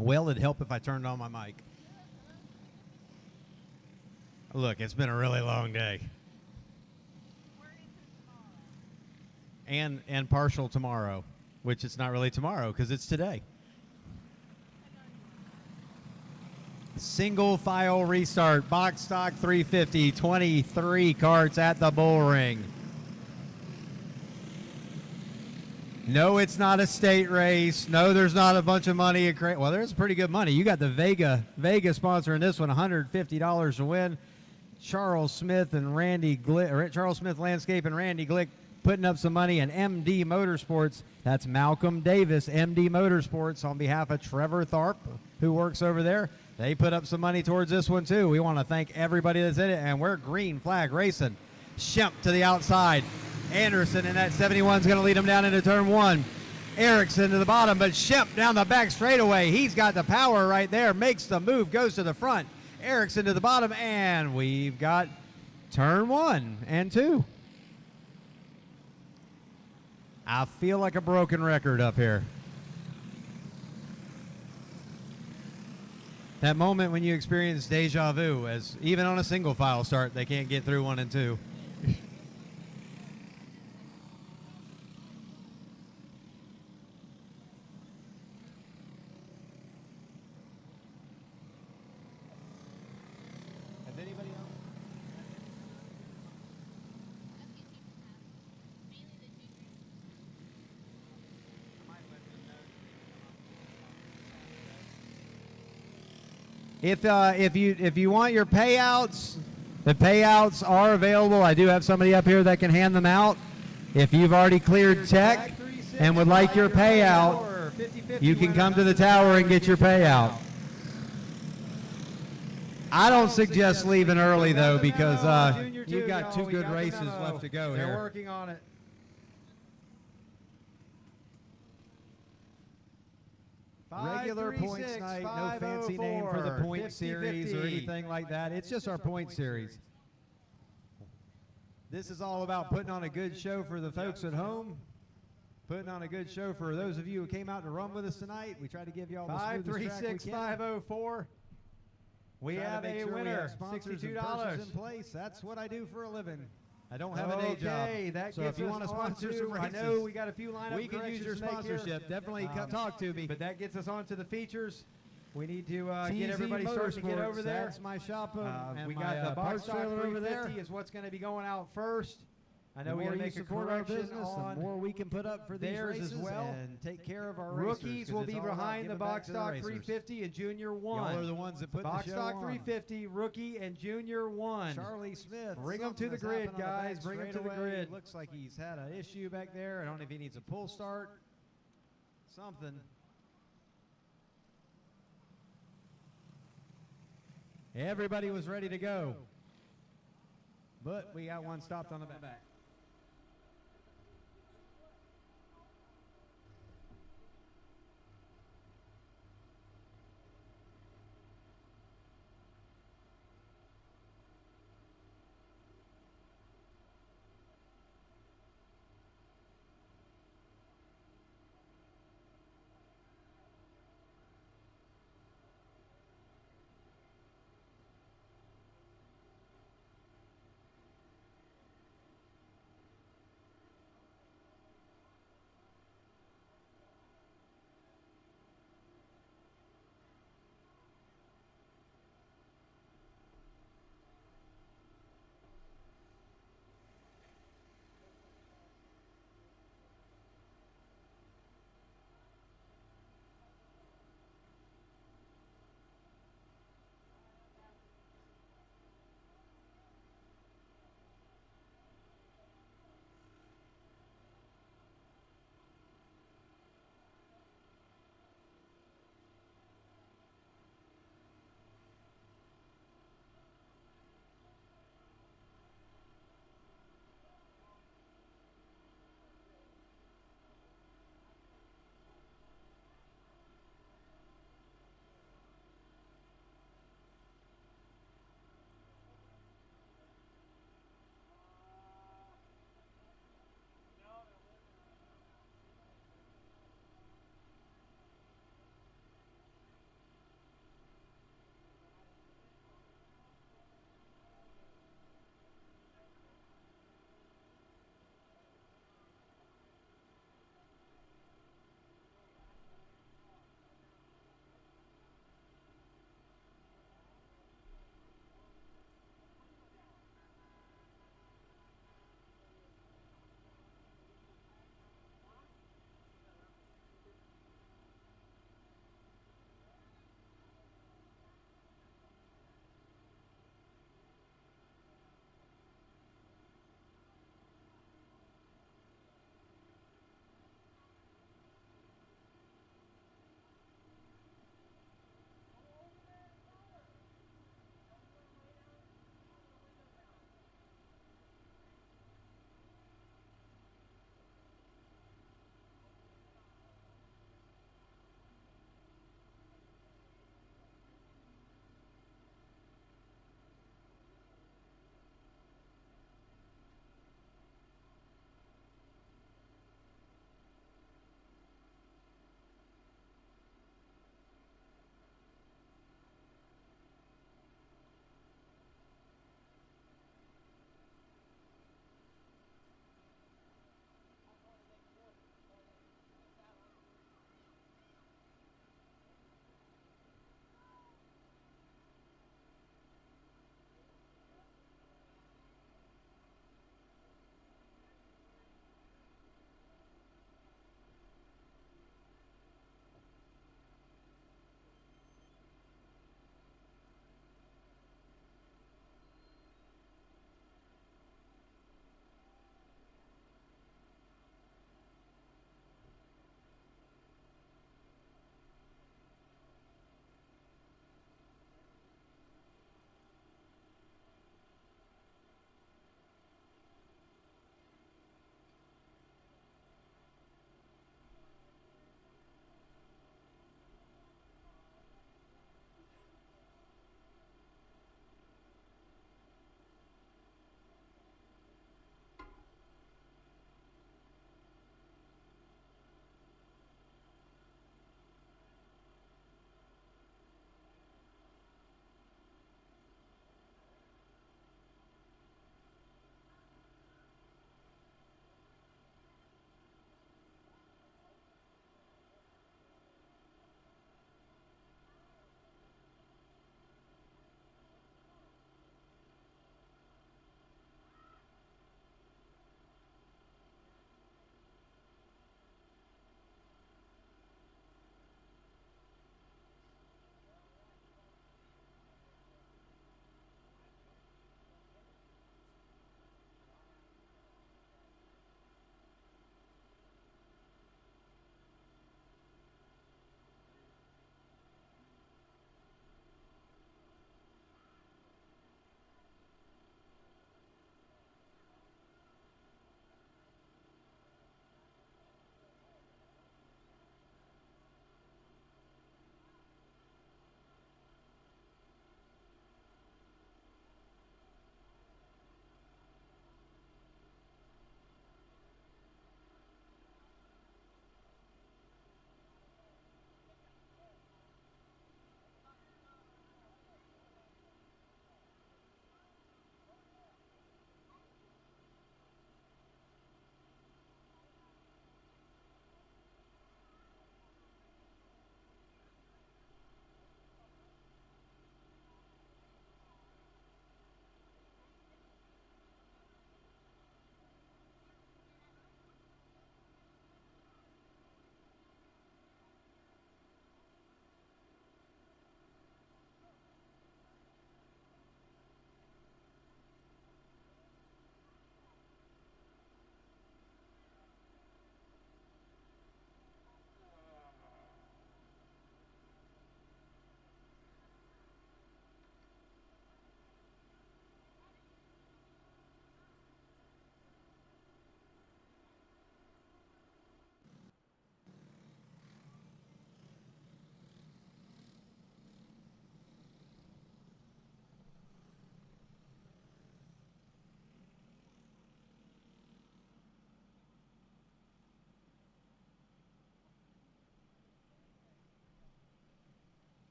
Well, it'd help if I turned on my mic. Look, it's been a really long day. And partial tomorrow, which it's not really tomorrow because it's today. Single file restart, box stock 350, 23 carts at the Bullring. No, it's not a state race. No, there's not a bunch of money. Well, there's pretty good money. You got the Vega sponsoring this one, $150 to win. Charles Smith and Randy Glick, Charles Smith Landscape and Randy Glick putting up some money, and MD Motorsports. That's Malcolm Davis, MD Motorsports, on behalf of Trevor Tharp, who works over there. They put up some money towards this one too. We want to thank everybody that's in it, and we're green flag racing. Shemp to the outside. Anderson in that 71 is going to lead him down into turn 1. Erickson to the bottom, but Shemp down the back straightaway. He's got the power right there, makes the move, goes to the front. Erickson to the bottom, and we've got turn 1 and 2. I feel like a broken record up here. That moment when you experience deja vu, as even on a single file start, they can't get through 1 and 2. If you want your payouts, the payouts are available. I do have somebody up here that can hand them out. If you've already cleared tech and would like your payout, you can come to the tower and get your payout. I don't suggest leaving early though, because you've got 2 good races left to go here. They're working on it. Regular points night, no fancy name for the point series or anything like that. It's just our point series. This is all about putting on a good show for the folks at home, putting on a good show for those of you who came out to run with us tonight. We try to give you all the smoothest track we can. 536504. We have a winner, $62 in place. That's what I do for a living. I don't have a day job. That so if you want to sponsor some races, I know we got a few lineup. We can use your sponsorship. Definitely talk to me. But that gets us on to the features. We need to get everybody started to get over there. That's my shop. We got the box stock 350 is what's going to be going out first. I know we're going to make a correction on the more we can put up for these races as well, and take care of our rookies will be behind the box stock 350 and junior 1. Y'all are the ones that put box the show stock on. 350 rookie and junior 1. Charlie Smith, bring him to the grid, guys. Bring him to the grid. Looks like he's had an issue back there. I don't know if he needs a pull start. Something. Everybody was ready to go, but we got one stopped on the back.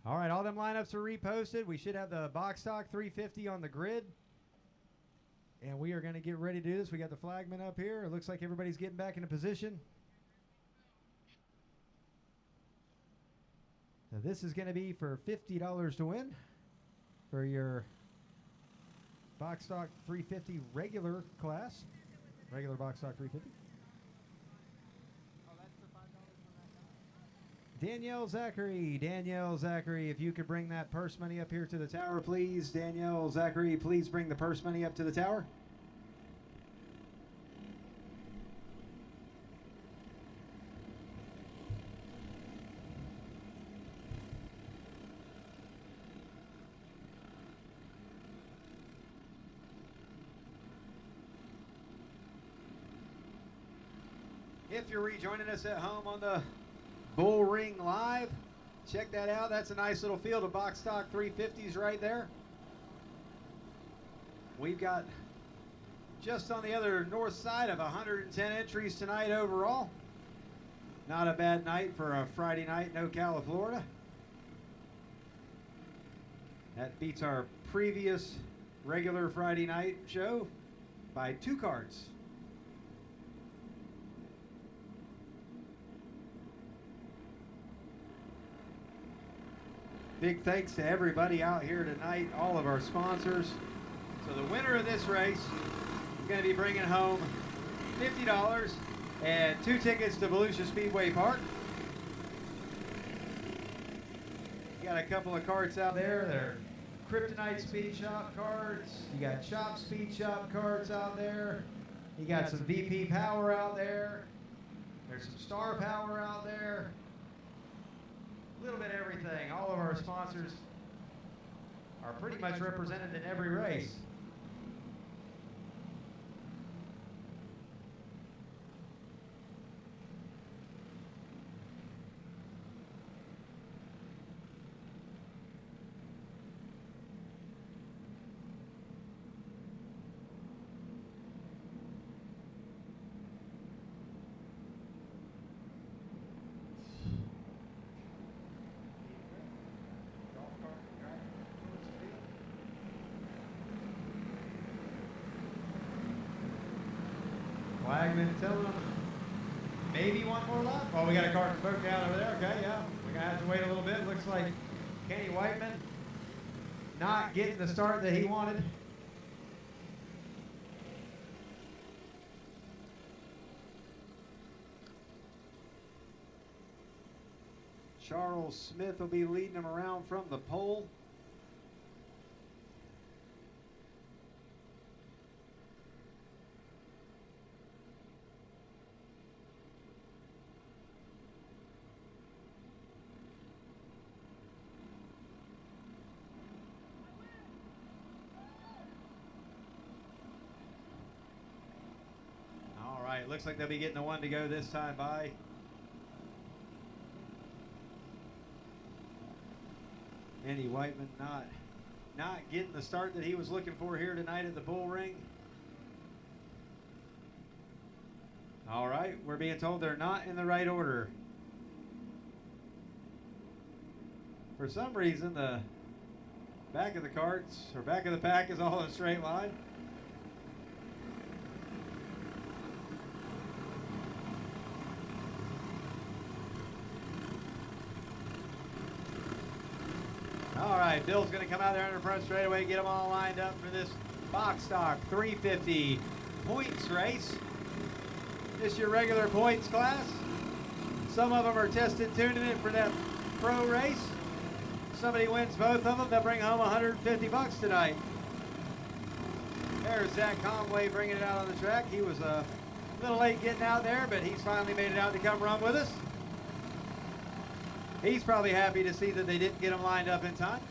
All right, all them lineups are reposted. We should have the box stock 350 on the grid. And we are going to get ready to do this. We got the flagman up here. It looks like everybody's getting back into position. Now this is going to be for $50 to win for your box stock 350 regular class. Regular box stock 350. Danielle Zachary, if you could bring that purse money up here to the tower, please. Danielle Zachary, please bring the purse money up to the tower. If you're rejoining us at home on the Bullring Live, check that out. That's a nice little field of box stock 350s right there. We've got just on the other north side of 110 entries tonight overall. Not a bad night for a Friday night in Ocala, Florida. That beats our previous regular Friday night show by 2 carts. Big thanks to everybody out here tonight, all of our sponsors. So the winner of this race is going to be bringing home $50 and 2 tickets to Volusia Speedway Park. You got a couple of carts out there. They're Kryptonite Speed Shop carts. You got Chop Speed Shop carts out there. You got some VP Power out there. There's some Star Power out there. A little bit of everything. All of our sponsors are pretty much represented in every race. Flagman telling them maybe one more lap. Oh, we got a car and smoke down over there. Okay, yeah. We're going to have to wait a little bit. Looks like Kenny Whiteman not getting the start that he wanted. Charles Smith will be leading him around from the pole. All right, looks like they'll be getting the one to go this time by. Andy Whiteman not getting the start that he was looking for here tonight at the Bullring. All right, we're being told they're not in the right order. For some reason, the back of the carts, or back of the pack, is all in a straight line. All right, Bill's going to come out there under front straightaway, get them all lined up for this box stock 350 points race. This is your regular points class. Some of them are tested tuning it for that pro race. Somebody wins both of them, they'll bring home $150 tonight. There's Zach Conway bringing it out on the track. He was a little late getting out there, but he's finally made it out to come run with us. He's probably happy to see that they didn't get him lined up in time.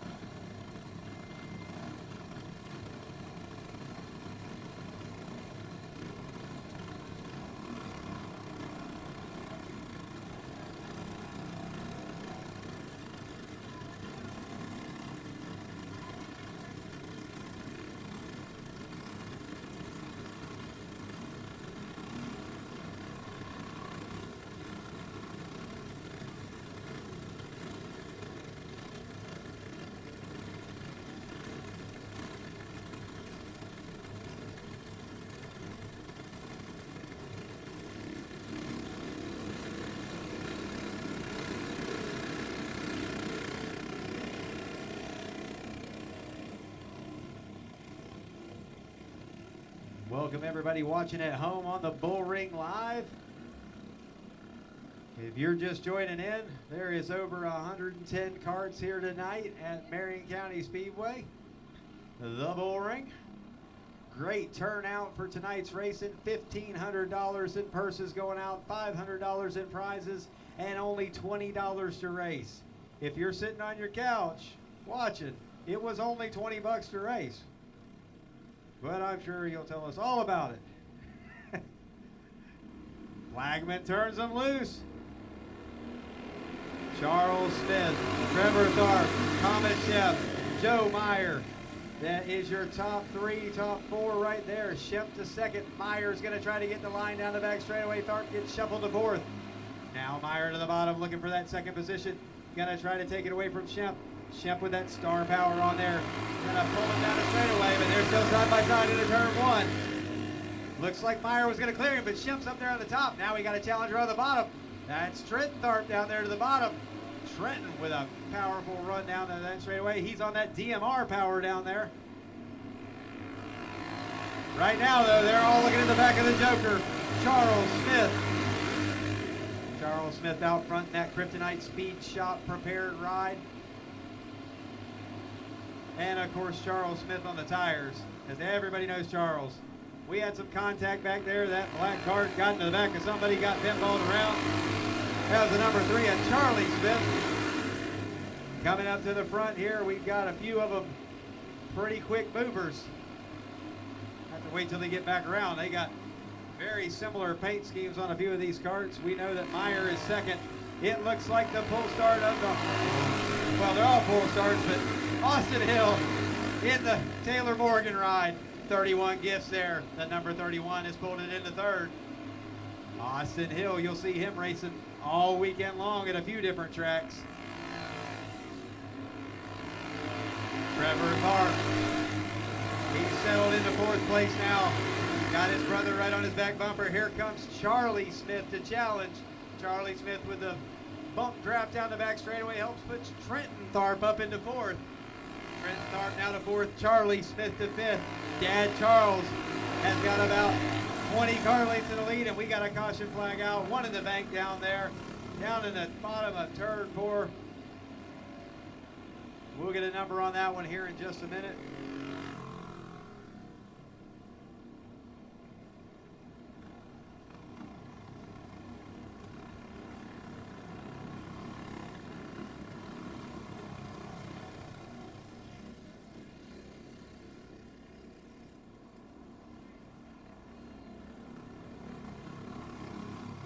Welcome everybody watching at home on the Bullring Live. If you're just joining in, there is over 110 karts here tonight at Marion County Speedway, the Bullring. Great turnout for tonight's racing. $1,500 in purses going out, $500 in prizes, and only $20 to race. If you're sitting on your couch watching, it was only 20 bucks to race. But I'm sure you'll tell us all about it. Flagman turns them loose. Charles Smith, Trevor Tharp, Thomas Sheff, Joe Meyer. That is your top three, top four right there. Sheff to second. Meyer's going to try to get the line down the back straightaway. Tharp gets shuffled to fourth. Now Meyer to the bottom looking for that second position. Going to try to take it away from Sheff. Sheff with that star power on there. Going to pull him down the straightaway, but they're still side by side into turn one. Looks like Meyer was going to clear him, but Sheff's up there on the top. Now we got a challenger on the bottom. That's Trenton Tharp down there to the bottom. Trenton with a powerful run down that straightaway. He's on that DMR power down there. Right now, though, they're all looking at the back of the Joker. Charles Smith. Charles Smith out front in that Kryptonite Speed Shop prepared ride. And, of course, Charles Smith on the tires, as everybody knows Charles. We had some contact back there. That black cart got into the back of somebody, got pinballed around. That was the number 3 at Charlie Smith. Coming up to the front here, we've got a few of them pretty quick movers. Have to wait till they get back around. They got very similar paint schemes on a few of these carts. We know that Meyer is second. It looks like the pull start of the, well, they're all pull starts, but Austin Hill in the Taylor Morgan ride. 31 gifts there. The number 31 is pulled it into third. Austin Hill, you'll see him racing all weekend long at a few different tracks. Trevor Tharp, he's settled into fourth place now. Got his brother right on his back bumper. Here comes Charlie Smith to challenge. Charlie Smith with the bump draft down the back straightaway helps put Trenton Tharp up into fourth. Trenton Tharp now to fourth, Charlie Smith to fifth. Dad Charles has got about 20 car lengths in the lead, and we got a caution flag out. One in the bank down there, down in the bottom of turn 4. We'll get a number on that one here in just a minute.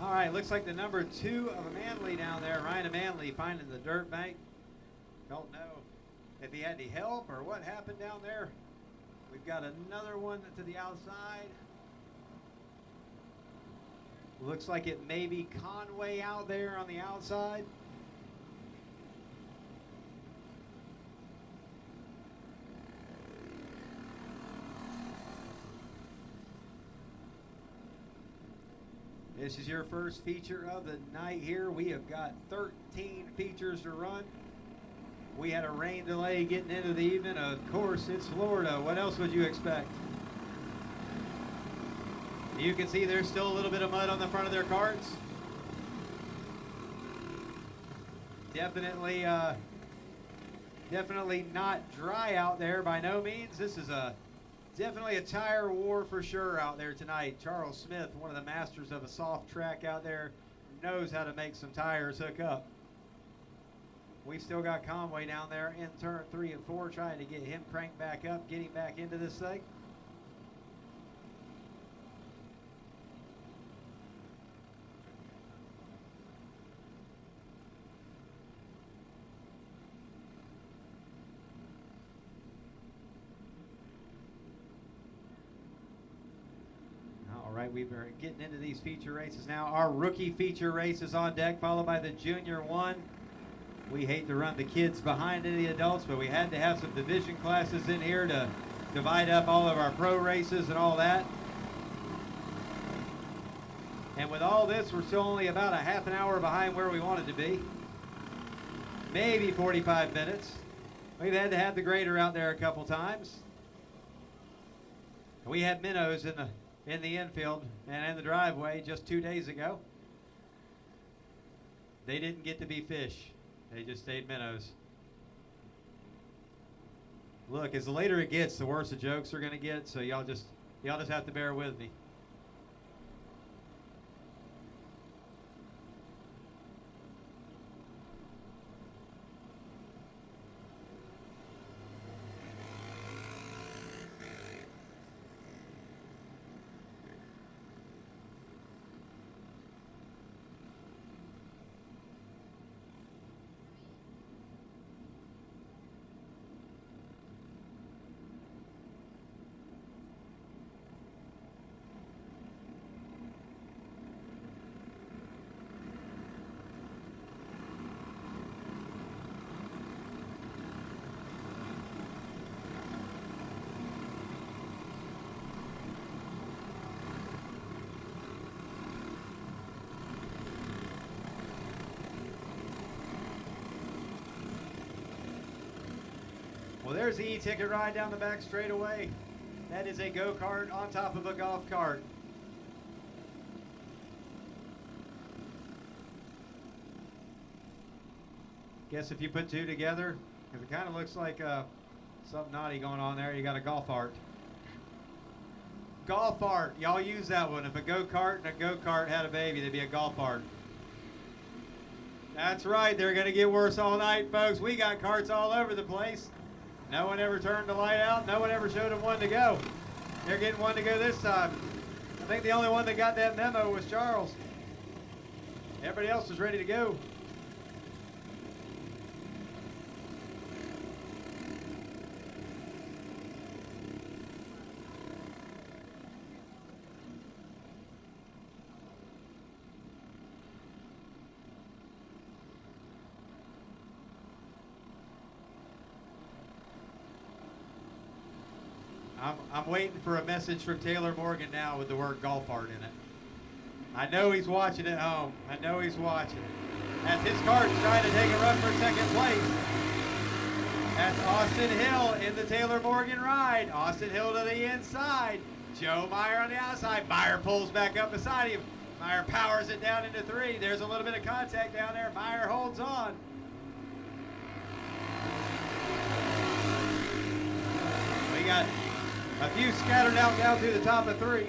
All right, looks like the number 2 of Manley down there, Ryan Manley, finding the dirt bank. Don't know if he had any help or what happened down there. We've got another one to the outside. Looks like it may be Conway out there on the outside. This is your first feature of the night here. We have got 13 features to run. We had a rain delay getting into the evening. Of course, it's Florida. What else would you expect? You can see there's still a little bit of mud on the front of their carts. Definitely not dry out there by no means. This is definitely a tire war for sure out there tonight. Charles Smith, one of the masters of a soft track out there, knows how to make some tires hook up. We've still got Conway down there in turn 3 and 4 trying to get him cranked back up, getting back into this thing. All right, we've been getting into these feature races now. Our rookie feature race is on deck, followed by the junior 1. We hate to run the kids behind the adults, but we had to have some division classes in here to divide up all of our pro races and all that. And with all this, we're still only about a half an hour behind where we wanted to be. Maybe 45 minutes. We've had to have the grader out there a couple times. We had minnows in the infield and in the driveway just 2 days ago. They didn't get to be fish. They just stayed minnows. Look, as the later it gets, the worse the jokes are going to get, so y'all just have to bear with me. Well, there's the e-ticket ride down the back straightaway. That is a go-kart on top of a golf cart. Guess if you put two together, because it kind of looks like something naughty going on there, you got a golf art. Golf art, y'all use that one. If a go-kart and a go-kart had a baby, they'd be a golf art. That's right, they're gonna get worse all night, folks. We got carts all over the place. No one ever turned the light out. No one ever showed them one to go. They're getting one to go this time. I think the only one that got that memo was Charles. Everybody else was ready to go. I'm waiting for a message from Taylor Morgan now with the word golf art in it. I know he's watching at home. I know he's watching. As his cart's trying to take a run for second place. That's Austin Hill in the Taylor Morgan ride. Austin Hill to the inside. Joe Meyer on the outside. Meyer pulls back up beside him. Meyer powers it down into three. There's a little bit of contact down there. Meyer holds on. We got a few scattered out down through the top of three.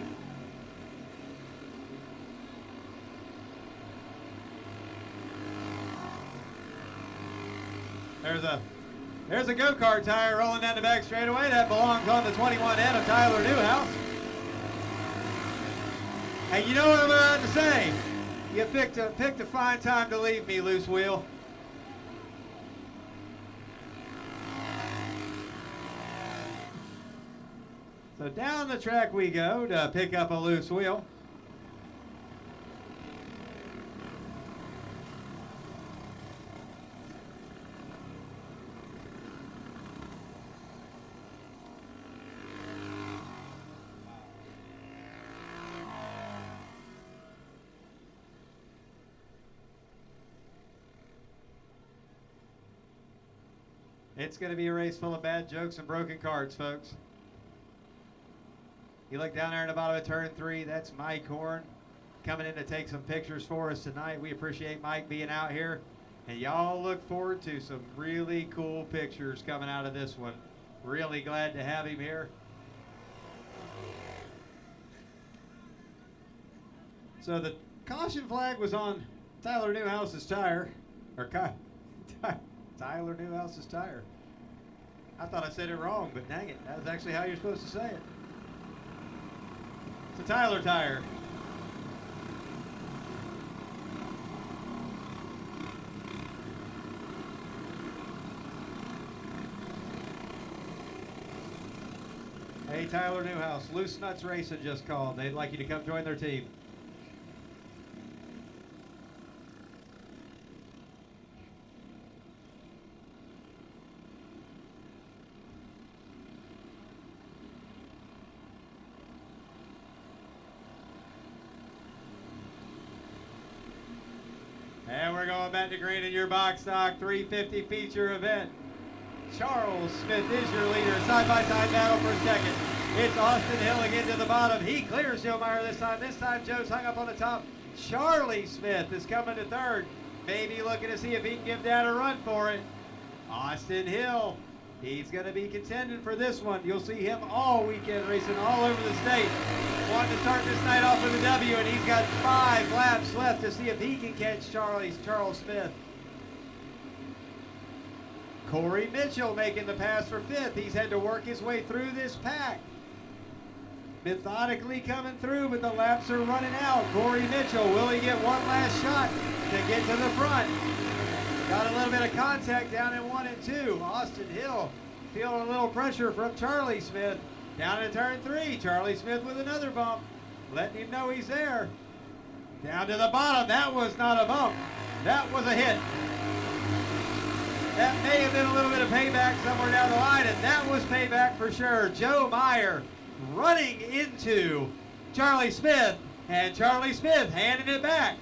There's a go-kart tire rolling down the back straightaway. That belongs on the 21N of Tyler Newhouse. And you know what I'm about to say? You picked a fine time to leave me, loose wheel. So down the track we go to pick up a loose wheel. It's going to be a race full of bad jokes and broken carts, folks. You look down there in the bottom of turn 3, that's Mike Horn coming in to take some pictures for us tonight. We appreciate Mike being out here. And y'all look forward to some really cool pictures coming out of this one. Really glad to have him here. So the caution flag was on Tyler Newhouse's tire. Tyler Newhouse's tire. I thought I said it wrong, but dang it, that was actually how you're supposed to say it. It's a Tyler tire. Hey, Tyler Newhouse, Loose Nuts Racing just called. They'd like you to come join their team. And we're going back to green in your box stock 350 feature event. Charles Smith is your leader. Side-by-side battle for second. It's Austin Hill again to the bottom. He clears Joe Meyer this time. This time Joe's hung up on the top. Charlie Smith is coming to third. Maybe looking to see if he can give Dad a run for it. Austin Hill, he's going to be contending for this one. You'll see him all weekend racing all over the state. Wanting to start this night off with a W, and he's got 5 laps left to see if he can catch Charles Smith. Corey Mitchell making the pass for 5th. He's had to work his way through this pack. Methodically coming through, but the laps are running out. Corey Mitchell, will he get one last shot to get to the front? Got a little bit of contact down in 1 and 2. Austin Hill feeling a little pressure from Charlie Smith. Down in turn 3, Charlie Smith with another bump, letting him know he's there. Down to the bottom, that was not a bump. That was a hit. That may have been a little bit of payback somewhere down the line, and that was payback for sure. Joe Meyer running into Charlie Smith, and Charlie Smith handing it back.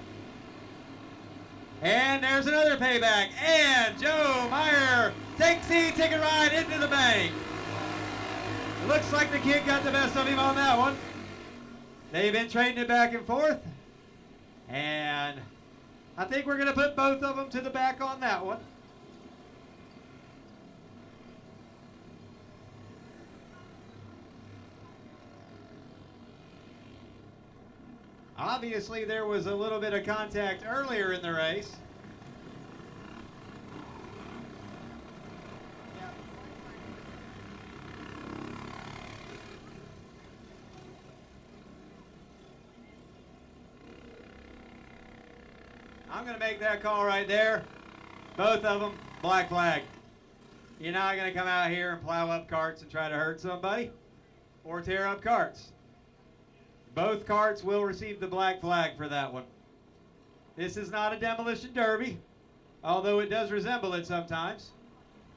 And there's another payback, and Joe Meyer takes the ticket ride into the bank. Looks like the kid got the best of him on that one. They've been trading it back and forth, and I think we're going to put both of them to the back on that one. Obviously, there was a little bit of contact earlier in the race. I'm going to make that call right there. Both of them, black flag. You're not going to come out here and plow up carts and try to hurt somebody or tear up carts. Both carts will receive the black flag for that one. This is not a demolition derby, although it does resemble it sometimes.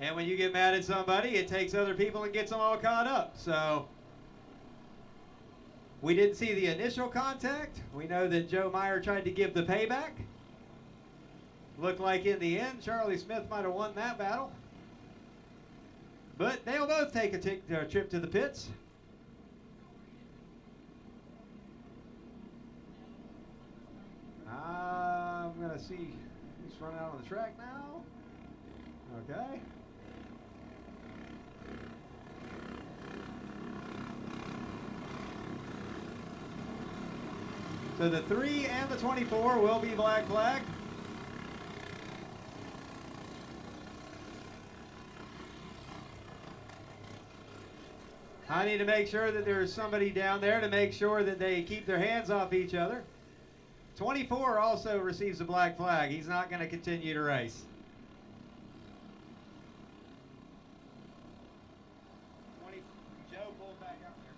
And when you get mad at somebody, it takes other people and gets them all caught up. So we didn't see the initial contact. We know that Joe Meyer tried to give the payback. Looked like in the end, Charlie Smith might have won that battle. But they'll both take a trip to the pits. I'm going to see who's running out on the track now. Okay. So the 3 and the 24 will be black flag. I need to make sure that there's somebody down there to make sure that they keep their hands off each other. 24 also receives a black flag. He's not going to continue to race. Joe pulled back out there.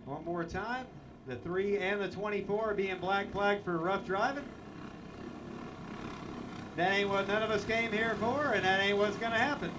One more time. The 3 and the 24 are being black flagged for rough driving. That ain't what none of us came here for, and that ain't what's going to happen.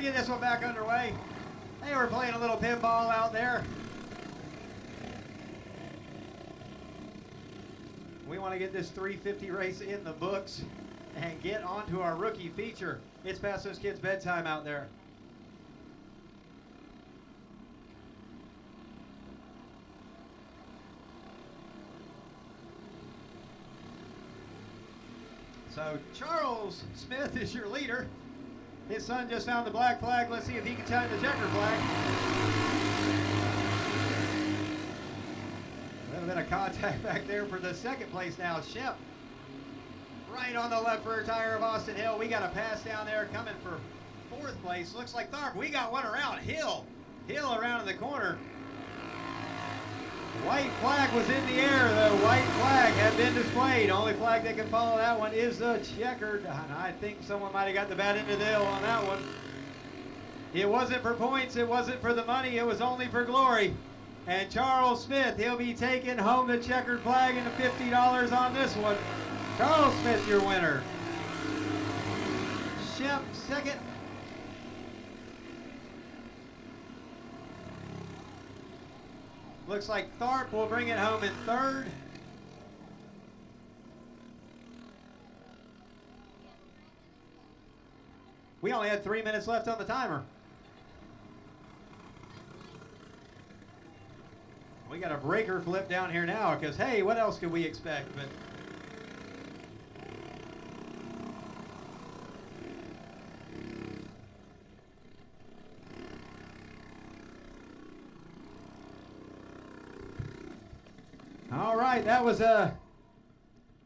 get this one back underway. Hey, we're playing a little pinball out there. We want to get this 350 race in the books and get on to our rookie feature. It's past those kids' bedtime out there. So Charles Smith is your leader. His son just found the black flag. Let's see if he can time the checker flag. A little bit of contact back there for the second place now. Shep right on the left rear tire of Austin Hill. We got a pass down there coming for fourth place. Looks like Tharp. We got one around. Hill around in the corner. White flag was in the air. The white flag had been displayed. Only flag that can follow that one is the checkered. And I think someone might have got the bat into the hill on that one. It wasn't for points. It wasn't for the money. It was only for glory. And Charles Smith, he'll be taking home the checkered flag and the $50 on this one. Charles Smith, your winner. Shep, second. Looks like Tharp will bring it home in third. We only had 3 minutes left on the timer. We got a breaker flip down here now because, hey, what else could we expect? But all right, that was a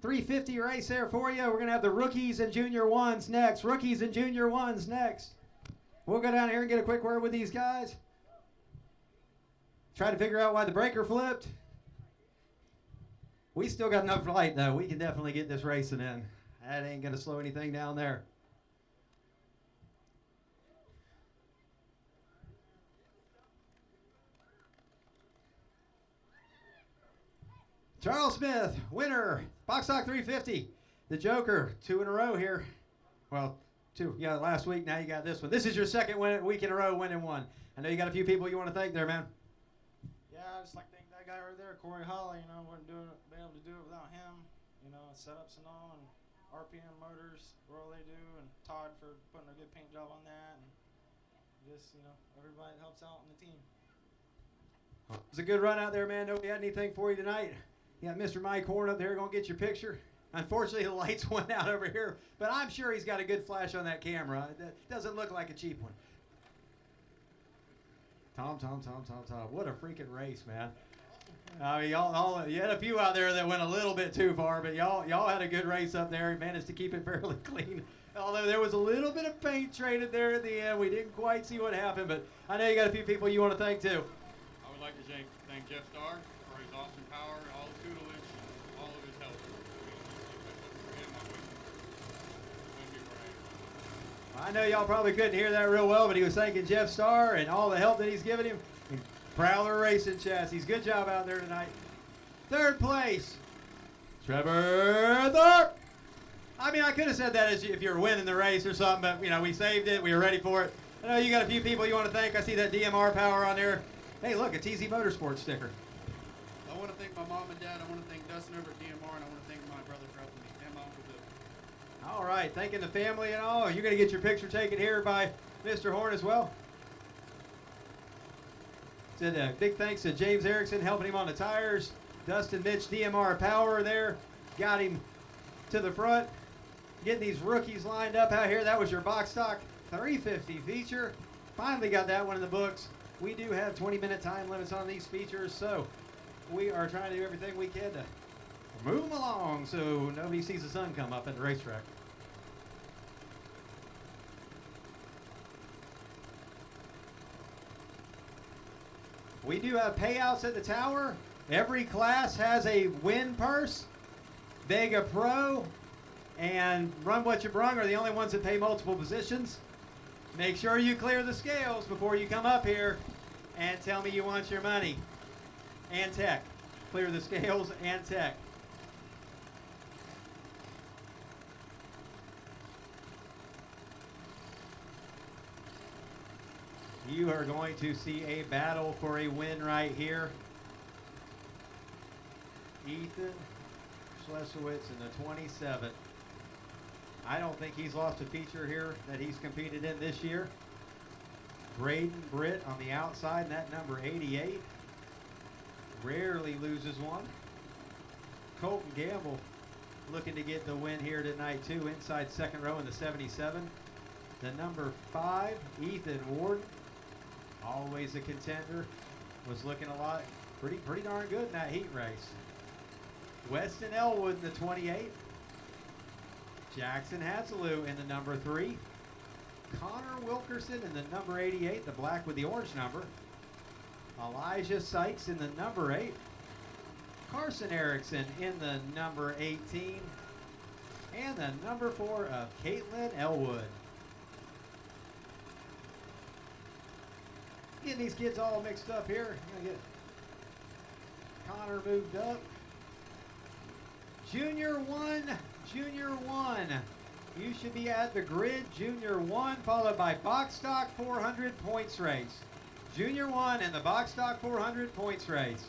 350 race there for you. We're going to have the rookies and junior ones next. Rookies and junior ones next. We'll go down here and get a quick word with these guys. Try to figure out why the breaker flipped. We still got enough light, though. We can definitely get this racing in. That ain't going to slow anything down there. Charles Smith, winner, Box Stock 350. The Joker, 2 in a row here. Well, 2, yeah, last week. Now you got this one. This is your second week in a row winning one. I know you got a few people you want to thank there, man. Yeah, I just like to thank that guy right there, Corey Holly. You know, wouldn't been able to do it without him. You know, setups and all, and RPM Motors for all they do, and Todd for putting a good paint job on that, and just, you know, everybody that helps out on the team. It was a good run out there, man. Nobody had anything for you tonight. You got Mr. Mike Horn up there going to get your picture. Unfortunately, the lights went out over here, but I'm sure he's got a good flash on that camera. It doesn't look like a cheap one. Tom. What a freaking race, man. I mean, you had a few out there that went a little bit too far, but y'all had a good race up there. You managed to keep it fairly clean. Although there was a little bit of paint traded there at the end. We didn't quite see what happened, but I know you got a few people you want to thank, too. I would like to thank Jeff Starr for his awesome power, all the tutelage, all of his help. I know y'all probably couldn't hear that real well, but he was thanking Jeff Starr and all the help that he's given him. And Prowler Racing Chassis. Good job out there tonight. Third place, Trevor Tharp. I mean, I could have said that as if you were winning the race or something, but, you know, we saved it. We were ready for it. I know you got a few people you want to thank. I see that DMR power on there. Hey, look, a TZ Motorsports sticker. I want to thank my mom and dad. I want to thank Dustin over at DMR, and I want to thank my brother for helping me and my uncle Bill. All right, thanking the family and all. You're going to get your picture taken here by Mr. Horn as well. Said big thanks to James Erickson helping him on the tires. Dustin Mitch DMR Power there. Got him to the front. Getting these rookies lined up out here. That was your Box Stock 350 feature. Finally got that one in the books. We do have 20-minute time limits on these features, so we are trying to do everything we can to move them along so nobody sees the sun come up at the racetrack. We do have payouts at the tower. Every class has a win purse. Vega Pro and Run What You Brung are the only ones that pay multiple positions. Make sure you clear the scales before you come up here and tell me you want your money. And tech. Clear the scales and tech. You are going to see a battle for a win right here. Ethan Schlesiewicz in the 27. I don't think he's lost a feature here that he's competed in this year. Braden Britt on the outside, and that number 88. Rarely loses one. Colton Gamble looking to get the win here tonight too, inside second row in the 77. The number 5, Ethan Warden, always a contender, was looking a lot, pretty darn good in that heat race. Weston Elwood in the 28. Jackson Hatzaloo in the number 3. Connor Wilkerson in the number 88, the black with the orange number. Elijah Sykes in the number 8. Carson Erickson in the number 18. And the number 4 of Caitlin Elwood. Getting these kids all mixed up here. I'm gonna get Connor moved up. Junior 1. You should be at the grid. Junior 1, followed by box stock 400 points race. Junior 1 in the box stock 400 points race.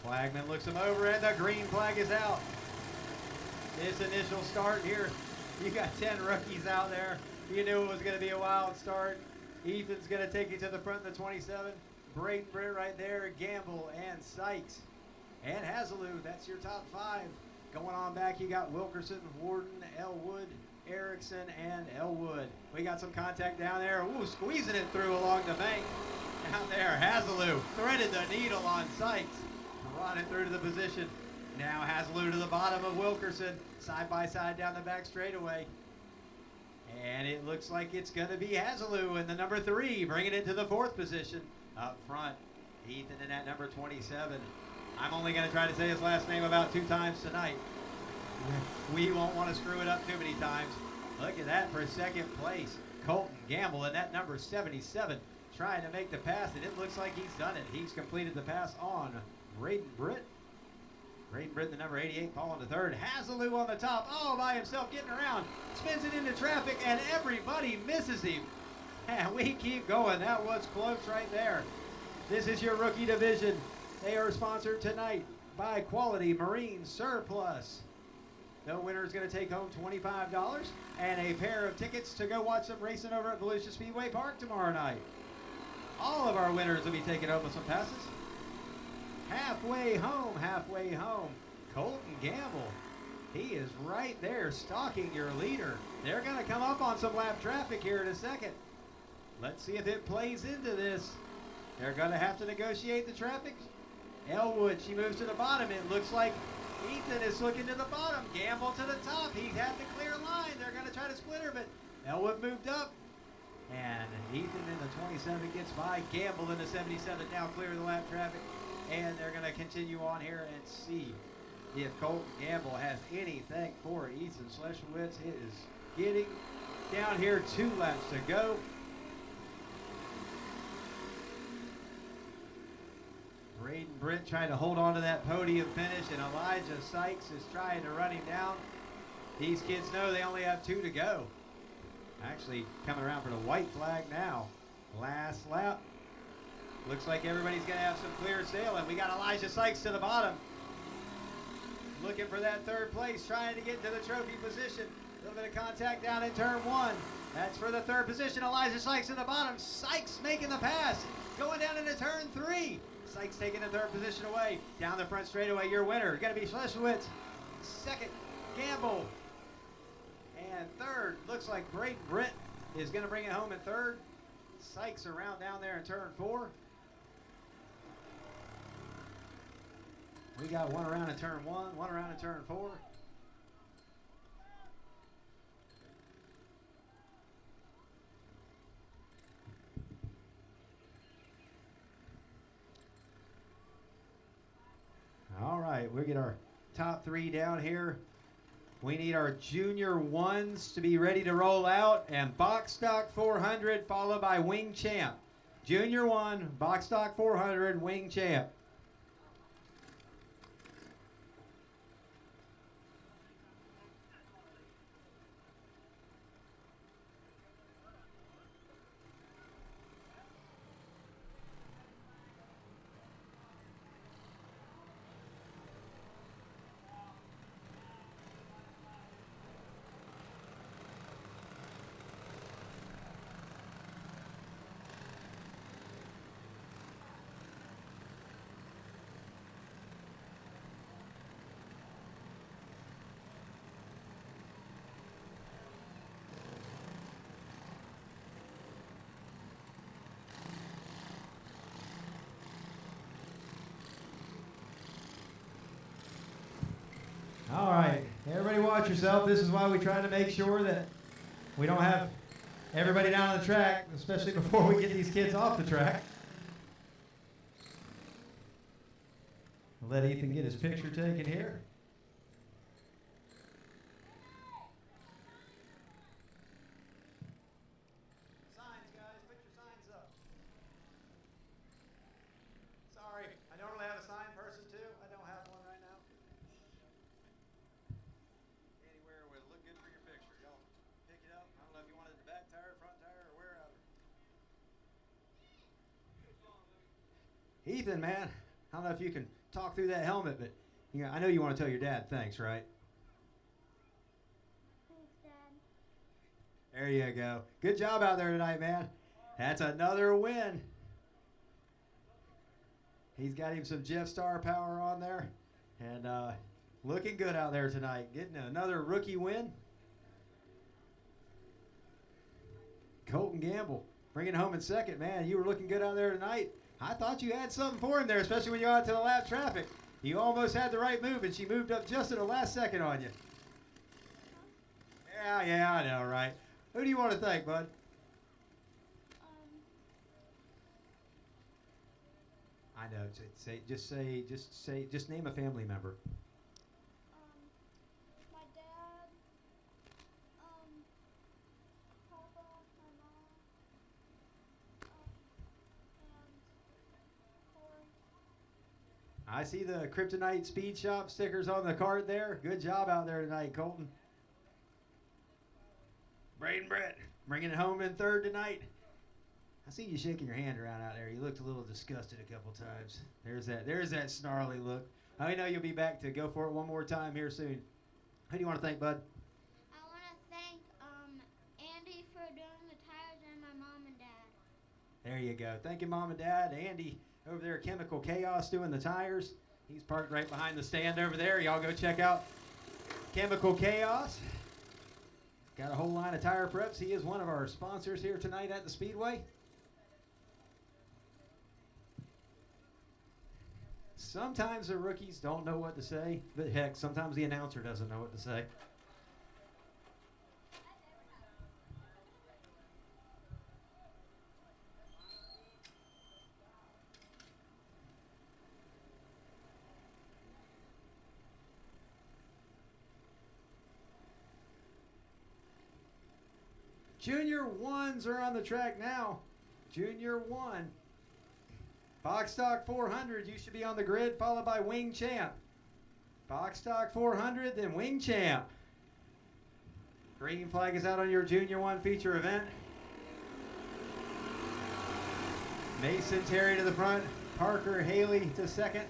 Flagman looks him over and the green flag is out. This initial start here, you got 10 rookies out there. You knew it was going to be a wild start. Ethan's going to take you to the front of the 27. Braden Britt right there, Gamble and Sykes and Hazelou. That's your top 5. Going on back, you got Wilkerson, Warden, Elwood, Erickson, and Elwood. We got some contact down there. Ooh, squeezing it through along the bank. Out there, Hazelou threaded the needle on Sykes. Brought it through to the position. Now Hazelou to the bottom of Wilkerson. Side by side down the back straightaway. And it looks like it's going to be Hazelou in the number 3, bringing it to the 4th position. Up front, Ethan in that number 27. I'm only going to try to say his last name about 2 times tonight. We won't want to screw it up too many times. Look at that for 2nd place. Colton Gamble in that number 77. Trying to make the pass, and it looks like he's done it. He's completed the pass on Braden Britt. Braden Britt, the number 88, falling to 3rd. Hazelou on the top, all by himself, getting around. Spins it into traffic, and everybody misses him. And we keep going. That was close right there. This is your rookie division. They are sponsored tonight by Quality Marine Surplus. The winner is going to take home $25 and a pair of tickets to go watch some racing over at Volusia Speedway Park tomorrow night. All of our winners will be taking home with some passes. Halfway home. Colton Gamble. He is right there stalking your leader. They're going to come up on some lap traffic here in a second. Let's see if it plays into this. They're going to have to negotiate the traffic. Elwood, she moves to the bottom. It looks like Ethan is looking to the bottom. Gamble to the top. He had the clear line. They're going to try to split her, but Elwood moved up. And Ethan in the 27 gets by. Gamble in the 77 now clear the lap traffic. And they're going to continue on here and see if Colton Gamble has anything for Ethan Schlesiewicz. It is getting down here 2 laps to go. Braden Britt trying to hold on to that podium finish, and Elijah Sykes is trying to run him down. These kids know they only have 2 to go. Actually coming around for the white flag now. Last lap. Looks like everybody's going to have some clear sailing. We got Elijah Sykes to the bottom. Looking for that 3rd place, trying to get into the trophy position. A little bit of contact down in turn 1. That's for the 3rd position. Elijah Sykes in the bottom. Sykes making the pass. Going down into turn 3. Sykes taking the 3rd position away. Down the front straightaway, your winner. Going to be Schlesiewicz. 2nd, Gamble. And 3rd, looks like Braden Britt is going to bring it home in 3rd. Sykes around down there in turn 4. We got 1 around in turn 1, 1 around in turn 4. right, we'll get our top 3 down here. We need our junior 1s to be ready to roll out, and box stock 400 followed by wing champ. Junior 1, box stock 400, wing champ. All right, everybody watch yourself. This is why we try to make sure that we don't have everybody down on the track, especially before we get these kids off the track. Let Ethan get his picture taken here. Signs, guys, put your signs up. Sorry, I normally have a sign person too. I don't have one right now. Anywhere would look good for your picture. Y'all pick it up. I don't know if you wanted the back tire, front tire, or wherever. Ethan, man, I don't know if you can talk through that helmet, but you know, I know you want to tell your dad thanks, right? Thanks, Dad. There you go. Good job out there tonight, man. That's another win. He's got him some Jeff Star power on there, and looking good out there tonight. Getting another rookie win. Colton Gamble bringing it home in second. Man, you were looking good out there tonight. I thought you had something for him there, especially when you got to the lap traffic. You almost had the right move, and she moved up just at the last second on you. Yeah, I know, right? Who do you want to thank, bud? I know. Just name a family member. My dad, Papa, my mom, and Corey. I see the Kryptonite Speed Shop stickers on the card there. Good job out there tonight, Colton. Braden Brett bringing it home in third tonight. I see you shaking your hand around out there. You looked a little disgusted a couple times. There's that snarly look. I know you'll be back to go for it one more time here soon. Who do you want to thank, bud? I want to thank Andy for doing the tires and my mom and dad. There you go. Thank you, Mom and Dad. Andy over there at Chemical Chaos doing the tires. He's parked right behind the stand over there. Y'all go check out Chemical Chaos. Got a whole line of tire preps. He is one of our sponsors here tonight at the Speedway. Sometimes the rookies don't know what to say, but heck, sometimes the announcer doesn't know what to say. Junior 1s are on the track now. Junior 1. Box stock 400, you should be on the grid, followed by wing champ. Box stock 400, then wing champ. Green flag is out on your Junior 1 feature event. Mason Terry to the front, Parker Haley to second.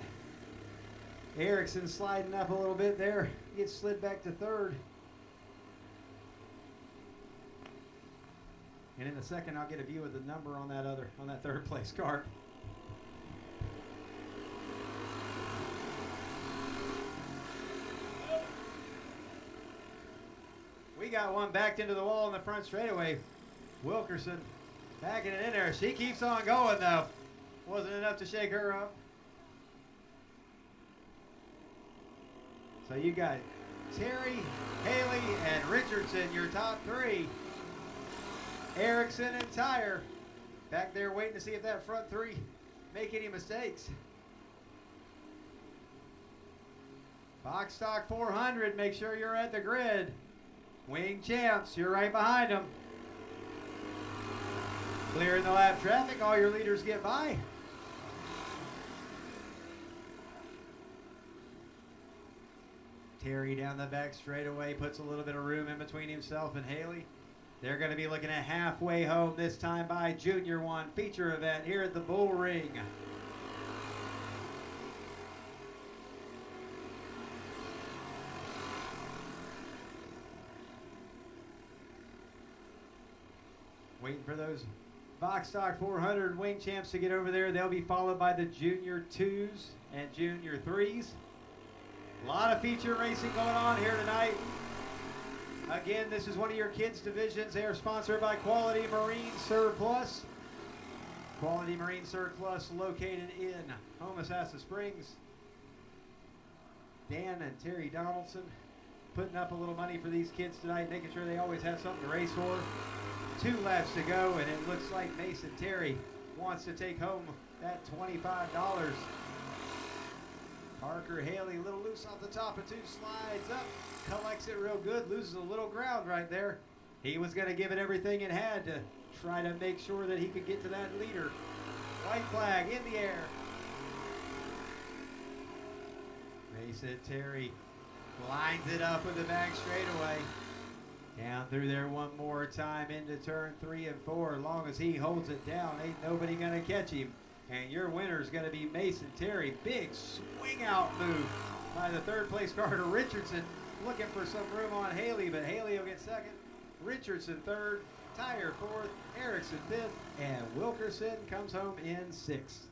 Erickson sliding up a little bit there, gets slid back to third. And in a second, I'll get a view of the number on that third place cart. We got one backed into the wall in the front straightaway. Wilkerson backing it in there. She keeps on going though. Wasn't enough to shake her up. So you got Terry, Haley, and Richardson, your top 3. Erickson and Tyre back there waiting to see if that front 3 make any mistakes. Box Stock 400, make sure you're at the grid. Wing Champs, you're right behind them. Clearing the lap traffic, all your leaders get by. Terry down the back straightaway puts a little bit of room in between himself and Haley. They're going to be looking at halfway home this time by Junior 1 feature event here at the Bullring. Waiting for those Box Stock 400 Wing Champs to get over there. They'll be followed by the Junior 2s and Junior 3s. A lot of feature racing going on here tonight. Again, this is one of your kids' divisions. They are sponsored by Quality Marine Surplus. Quality Marine Surplus located in Homosassa Springs. Dan and Terry Donaldson putting up a little money for these kids tonight, making sure they always have something to race for. 2 laps to go, and it looks like Mason Terry wants to take home that $25. Parker Haley, a little loose off the top of 2, slides up, collects it real good, loses a little ground right there. He was going to give it everything it had to try to make sure that he could get to that leader. White flag in the air. Mason Terry lines it up with the back straightaway. Down through there one more time into turn 3 and 4. As long as he holds it down, ain't nobody going to catch him. And your winner is going to be Mason Terry. Big swing out move by the 3rd place Carter Richardson. Looking for some room on Haley, but Haley will get 2nd. Richardson 3rd. Tyre 4th. Erickson 5th. And Wilkerson comes home in 6th.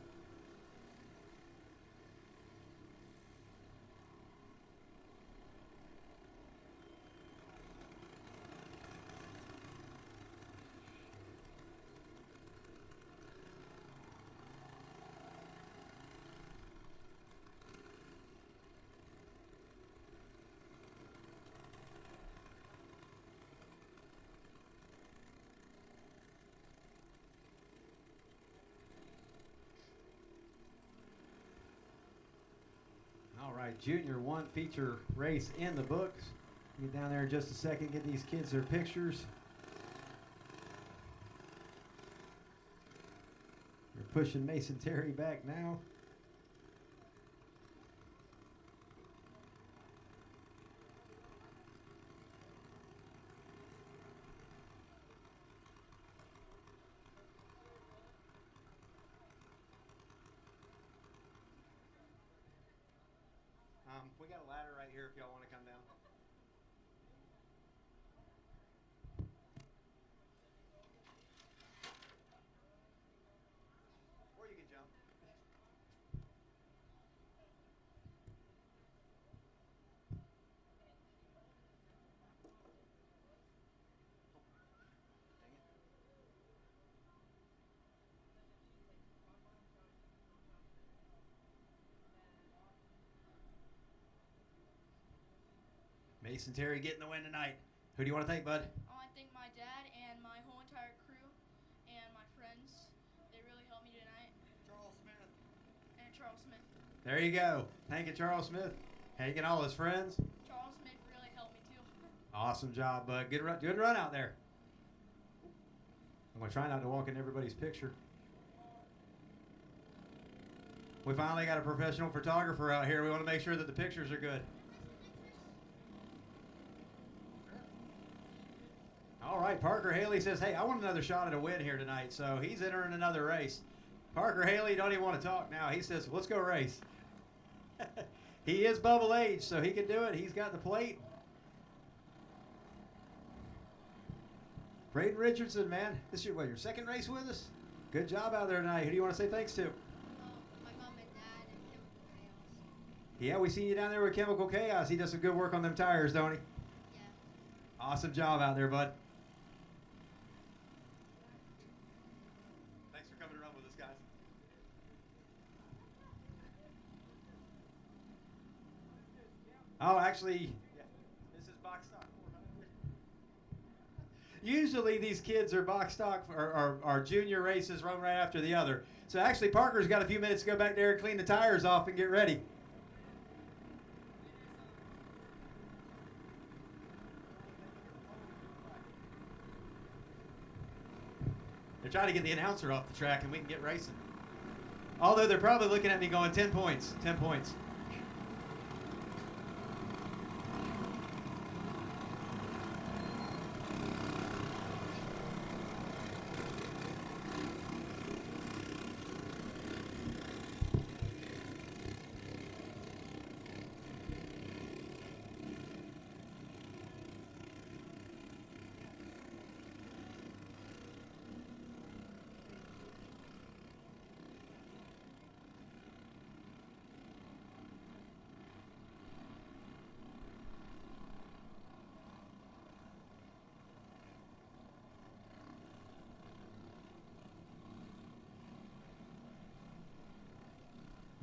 All right, Junior 1 feature race in the books. Get down there in just a second, get these kids their pictures. You're pushing Mason Terry back now. We got a ladder right here if y'all want to come down. Or you can jump. Mason Terry getting the win tonight. Who do you want to thank, bud? I want to thank my dad and my whole entire crew and my friends. They really helped me tonight. Charles Smith. And Charles Smith. There you go. Thank you, Charles Smith. Hank and all his friends. Charles Smith really helped me too. Awesome job, bud. Good run out there. I'm going to try not to walk in everybody's picture. We finally got a professional photographer out here. We want to make sure that the pictures are good. All right, Parker Haley says, hey, I want another shot at a win here tonight, so he's entering another race. Parker Haley don't even want to talk now. He says, let's go race. He is bubble age, so he can do it. He's got the plate. Braden Richardson, man, this is your 2nd race with us? Good job out there tonight. Who do you want to say thanks to? My mom and dad and Chemical Chaos. Yeah, we seen you down there with Chemical Chaos. He does some good work on them tires, don't he? Yeah. Awesome job out there, bud. Thanks for coming to run with us, guys. Oh, actually, yeah, this is box stock 400. Usually these kids are box stock or junior races run right after the other. So actually Parker's got a few minutes to go back there and clean the tires off and get ready. They're trying to get the announcer off the track and we can get racing. Although they're probably looking at me going 10 points, 10 points.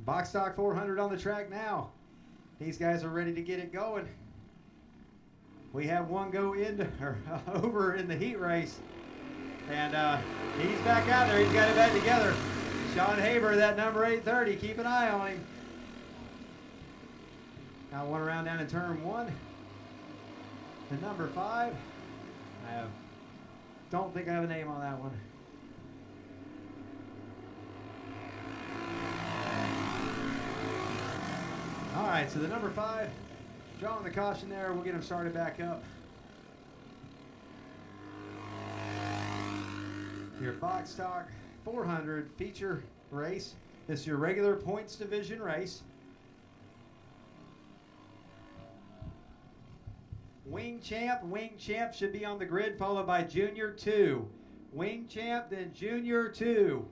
Box stock 400 on the track now. These guys are ready to get it going. We have one go into or over in the heat race, and he's back out there. He's got it back together. Sean Haber, that number 830. Keep an eye on him. Got one around down in turn 1. The number 5. Don't think I have a name on that one. All right, so the number 5, drawing the caution there. We'll get him started back up. Your box stock 400 feature race. This is your regular points division race. Wing champ should be on the grid, followed by junior 2. Wing champ, then junior 2.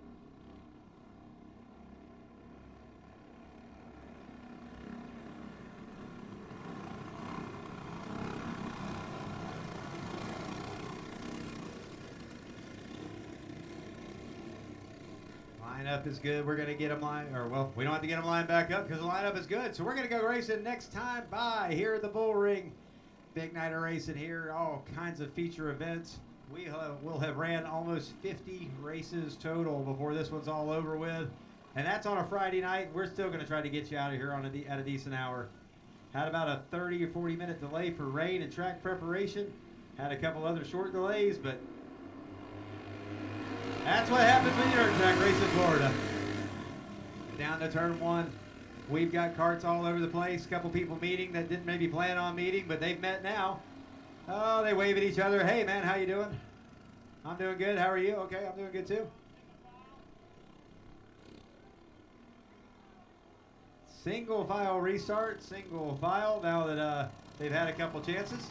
Lineup is good. We're going to get them lined, or well, we don't have to get them lined back up because the lineup is good. So we're going to go racing next time by here at the Bullring. Big night of racing here, all kinds of feature events. We'll have ran almost 50 races total before this one's all over with. And that's on a Friday night. We're still going to try to get you out of here on at a decent hour. Had about a 30 or 40 minute delay for rain and track preparation. Had a couple other short delays, but that's what happens when you're in track race in Florida. Down to turn 1. We've got carts all over the place. A couple people meeting that didn't maybe plan on meeting, but they've met now. Oh, they wave at each other. Hey, man, how you doing? I'm doing good. How are you? Okay, I'm doing good too. Single file restart. Single file now that they've had a couple chances.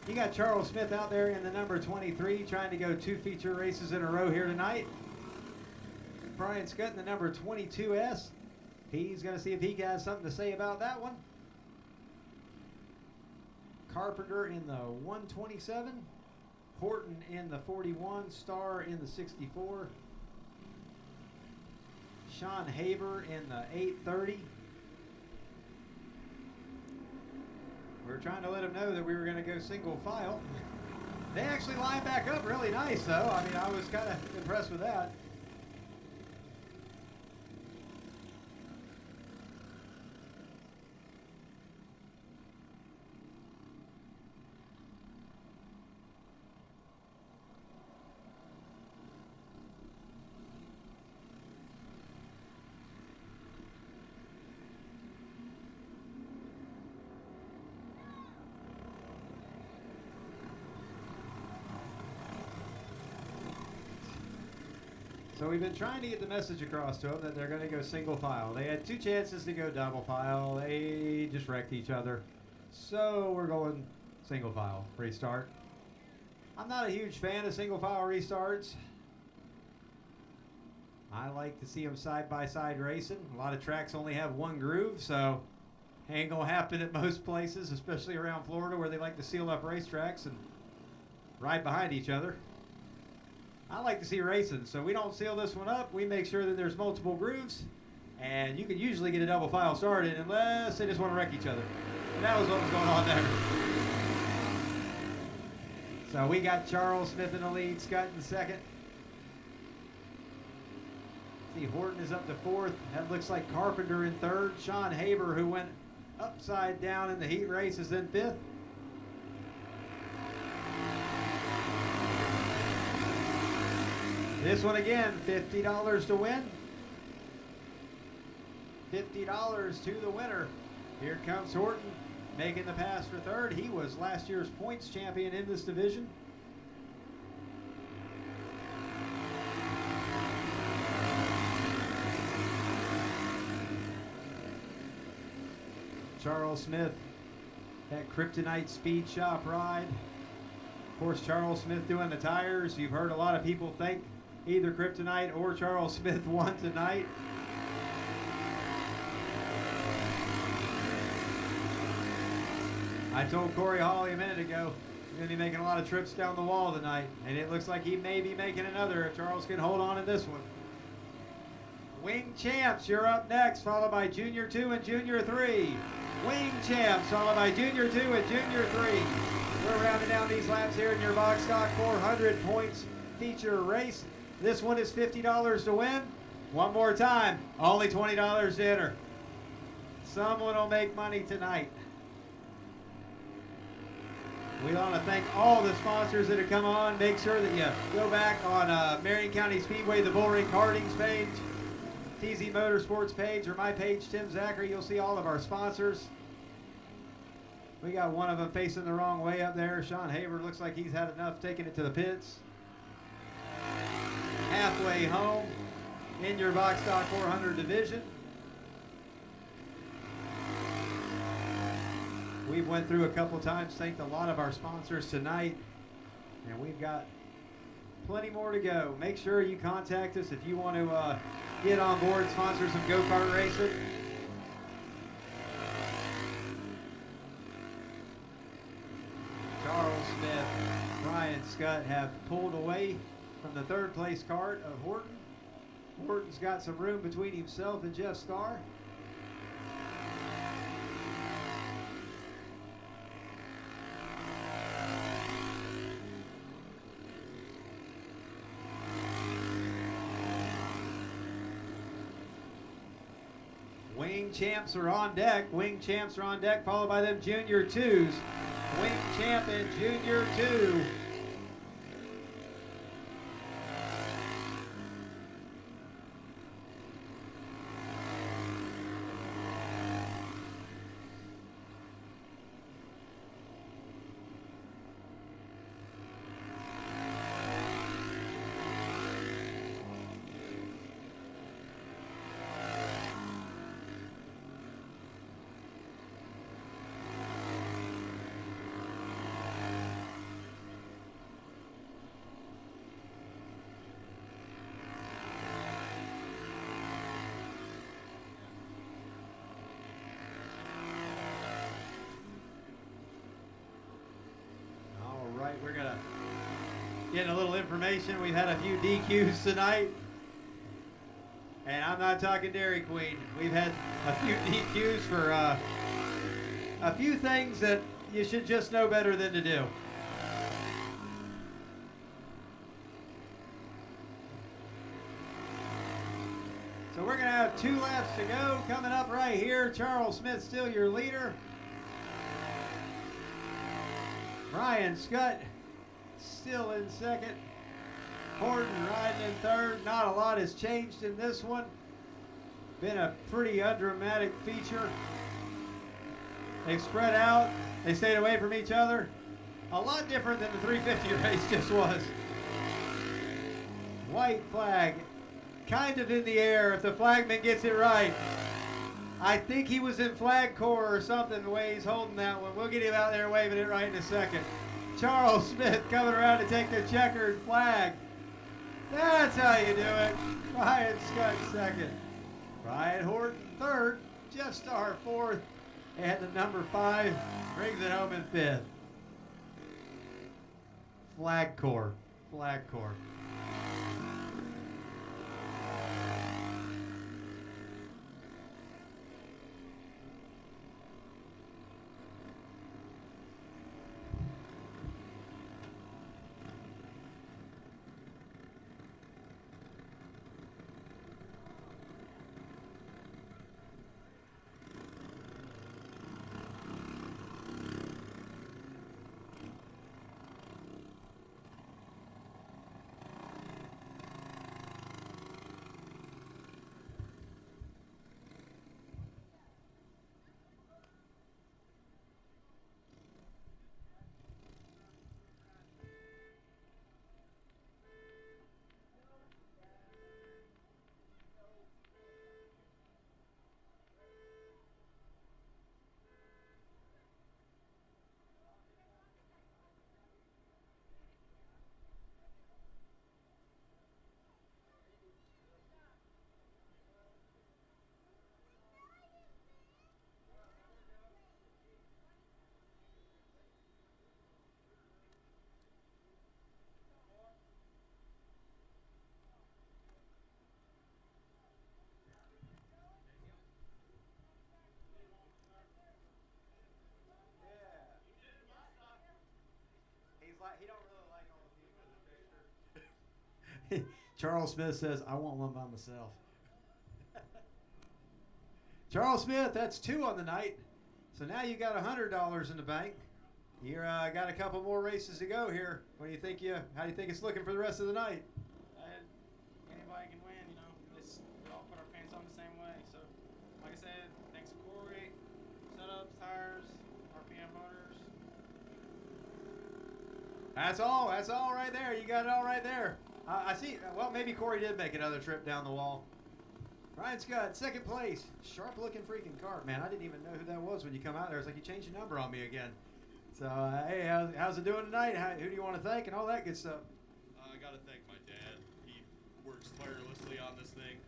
You got Charles Smith out there in the number 23 trying to go 2 feature races in a row here tonight. Brian Scott in the number 22S. He's going to see if he has something to say about that one. Carpenter in the 127. Horton in the 41. Starr in the 64. Sean Haber in the 830. We were trying to let them know that we were going to go single file. They actually lined back up really nice, though. I mean, I was kind of impressed with that. So we've been trying to get the message across to them that they're going to go single file. They had 2 chances to go double file. They just wrecked each other. So we're going single file restart. I'm not a huge fan of single file restarts. I like to see them side by side racing. A lot of tracks only have 1 groove, so ain't going to happen at most places, especially around Florida where they like to seal up racetracks and ride behind each other. I like to see racing, so we don't seal this one up. We make sure that there's multiple grooves, and you can usually get a double file started unless they just want to wreck each other. And that was what was going on there. So we got Charles Smith in the lead, Scott in second. See, Horton is up to 4th. That looks like Carpenter in 3rd. Sean Haber, who went upside down in the heat race, is in 5th. This one again, $50 to win. $50 to the winner. Here comes Horton making the pass for third. He was last year's points champion in this division. Charles Smith, that Kryptonite Speed Shop ride. Of course, Charles Smith doing the tires. You've heard a lot of people think either Kryptonite or Charles Smith won tonight. I told Corey Hawley a minute ago, he's going to be making a lot of trips down the wall tonight, and it looks like he may be making another if Charles can hold on in this one. Wing Champs, you're up next, followed by Junior 2 and Junior 3. Wing Champs, followed by Junior 2 and Junior 3. We're rounding down these laps here in your box stock 400 points feature race. This one is $50 to win. One more time, only $20 to enter. Someone will make money tonight. We want to thank all the sponsors that have come on. Make sure that you go back on Marion County Speedway, the Bullring Karting's page, TZ Motorsports page, or my page, Tim Zachary. You'll see all of our sponsors. We got one of them facing the wrong way up there. Sean Haber looks like he's had enough taking it to the pits. Halfway home in your box stock 400 division. We've went through a couple times, thanked a lot of our sponsors tonight, and we've got plenty more to go. Make sure you contact us if you want to get on board, sponsor some go-kart racing. Charles Smith, Brian Scott have pulled away from the third place cart of Horton. Horton's got some room between himself and Jeff Starr. Wing Champs are on deck. Wing Champs are on deck, followed by them Junior 2s. Wing Champ and Junior 2. We're going to get a little information. We've had a few DQs tonight. And I'm not talking Dairy Queen. We've had a few DQs for a few things that you should just know better than to do. So we're going to have 2 laps to go. Coming up right here, Charles Smith still your leader. Ryan Scott still in second. Horton riding in third. Not a lot has changed in this one. Been a pretty undramatic feature. They've spread out. They stayed away from each other. A lot different than the 350 race just was. White flag kind of in the air if the flagman gets it right. I think he was in flag corps or something the way he's holding that one. We'll get him out there waving it right in a second. Charles Smith coming around to take the checkered flag. That's how you do it. Ryan Scott second. Ryan Horton third. Jeff Starr fourth. And the number 5 brings it home in 5th. Flag corps. Flag corps. Charles Smith says, I want one by myself. Charles Smith, that's 2 on the night. So now you got $100 in the bank. You're got a couple more races to go here. What do you think? How do you think it's looking for the rest of the night? Anybody can win, you know. We all put our pants on the same way. So, like I said, thanks to Corey, setups, tires, RPM motors. That's all. That's all right there. You got it all right there. I see. Well, maybe Corey did make another trip down the wall. Ryan Scott, 2nd place. Sharp-looking freaking cart, man. I didn't even know who that was when you come out there. It's like you changed your number on me again. So, hey, how's it doing tonight? Who do you want to thank and all that good stuff? I got to thank my dad. He works tirelessly on this thing.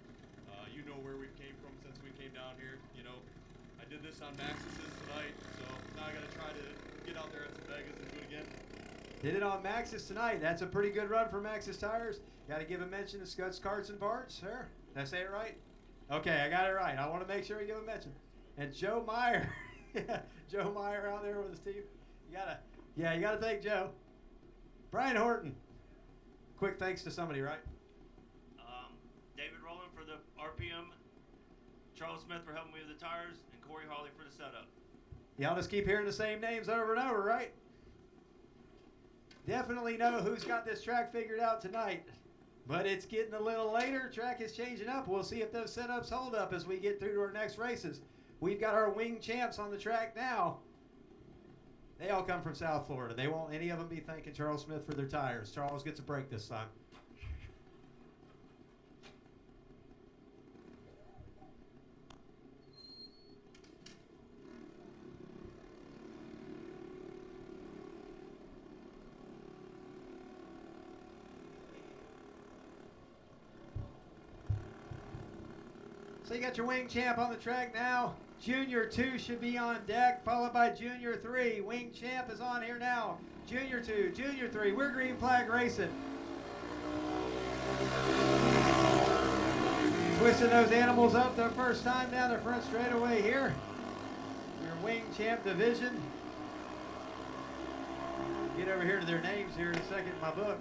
You know where we came from since we came down here. You know, I did this on Maxis's tonight, so now I got to try to get out there at some Vegas and do it again. Did it on Maxis tonight. That's a pretty good run for Maxis Tires. Got to give a mention to Scuds Carts and Parts. There. Did I say it right? Okay, I got it right. I want to make sure you give a mention. And Joe Meyer. Joe Meyer out there with his team. You gotta thank Joe. Brian Horton. Quick thanks to somebody, right? David Rowland for the RPM, Charles Smith for helping me with the tires, and Corey Hawley for the setup. Y'all just keep hearing the same names over and over, right? Definitely know who's got this track figured out tonight. But it's getting a little later. Track is changing up. We'll see if those setups hold up as we get through to our next races. We've got our wing champs on the track now. They all come from South Florida. They won't any of them be thanking Charles Smith for their tires. Charles gets a break this time. So you got your wing champ on the track now. Junior 2 should be on deck, followed by Junior 3. Wing champ is on here now. Junior 2, Junior 3. We're green flag racing. Twisting those animals up the first time down the front straightaway here. Your wing champ division. Get over here to their names here in a second in my book.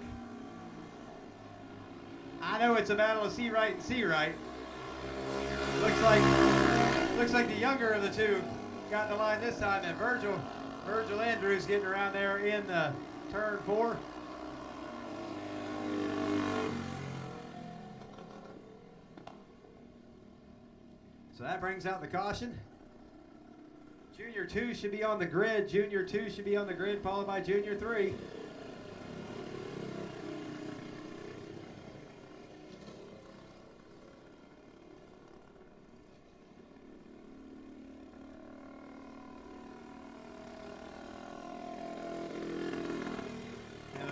I know it's a battle of C-right and C-right. Looks like the younger of the two got in the line this time, and Virgil Andrews getting around there in the turn 4. So that brings out the caution. Junior 2 should be on the grid. Junior 2 should be on the grid, followed by Junior 3.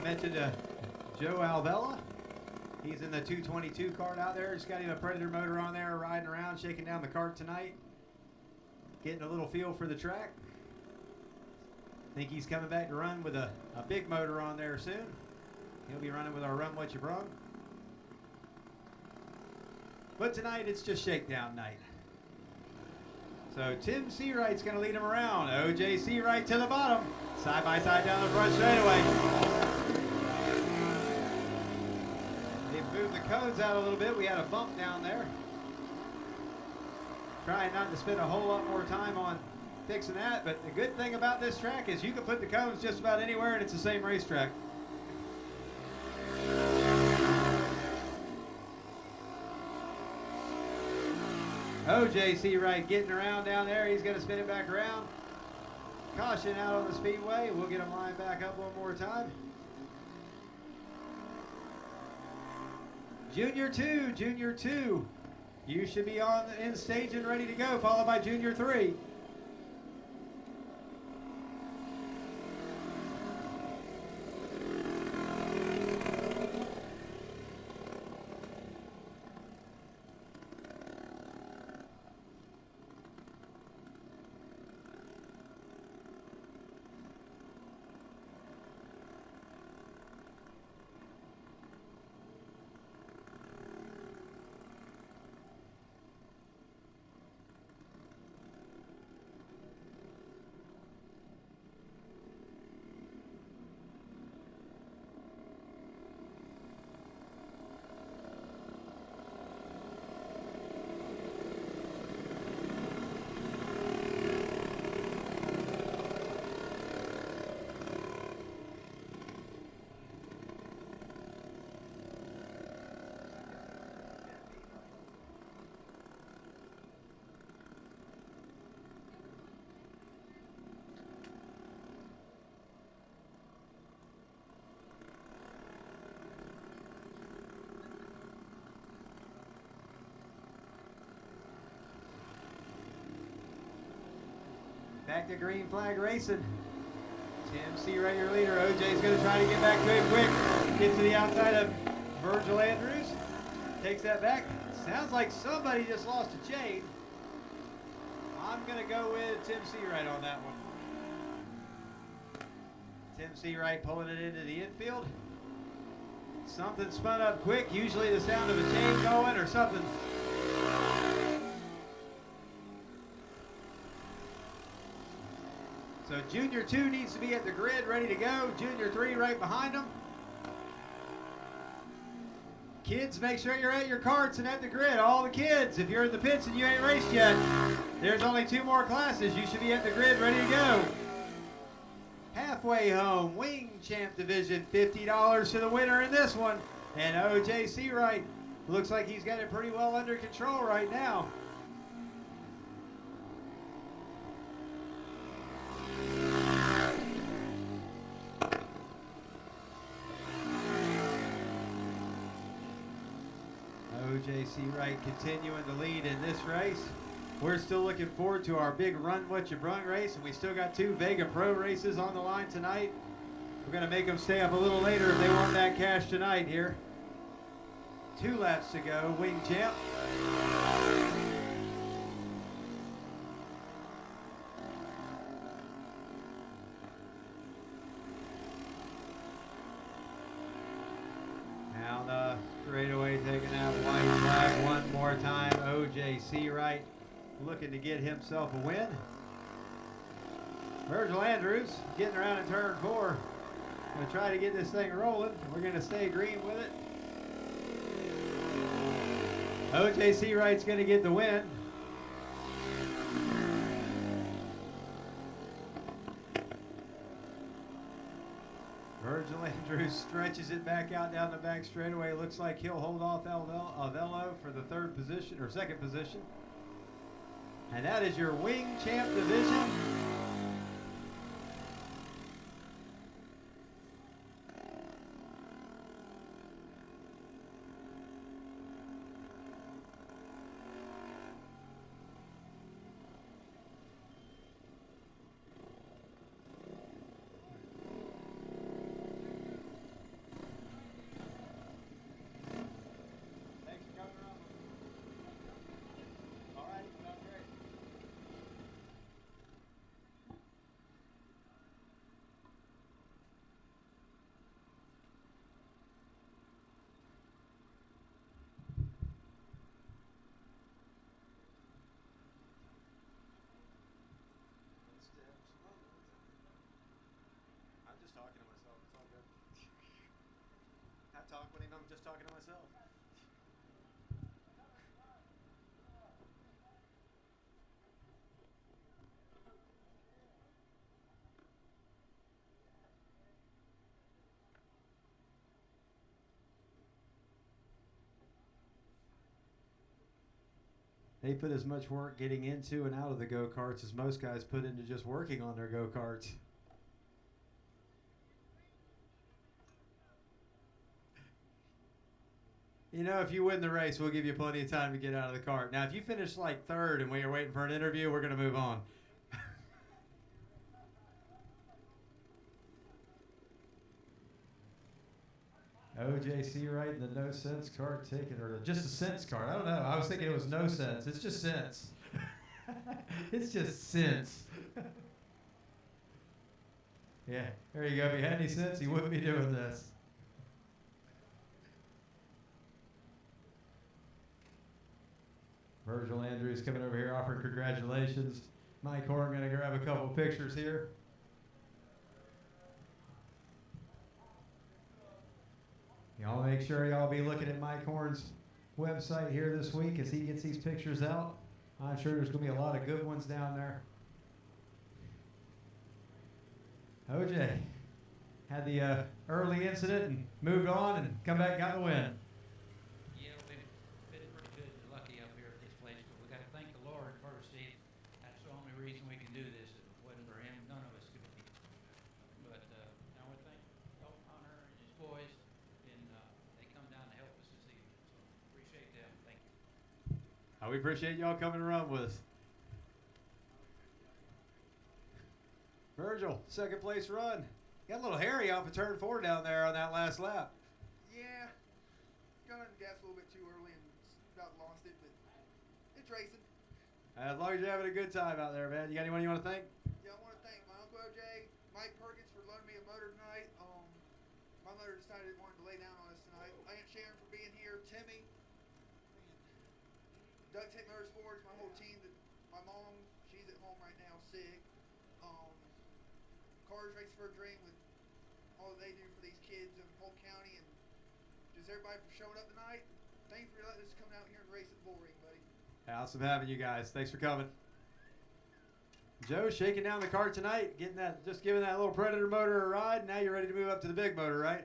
Mentioned Joe Alvella. He's in the 222 cart out there. Just got him a Predator motor on there, riding around, shaking down the cart tonight. Getting a little feel for the track. Think he's coming back to run with a big motor on there soon. He'll be running with our Run What You Brung. But tonight it's just shakedown night. So Tim Seawright's going to lead him around. OJ Seawright to the bottom. Side by side down the front straightaway. They've moved the cones out a little bit. We had a bump down there. Trying not to spend a whole lot more time on fixing that, but the good thing about this track is you can put the cones just about anywhere and it's the same racetrack. OJ Seawright getting around down there. He's going to spin it back around. Caution out on the speedway. We'll get him lined back up one more time. Junior 2, Junior 2. You should be in stage and ready to go, followed by Junior 3. Back to green flag racing. Tim Seawright, your leader. OJ's going to try to get back to him quick. Gets to the outside of Virgil Andrews. Takes that back. Sounds like somebody just lost a chain. I'm going to go with Tim Seawright on that one. Tim Seawright pulling it into the infield. Something spun up quick. Usually the sound of a chain going or something. So Junior 2 needs to be at the grid ready to go. Junior 3 right behind him. Kids, make sure you're at your carts and at the grid. All the kids, if you're in the pits and you ain't raced yet, there's only 2 more classes. You should be at the grid ready to go. Halfway home, Wing Champ Division, $50 to the winner in this one. And OJ Seawright looks like he's got it pretty well under control right now. OJ Seawright continuing to lead in this race. We're still looking forward to our big Run What You Brung race, and we still got 2 Vega Pro races on the line tonight. We're going to make them stay up a little later if they want that cash tonight here. 2 laps to go, Wing Champ. Now the straightaway taking that white flag one more time. OJ Seawright looking to get himself a win. Virgil Andrews getting around in turn 4. Going to try to get this thing rolling. We're going to stay green with it. OJ Seawright's going to get the win. Virgil Andrews stretches it back out down the back straightaway. Looks like he'll hold off Avello for the 3rd position or 2nd position. And that is your Wing Champ Division. Talk when I'm just talking to myself. They put as much work getting into and out of the go-karts as most guys put into just working on their go-karts. You know, if you win the race, we'll give you plenty of time to get out of the cart. Now, if you finish like 3rd and we are waiting for an interview, we're going to move on. OJ Seawright and the no sense card ticket, or just a sense card. I don't know. I was thinking it was no sense. It's just sense. It's just sense. Yeah, there you go. If he had any sense, he wouldn't be doing this. Virgil Andrews coming over here offering congratulations. Mike Horn going to grab a couple pictures here. Y'all make sure y'all be looking at Mike Horn's website here this week as he gets these pictures out. I'm sure there's going to be a lot of good ones down there. OJ had the early incident and moved on and come back and got the win. Yeah, we've been pretty good and lucky up here at this place, but we got to thank the Lord first. See, that's the only reason we can do this. If it wasn't for him, none of us could be. But I want to thank Elton Hunter and his boys, and they come down to help us this evening. So appreciate them. Thank you. We appreciate y'all coming around with us. Virgil, second place run. Got a little hairy off of turn 4 down there on that last lap. Yeah, got on the gas a little bit too early and about lost it, but it's racing. As long as you're having a good time out there, man. You got anyone you want to thank? Yeah, I want to thank my Uncle OJ, Mike Perkins for loaning me a motor tonight. My motor decided it wanted to lay down on us tonight. Aunt Sharon for being here, Timmy, Doug Tech Motorsports, my whole team. My mom, she's at home right now, sick. Cars Race for a Dream with all they do for these kids in Polk County, and just everybody for showing up tonight. Thank you for letting us come out here and race at Bullring, buddy. Awesome having you guys. Thanks for coming. Joe, shaking down the cart tonight, just giving that little Predator motor a ride. Now you're ready to move up to the big motor, right?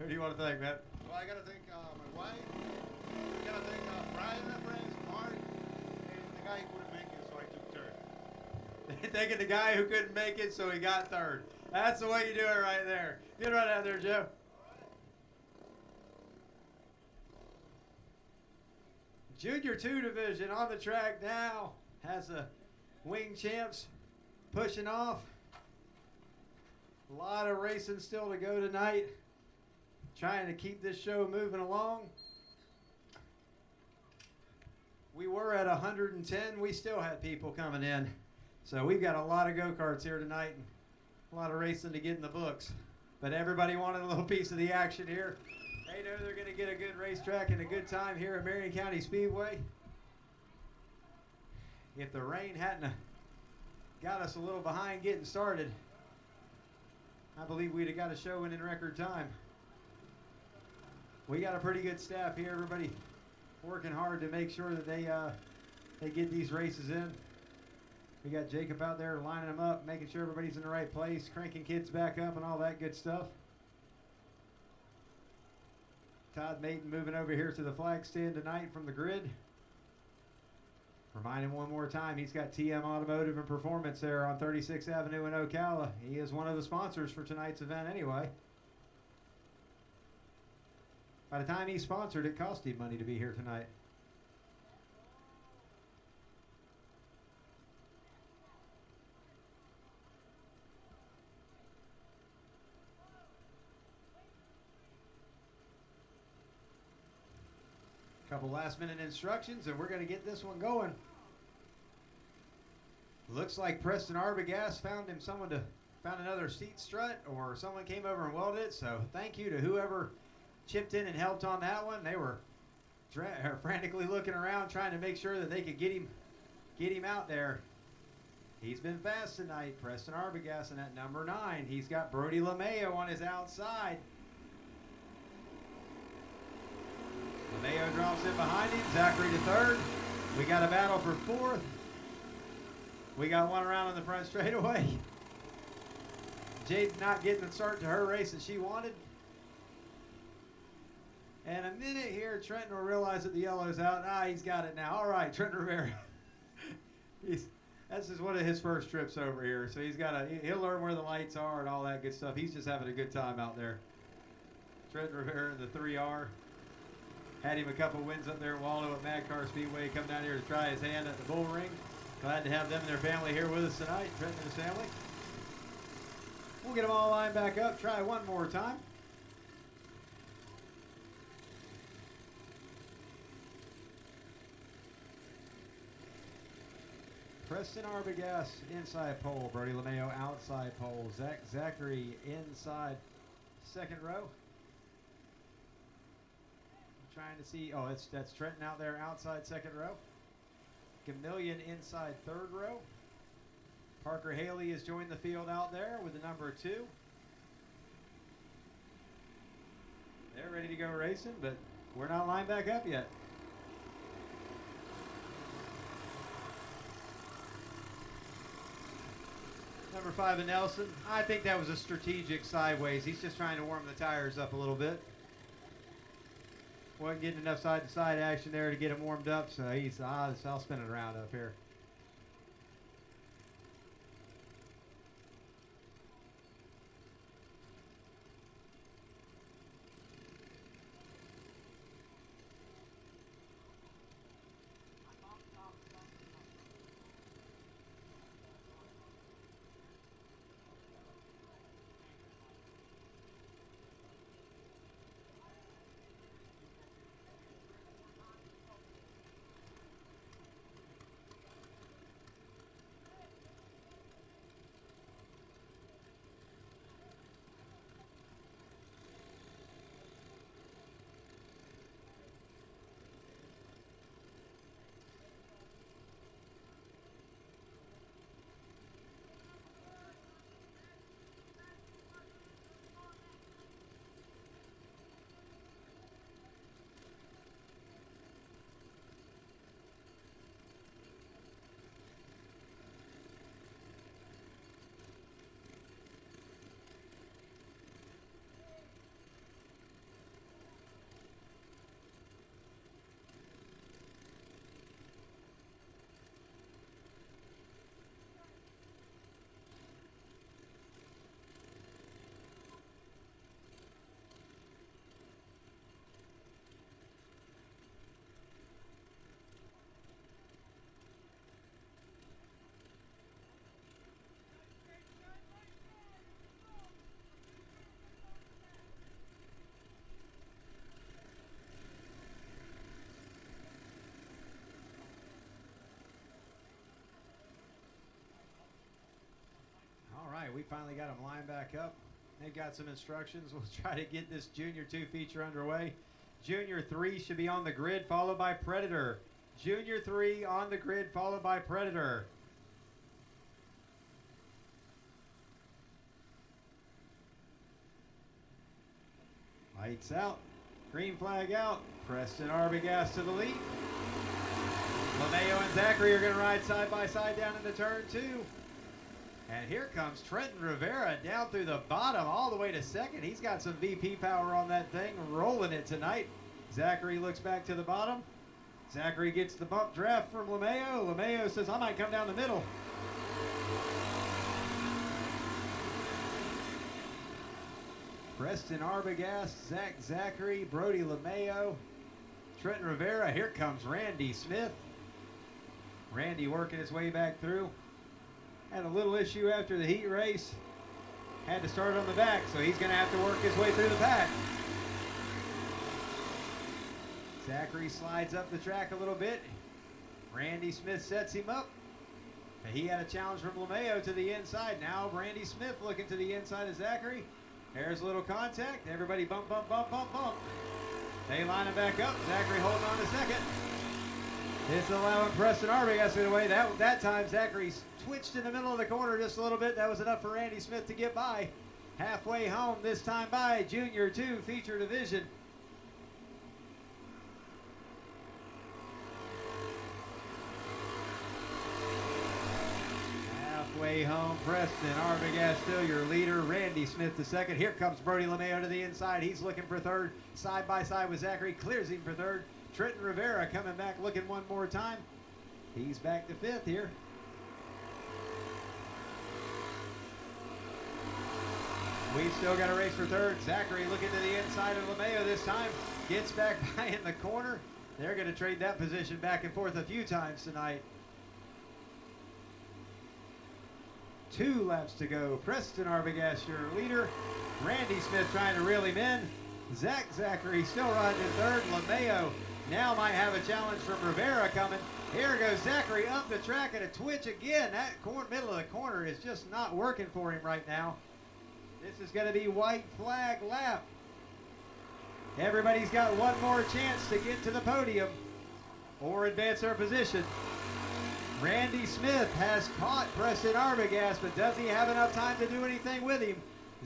Who do you want to thank, Matt? Well, I got to thank my wife. I got to thank Brian, my friends, Mark, and the guy who couldn't make it, so I took third. Thanking the guy who couldn't make it, so he got third. That's the way you do it right there. Get right out there, Joe. Junior 2 division on the track now. Has the wing champs pushing off. A lot of racing still to go tonight. Trying to keep this show moving along. We were at 110. We still had people coming in. So we've got a lot of go-karts here tonight. And a lot of racing to get in the books. But everybody wanted a little piece of the action here. They know they're going to get a good racetrack and a good time here at Marion County Speedway. If the rain hadn't got us a little behind getting started, I believe we'd have got a show in record time. We got a pretty good staff here. Everybody working hard to make sure that they get these races in. We got Jacob out there lining them up, making sure everybody's in the right place, cranking kids back up and all that good stuff. Todd Maton moving over here to the flag stand tonight from the grid. Remind him one more time, he's got TM Automotive and Performance there on 36th Avenue in Ocala. He is one of the sponsors for tonight's event anyway. By the time he sponsored, it cost him money to be here tonight. Couple last minute instructions and we're going to get this one going. Looks like Preston Arbogast found another seat strut, or someone came over and welded it. So thank you to whoever chipped in and helped on that one. They were frantically looking around trying to make sure that they could get him out there. He's been fast tonight. Preston Arbogast, and at number 9, he's got Brody LeMayo on his outside. LeMayo drops in behind him. Zachary to 3rd. We got a battle for 4th. We got one around on the front straightaway. Jade's not getting the start to her race that she wanted. And a minute here, Trenton will realize that the yellow's out. He's got it now. All right, Trenton Rivera. That's just one of his first trips over here. So he'll learn where the lights are and all that good stuff. He's just having a good time out there. Trenton Rivera in the 3R. Had him a couple wins up there at Waldo at Mad Car Speedway. Come down here to try his hand at the Bullring. Glad to have them and their family here with us tonight. Trenton and his family. We'll get them all lined back up. Try one more time. Preston Arbogast inside pole. Brody LeMayo outside pole. Zachary inside 2nd row. Trying to see, that's Trenton out there outside 2nd row. Gamillion inside 3rd row. Parker Haley has joined the field out there with the number 2. They're ready to go racing, but we're not lined back up yet. Number 5 in Nelson. I think that was a strategic sideways. He's just trying to warm the tires up a little bit. Wasn't getting enough side-to-side action there to get him warmed up, so I'll spin it around up here. right, we finally got them lined back up. They've got some instructions. We'll try to get this Junior 2 feature underway. Junior 3 should be on the grid, followed by Predator. Junior 3 on the grid, followed by Predator. Lights out. Green flag out. Preston Arbogast to the lead. LeMayo and Zachary are going to ride side by side down into turn 2. And here comes Trenton Rivera down through the bottom all the way to second. He's got some VP power on that thing, rolling it tonight. Zachary looks back to the bottom. Zachary gets the bump draft from LeMayo. LeMayo says, I might come down the middle. Preston Arbogast, Zachary, Brody LeMayo, Trenton Rivera. Here comes Randy Smith. Randy working his way back through. Had a little issue after the heat race. Had to start on the back, so he's going to have to work his way through the pack. Zachary slides up the track a little bit. Randy Smith sets him up. He had a challenge from LeMayo to the inside. Now Randy Smith looking to the inside of Zachary. There's a little contact. Everybody bump, bump, bump, bump, bump. They line him back up. Zachary holding on to second. It's allowing Preston Arbogast to get away. That time Zachary twitched in the middle of the corner just a little bit. That was enough for Randy Smith to get by. Halfway home this time by Junior 2 feature division. Halfway home, Preston Arbogast still your leader. Randy Smith to second. Here comes Brody LeMayo to the inside. He's looking for third. Side by side with Zachary. Clears him for third. Trenton Rivera coming back looking one more time. He's back to fifth here. We've still got a race for third. Zachary looking to the inside of LeMayo this time. Gets back by in the corner. They're going to trade that position back and forth a few times tonight. 2 laps to go. Preston Arbogast, your leader. Randy Smith trying to reel him in. Zachary still riding in third. LeMayo now might have a challenge from Rivera coming. Here goes Zachary up the track at a twitch again. That middle of the corner is just not working for him right now. This is going to be white flag lap. Everybody's got one more chance to get to the podium or advance their position. Randy Smith has caught Preston Arbogast, but does he have enough time to do anything with him?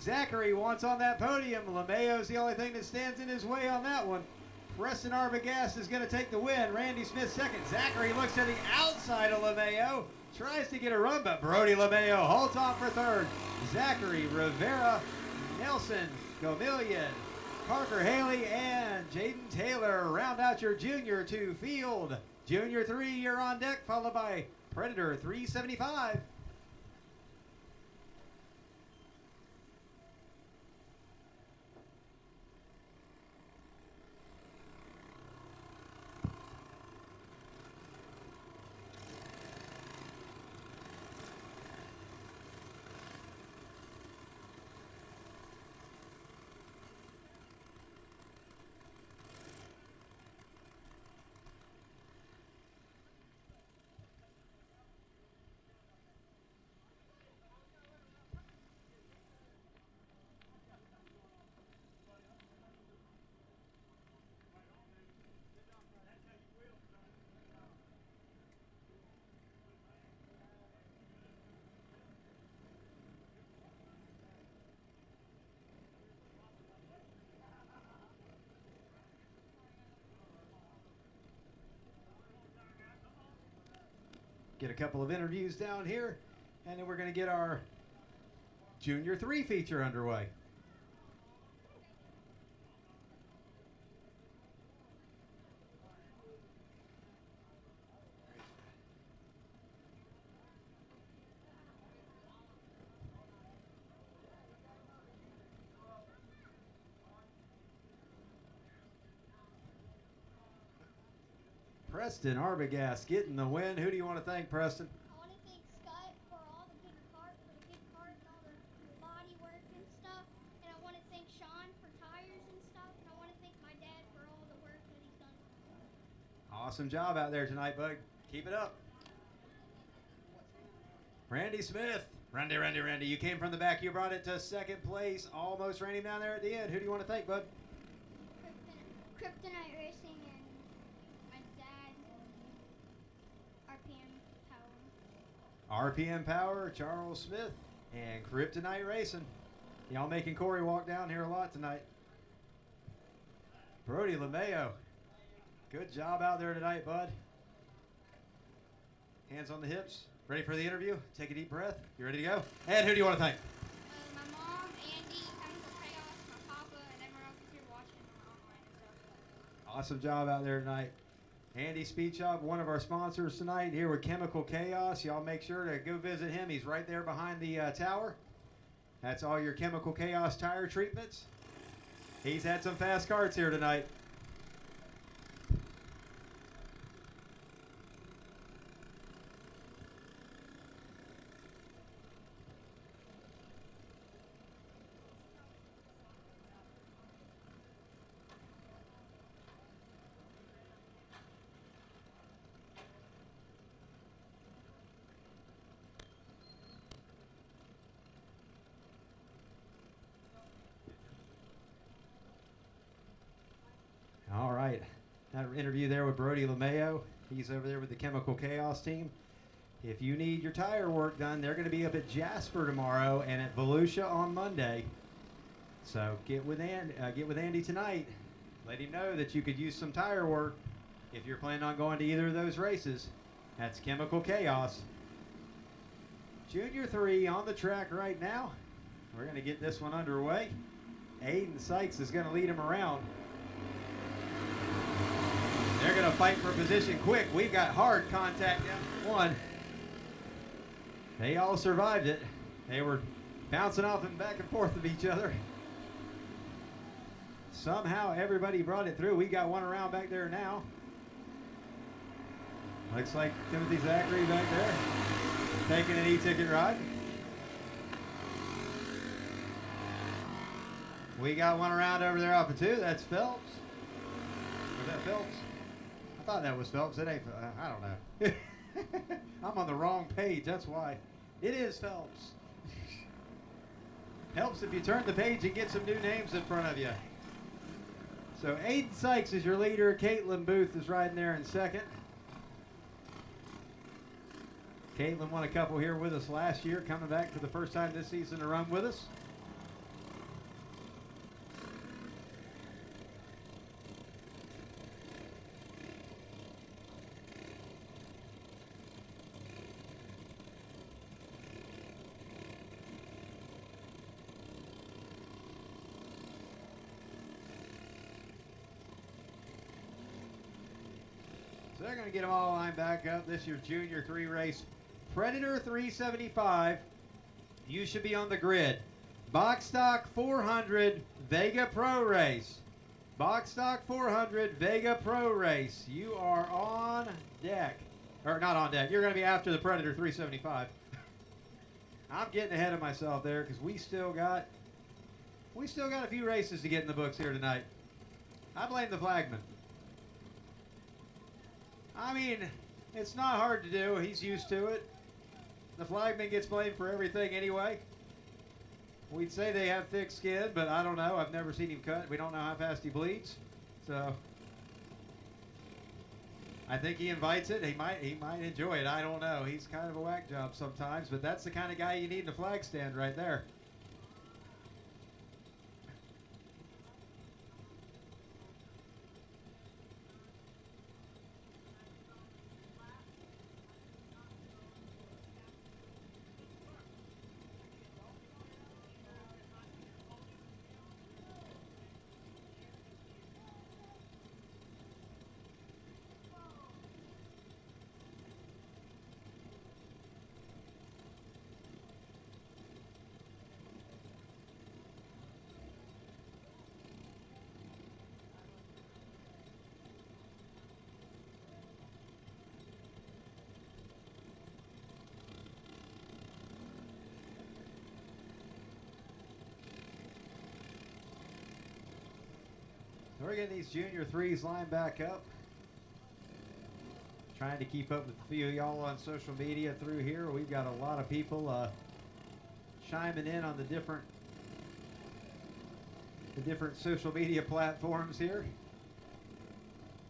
Zachary wants on that podium. LeMayo's the only thing that stands in his way on that one. Preston Arbogast is going to take the win. Randy Smith second. Zachary looks to the outside of LeMayo. Tries to get a run, but Brody LeMayo holds on for third. Zachary, Rivera, Nelson, Gomillion, Parker Haley, and Jaden Taylor round out your Junior 2 field. Junior 3, you're on deck, followed by Predator 375. Get a couple of interviews down here, and then we're going to get our Junior 3 feature underway. Preston Arbogast getting the win. Who do you want to thank, Preston? I want to thank Scott for all the big cart, for the big cart and all the body work and stuff. And I want to thank Sean for tires and stuff. And I want to thank my dad for all the work that he's done. Awesome job out there tonight, bud. Keep it up. Randy Smith. Randy, you came from the back. You brought it to second place. Almost ran him down there at the end. Who do you want to thank, bud? Kryptonite Racing and my dad and RPM Power. RPM Power, Charles Smith, and Kryptonite Racing. Y'all making Corey walk down here a lot tonight. Brody LeMayo. Good job out there tonight, bud. Hands on the hips. Ready for the interview? Take a deep breath. You ready to go? And who do you want to thank? My mom, Andy, Chemical Chaos, my papa, and everyone else who's here watching online and stuff. Awesome job out there tonight. Andy Speed Shop, one of our sponsors tonight here with Chemical Chaos. Y'all make sure to go visit him. He's right there behind the tower. That's all your Chemical Chaos tire treatments. He's had some fast carts here tonight. All right, that interview there with Brody LeMayo. He's over there with the Chemical Chaos team. If you need your tire work done, they're going to be up at Jasper tomorrow and at Volusia on Monday. So get with Andy tonight. Let him know that you could use some tire work if you're planning on going to either of those races. That's Chemical Chaos. Junior 3 on the track right now. We're going to get this one underway. Aiden Sykes is going to lead him around. They're going to fight for position quick. We've got hard contact down one. They all survived it. They were bouncing off and back and forth of each other. Somehow everybody brought it through. We got one around back there now. Looks like Timothy Zachary back there taking an e-ticket ride. We got one around over there off of 2. That's Phelps. Is that Phelps? I thought that was Phelps. It ain't. I don't know. I'm on the wrong page. That's why. It is Phelps. Helps if you turn the page and get some new names in front of you. So Aiden Sykes is your leader. Caitlin Booth is riding there in second. Caitlin won a couple here with us last year, coming back for the first time this season to run with us. So they're going to get them all lined back up. This year's Junior 3 race. Predator 375. You should be on the grid. Box Stock 400 Vega Pro Race. Box Stock 400 Vega Pro Race. You are on deck. Or not on deck. You're going to be after the Predator 375. I'm getting ahead of myself there because we still got a few races to get in the books here tonight. I blame the flagman. I mean, it's not hard to do. He's used to it. The flagman gets blamed for everything anyway. We'd say they have thick skin, but I don't know. I've never seen him cut. We don't know how fast he bleeds. So I think he invites it. He might enjoy it. I don't know. He's kind of a whack job sometimes, but that's the kind of guy you need in a flag stand right there. We're getting these Junior 3s lined back up. trying to keep up with a few of y'all on social media through here. We've got a lot of people chiming in on the different social media platforms here.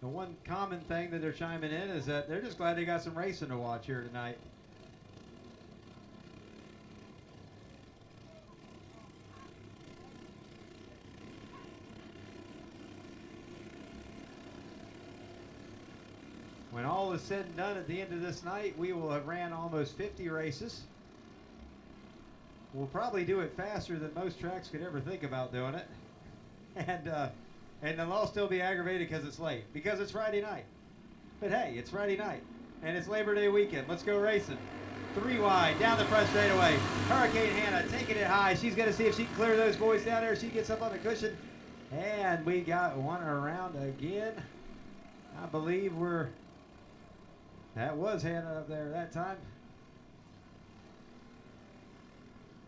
The one common thing that they're chiming in is that they're just glad they got some racing to watch here tonight. When all is said and done at the end of this night, we will have ran almost 50 races. We'll probably do it faster than most tracks could ever think about doing it. And they'll all still be aggravated because it's late, because it's Friday night. But hey, it's Friday night, and it's Labor Day weekend. Let's go racing. 3 wide, down the front straightaway. Hurricane Hannah taking it high. She's going to see if she can clear those boys down there. She gets up on the cushion, and we got one around again. I believe that was Hannah up there that time.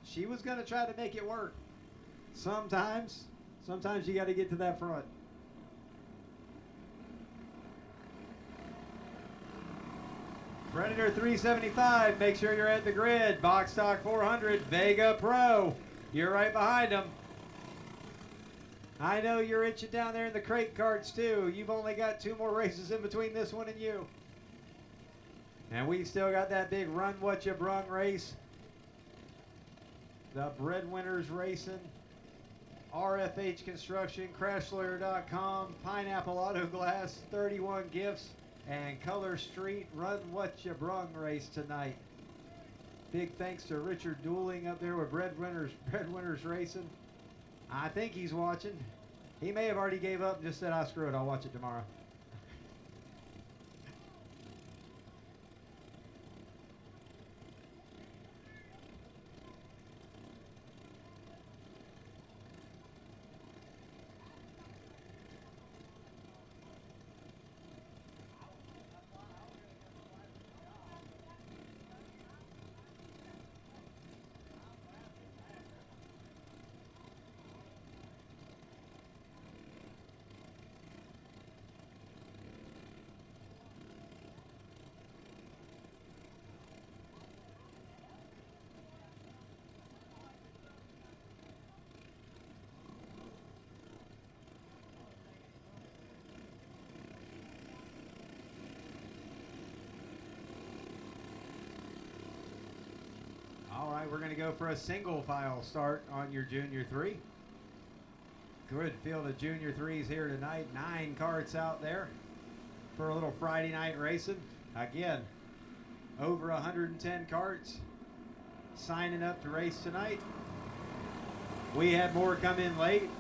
She was going to try to make it work. Sometimes you got to get to that front. Predator 375, make sure you're at the grid. Box Stock 400, Vega Pro. You're right behind them. I know you're itching down there in the crate carts too. You've only got 2 more races in between this one and you. And we still got that big Run What You Brung race. The Breadwinners Racing, RFH Construction, CrashLawyer.com, Pineapple Auto Glass, 31 Gifts, and Color Street Run What You Brung race tonight. Big thanks to Richard Dooling up there with Breadwinners Racing. I think he's watching. He may have already gave up and just said, "Ah, screw it, I'll watch it tomorrow." All right, we're going to go for a single file start on your Junior 3. Good field of Junior 3s here tonight. 9 carts out there for a little Friday night racing. Again, over 110 carts signing up to race tonight. We had more come in late.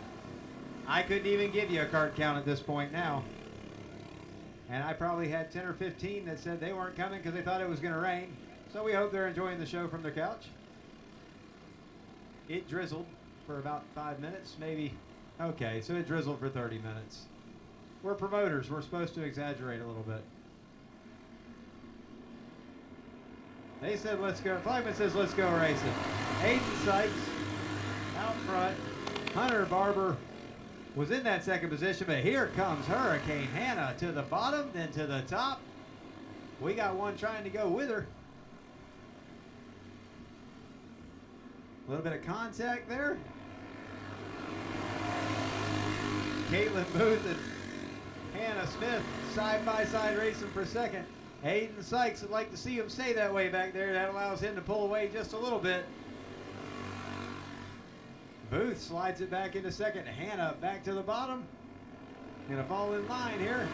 I couldn't even give you a cart count at this point now. And I probably had 10 or 15 that said they weren't coming because they thought it was going to rain. So we hope they're enjoying the show from their couch. It drizzled for about 5 minutes, maybe. Okay, so it drizzled for 30 minutes. We're promoters. We're supposed to exaggerate a little bit. They said, let's go. Flagman says, let's go racing. Aiden Sykes out front. Hunter Barber was in that second position, but here comes Hurricane Hannah to the bottom, then to the top. We got one trying to go with her. A little bit of contact there. Caitlin Booth and Hannah Smith side-by-side racing for second. Aiden Sykes would like to see him stay that way back there. That allows him to pull away just a little bit. Booth slides it back into second. Hannah back to the bottom. Gonna fall in line here.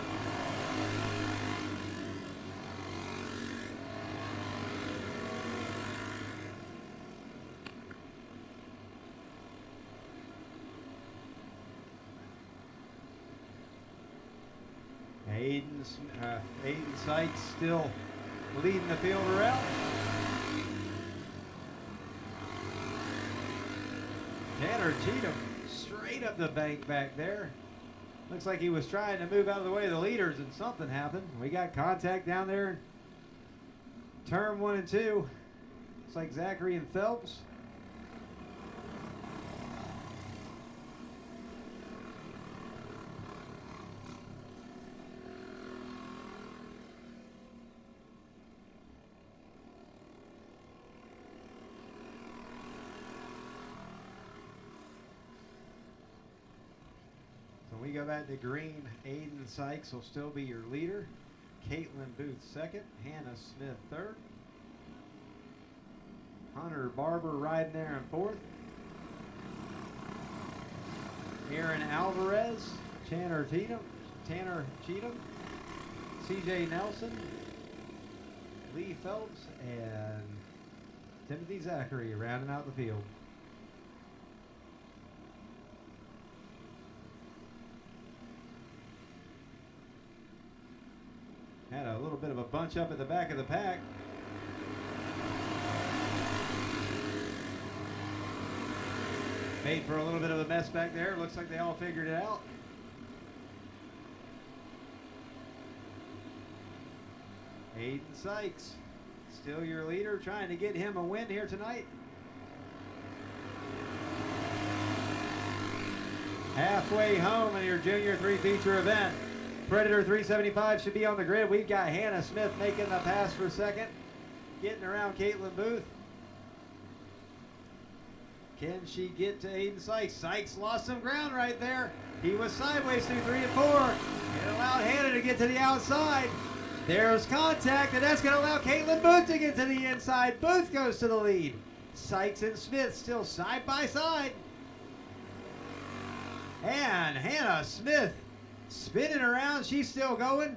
Aiden Sykes still leading the field around. Tanner Cheatham straight up the bank back there. Looks like he was trying to move out of the way of the leaders and something happened. We got contact down there in turn 1 and 2. Looks like Zachary and Phelps. we go back to green, Aiden Sykes will still be your leader. Caitlin Booth second. Hannah Smith third. Hunter Barber riding there in fourth. Aaron Alvarez, Tanner Cheatham, CJ Nelson, Lee Phelps, and Timothy Zachary rounding out the field. Had a little bit of a bunch up at the back of the pack. Made for a little bit of a mess back there. Looks like they all figured it out. Aiden Sykes, still your leader, trying to get him a win here tonight. Halfway home in your Junior 3 feature event. Predator 375 should be on the grid. We've got Hannah Smith making the pass for second. Getting around Caitlin Booth. Can she get to Aiden Sykes? Sykes lost some ground right there. He was sideways through 3 and 4. It allowed Hannah to get to the outside. There's contact, and that's going to allow Caitlin Booth to get to the inside. Booth goes to the lead. Sykes and Smith still side by side. And Hannah Smith spinning around. She's still going.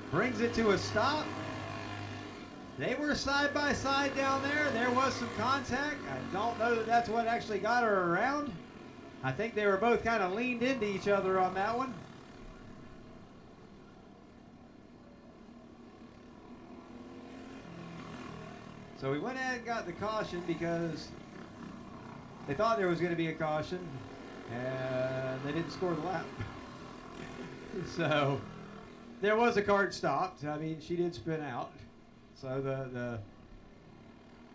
Brings it to a stop. They were side by side down there. There was some contact. I don't know that that's what actually got her around. I think they were both kind of leaned into each other on that one. So we went ahead and got the caution because they thought there was going to be a caution, and they didn't score the lap. So there was a cart stopped. I mean, she did spin out. So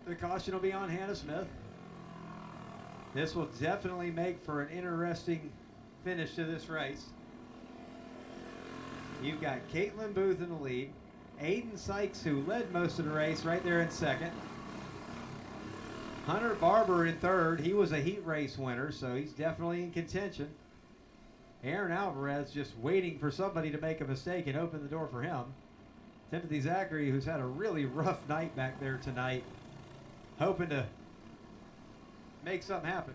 the caution will be on Hannah Smith. This will definitely make for an interesting finish to this race. You've got Caitlin Booth in the lead. Aiden Sykes, who led most of the race, right there in second. Hunter Barber in third. He was a heat race winner, so he's definitely in contention. Aaron Alvarez just waiting for somebody to make a mistake and open the door for him. Timothy Zachary, who's had a really rough night back there tonight, hoping to make something happen.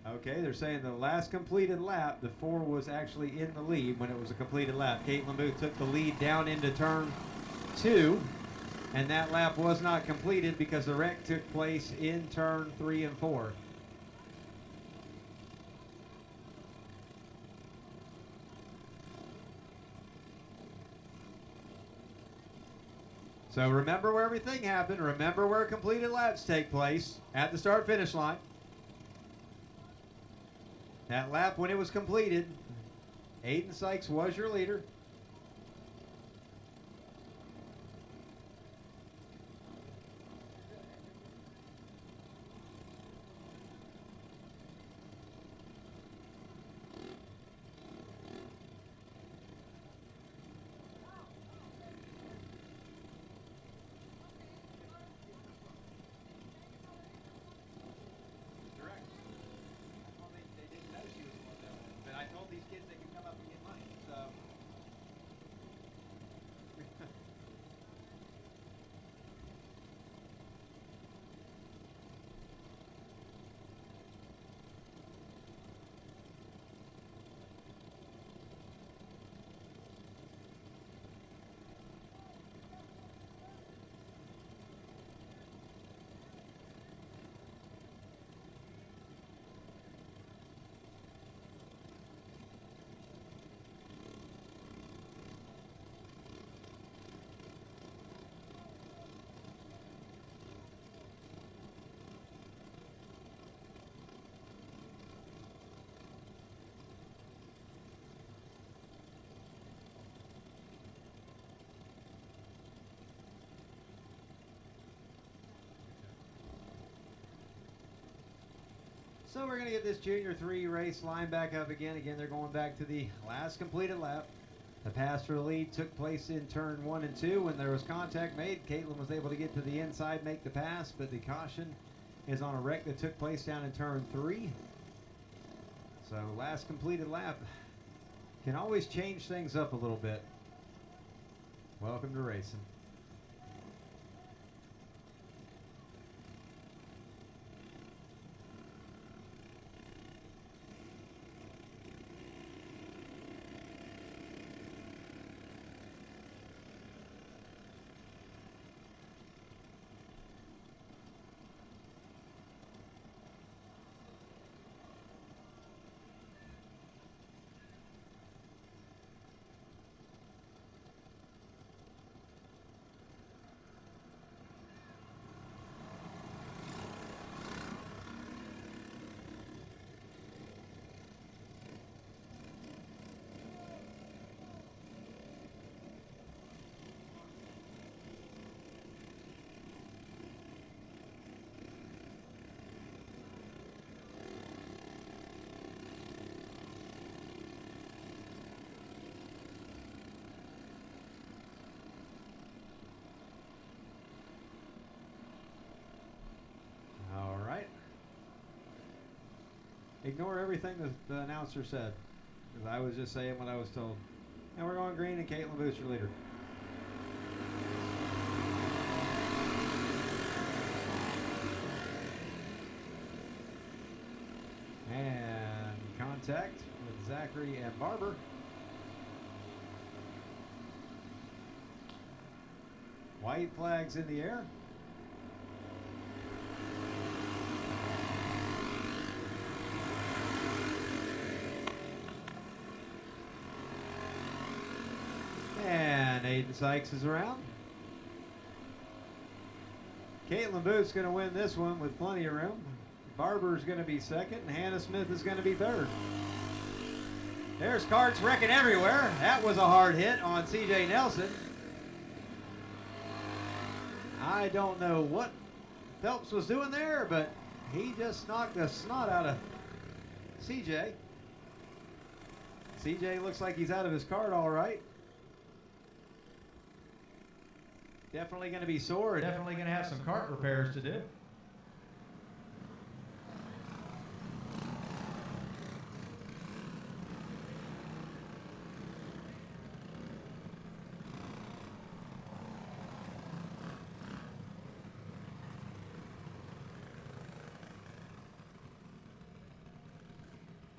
Okay, they're saying the last completed lap, the 4 was actually in the lead when it was a completed lap. Caitlin Booth took the lead down into turn 2, and that lap was not completed because the wreck took place in turn 3 and 4. So remember where everything happened. Remember where completed laps take place at the start-finish line. That lap, when it was completed, Aiden Sykes was your leader. So we're going to get this Junior 3 race line back up again. Again, they're going back to the last completed lap. The pass for the lead took place in turn 1 and 2. When there was contact made, Caitlin was able to get to the inside, make the pass, but the caution is on a wreck that took place down in turn 3. So last completed lap can always change things up a little bit. Welcome to racing. Ignore everything the announcer said, because I was just saying what I was told. And we're going green, and Caitlin Booth's your leader. And contact with Zachary and Barber. White flags in the air. And Aiden Sykes is around. Caitlin Booth's going to win this one with plenty of room. Barber's going to be second, and Hannah Smith is going to be third. There's Kart's wrecking everywhere. That was a hard hit on CJ Nelson. I don't know what Phelps was doing there, but he just knocked the snot out of CJ. CJ looks like he's out of his kart all right. Definitely going to be sore. Definitely going to have some kart repairs to do.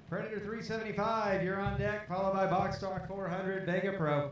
Predator 375, you're on deck, followed by Box Stock 400, Vega Pro.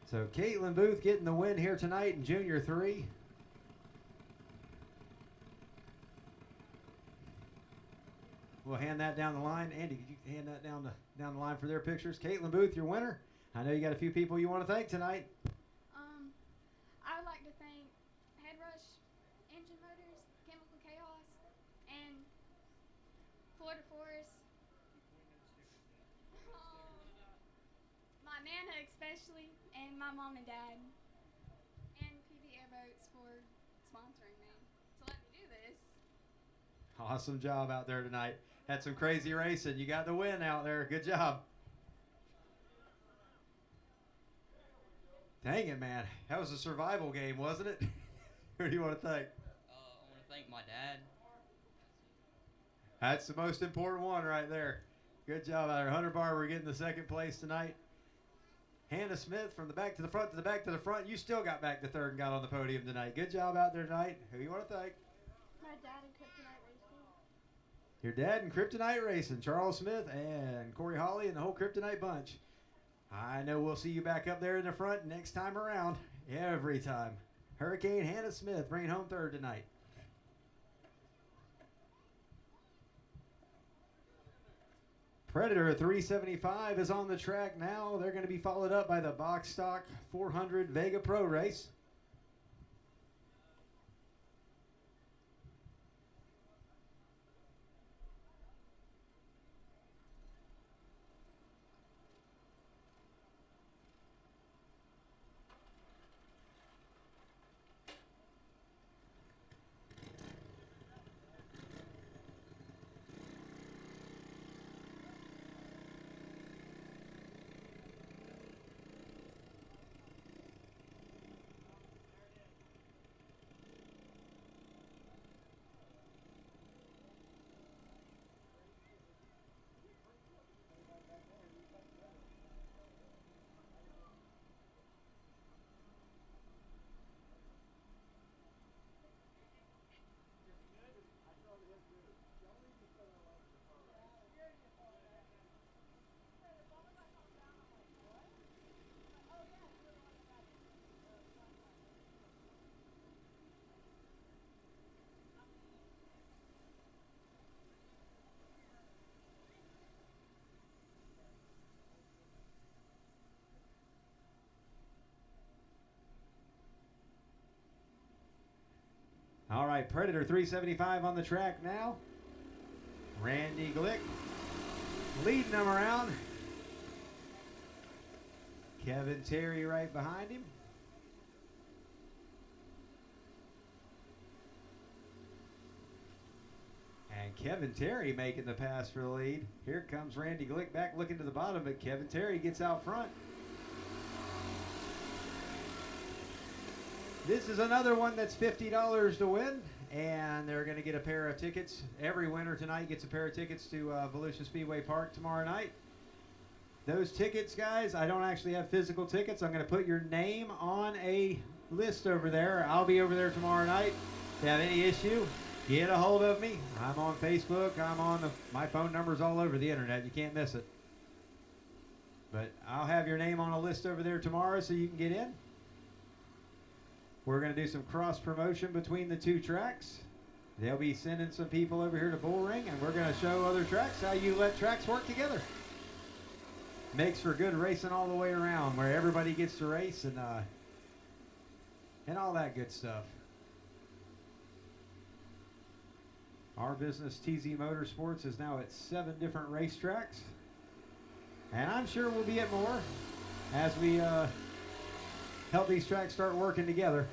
So Caitlin Booth getting the win here tonight in Junior 3. We'll hand that down the line. Andy, could you hand that down the line for their pictures? Caitlin Booth, your winner. I know you got a few people you want to thank tonight. I would like to thank Headrush, Engine Motors, Chemical Chaos, and Florida Forest. My Nana especially, and my mom and dad, and PB Airboats for sponsoring me to let me do this. Awesome job out there tonight. Had some crazy racing. You got the win out there. Good job. Dang it, man. That was a survival game, wasn't it? Who do you want to thank? I want to thank my dad. That's the most important one right there. Good job out there. Hunter Barber getting the second place tonight. Hannah Smith from the back to the front to the back to the front. You still got back to third and got on the podium tonight. Good job out there tonight. Who you want to thank? My dad and Kryptonite Racing. Your dad and Kryptonite Racing, Charles Smith and Corey Hawley and the whole Kryptonite bunch. I know we'll see you back up there in the front next time around. Every time. Hurricane Hannah Smith bringing home third tonight. Predator 375 is on the track now. They're going to be followed up by the Box Stock 400 Vega Pro race. All right, Predator 375 on the track now. Randy Glick leading them around. Kevin Terry right behind him. And Kevin Terry making the pass for the lead. Here comes Randy Glick back looking to the bottom, but Kevin Terry gets out front. This is another one that's $50 to win, and they're going to get a pair of tickets. Every winner tonight gets a pair of tickets to Volusia Speedway Park tomorrow night. Those tickets, guys, I don't actually have physical tickets. I'm going to put your name on a list over there. I'll be over there tomorrow night. If you have any issue, get a hold of me. I'm on Facebook. My phone number's all over the internet. You can't miss it. But I'll have your name on a list over there tomorrow so you can get in. We're going to do some cross promotion between the two tracks. They'll be sending some people over here to Bullring, and we're going to show other tracks how you let tracks work together. Makes for good racing all the way around, where everybody gets to race and all that good stuff. Our business, TZ Motorsports, is now at 7 different racetracks, and I'm sure we'll be at more as we help these tracks start working together.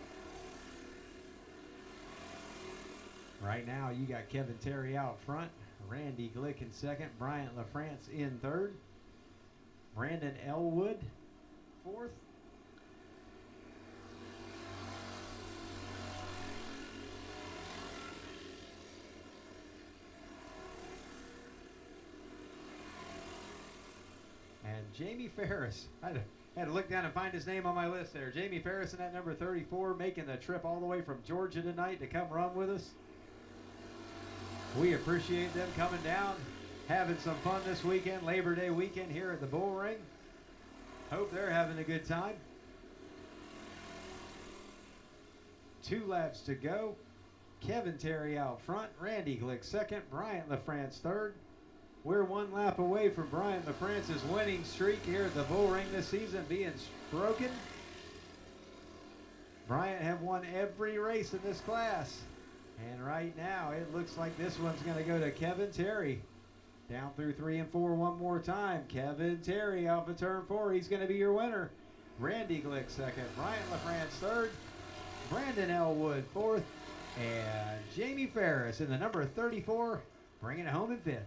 Right now, you got Kevin Terry out front, Randy Glick in second, Bryant LaFrance in third, Brandon Elwood fourth, and Jamie Ferris. I had to look down and find his name on my list there. Jamie Ferris in that number 34, making the trip all the way from Georgia tonight to come run with us. We appreciate them coming down, having some fun this weekend, Labor Day weekend here at the Bullring. Hope they're having a good time. 2 laps to go. Kevin Terry out front, Randy Glick second, Bryant LaFrance third. We're 1 lap away from Bryant LaFrance's winning streak here at the Bullring this season being broken. Bryant have won every race in this class. And right now, it looks like this one's going to go to Kevin Terry. Down through 3 and 4 one more time. Kevin Terry out of turn 4. He's going to be your winner. Randy Glick second. Bryant LaFrance third. Brandon Elwood fourth. And Jamie Ferris in the number 34, bringing it home in 5th.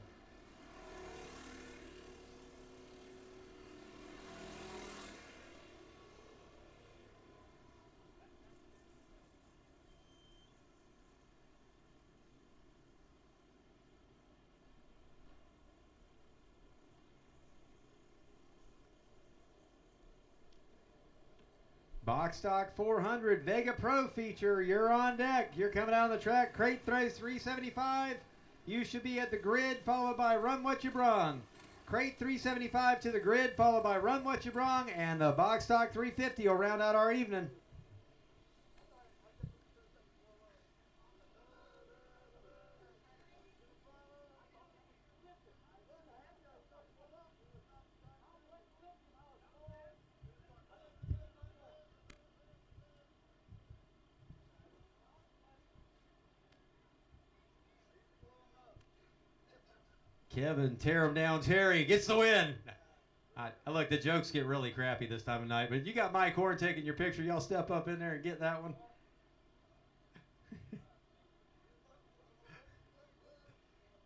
Box stock 400 Vega Pro feature. You're on deck. You're coming out on the track. Crate throws 375. You should be at the grid, followed by Run What You Brung. Crate 375 to the grid, followed by Run What You Brung, and the box stock 350 will round out our evening. Kevin, tear him down. Terry gets the win. Look, the jokes get really crappy this time of night, but you got Mike Horn taking your picture. Y'all step up in there and get that one.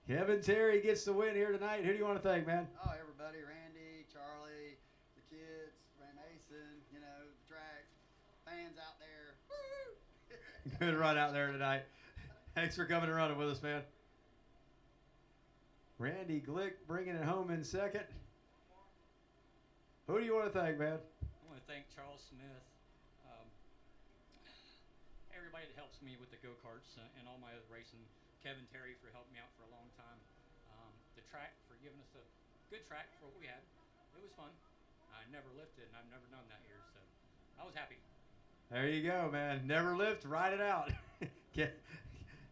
Kevin Terry gets the win here tonight. Who do you want to thank, man? Oh, everybody. Randy, Charlie, the kids, Mason, you know, the track, fans out there. Woo! Good run out there tonight. Thanks for coming and running with us, man. Randy Glick bringing it home in second. Who do you want to thank, man? I want to thank Charles Smith, everybody that helps me with the go-karts and all my other racing. Kevin Terry for helping me out for a long time. The track for giving us a good track for what we had. It was fun. I never lifted, and I've never done that here, so I was happy. There you go, man. Never lift, ride it out. Yeah,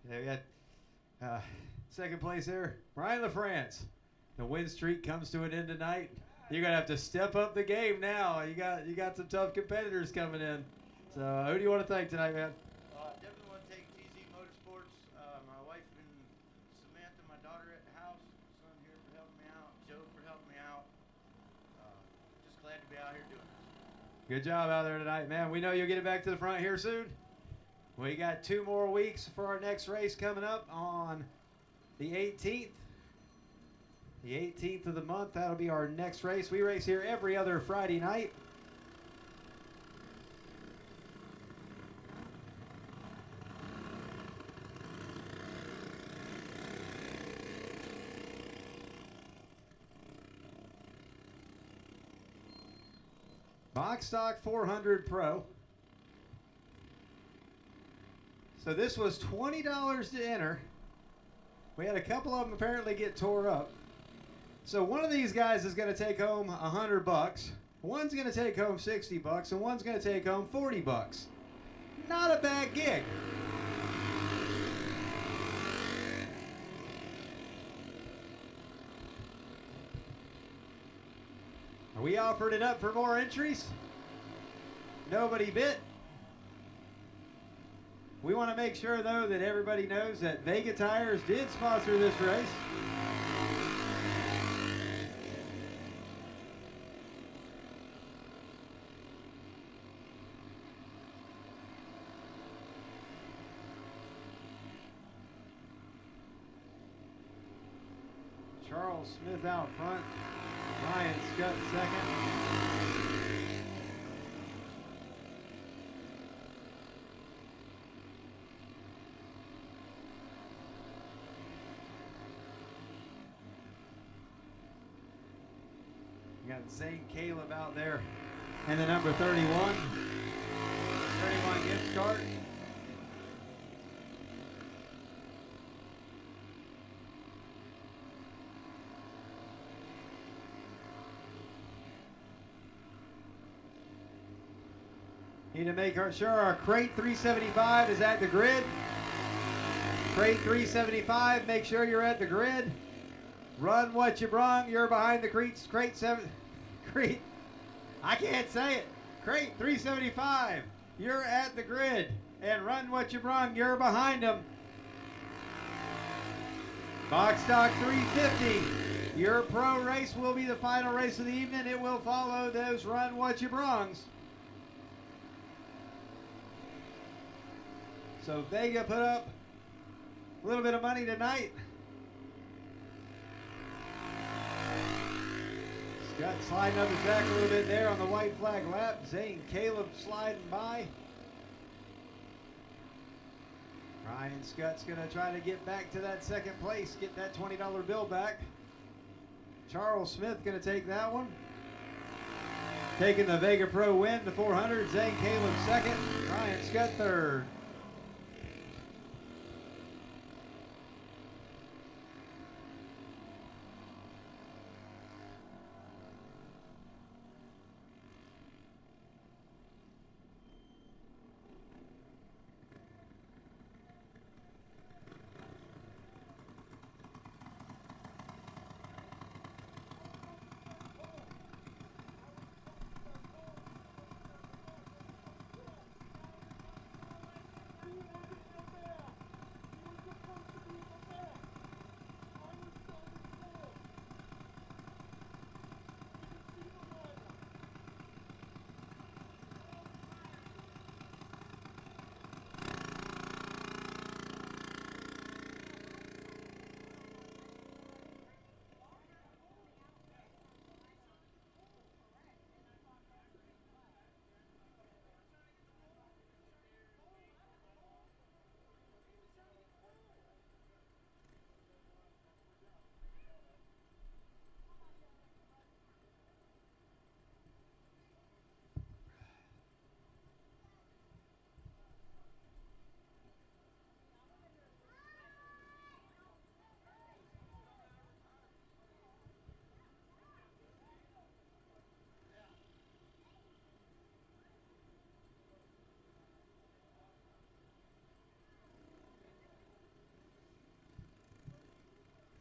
we got second place there, Brian LaFrance. The win streak comes to an end tonight. You're gonna have to step up the game now. You got some tough competitors coming in. So who do you want to thank tonight, man? Definitely want to take TZ Motorsports, my wife and Samantha, my daughter at the house, son here for helping me out, Joe for helping me out. Just glad to be out here doing this. Good job out there tonight, man. We know you'll get it back to the front here soon. We got 2 more weeks for our next race coming up on the 18th. The 18th of the month, that'll be our next race. We race here every other Friday night. Box stock 400 Pro. So this was $20 to enter. We had a couple of them apparently get tore up. So one of these guys is going to take home $100. One's going to take home $60, and one's going to take home $40. Not a bad gig. Are we offering it up for more entries? Nobody bit. We want to make sure, though, that everybody knows that Vega Tires did sponsor this race. Charles Smith out front. Ryan Scott second. You got Zane Caleb out there and the number 31. 31 gift card. Need to make sure our crate 375 is at the grid. Crate 375, make sure you're at the grid. Run What You Brung, you're behind the crate 7. Crate, I can't say it. Crate 375, you're at the grid. And Run What You Brung, you're behind them. Box stock 350, your pro race will be the final race of the evening. It will follow those Run What You Brungs. So Vega put up a little bit of money tonight. Scott sliding up the track a little bit there on the white flag lap. Zane Caleb sliding by. Ryan Scott's going to try to get back to that second place, get that $20 bill back. Charles Smith going to take that one. Taking the Vega Pro win, the 400. Zane Caleb second. Ryan Scott third.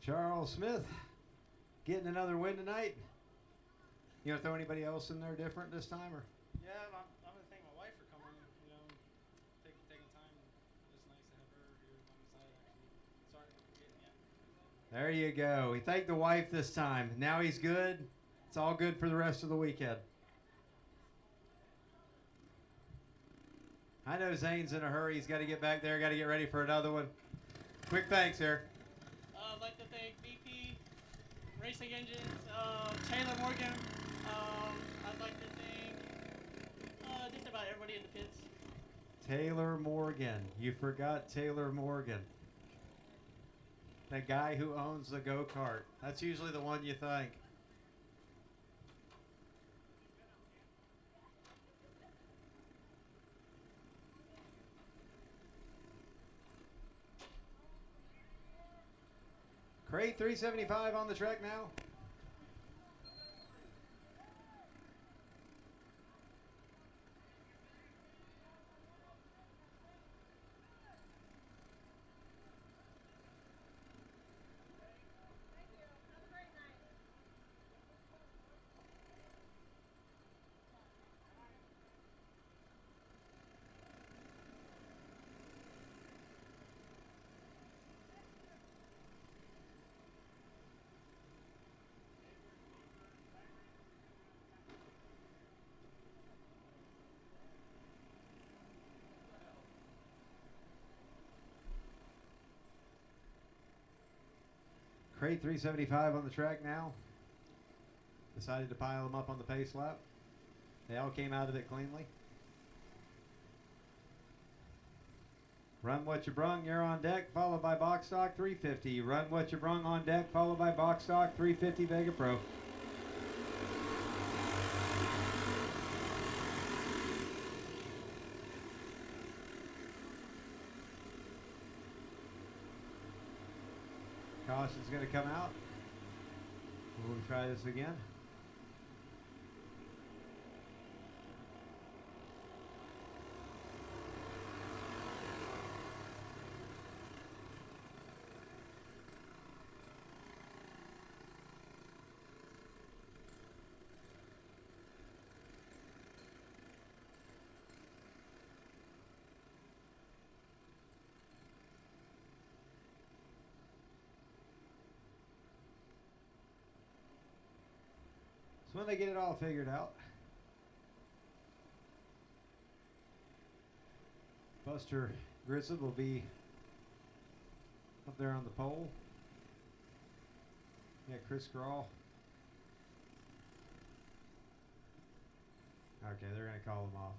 Charles Smith getting another win tonight. You gonna throw anybody else in there different this time, or? Yeah, I'm gonna thank my wife for coming. You know, taking time. It's nice to have her here by my side. Actually, sorry for forgetting you. There you go. He thanked the wife this time. Now he's good. It's all good for the rest of the weekend. I know Zane's in a hurry. He's got to get back there. Got to get ready for another one. Quick thanks here. I'd like to thank BP Racing Engines, Taylor Morgan. I'd like to thank just about everybody in the pits. Taylor Morgan. You forgot Taylor Morgan. The guy who owns the go-kart. That's usually the one you think. Crate 375 on the track now. Crate 375 on the track now. Decided to pile them up on the pace lap. They all came out of it cleanly. Run What You Brung, you're on deck, followed by Box Stock 350. Run What You Brung on deck, followed by Box Stock 350 Vega Pro. Caution's going to come out. We'll try this again. So when they get it all figured out, Buster Grissom will be up there on the pole. Yeah, Chris Grawl. Okay, they're going to call him off.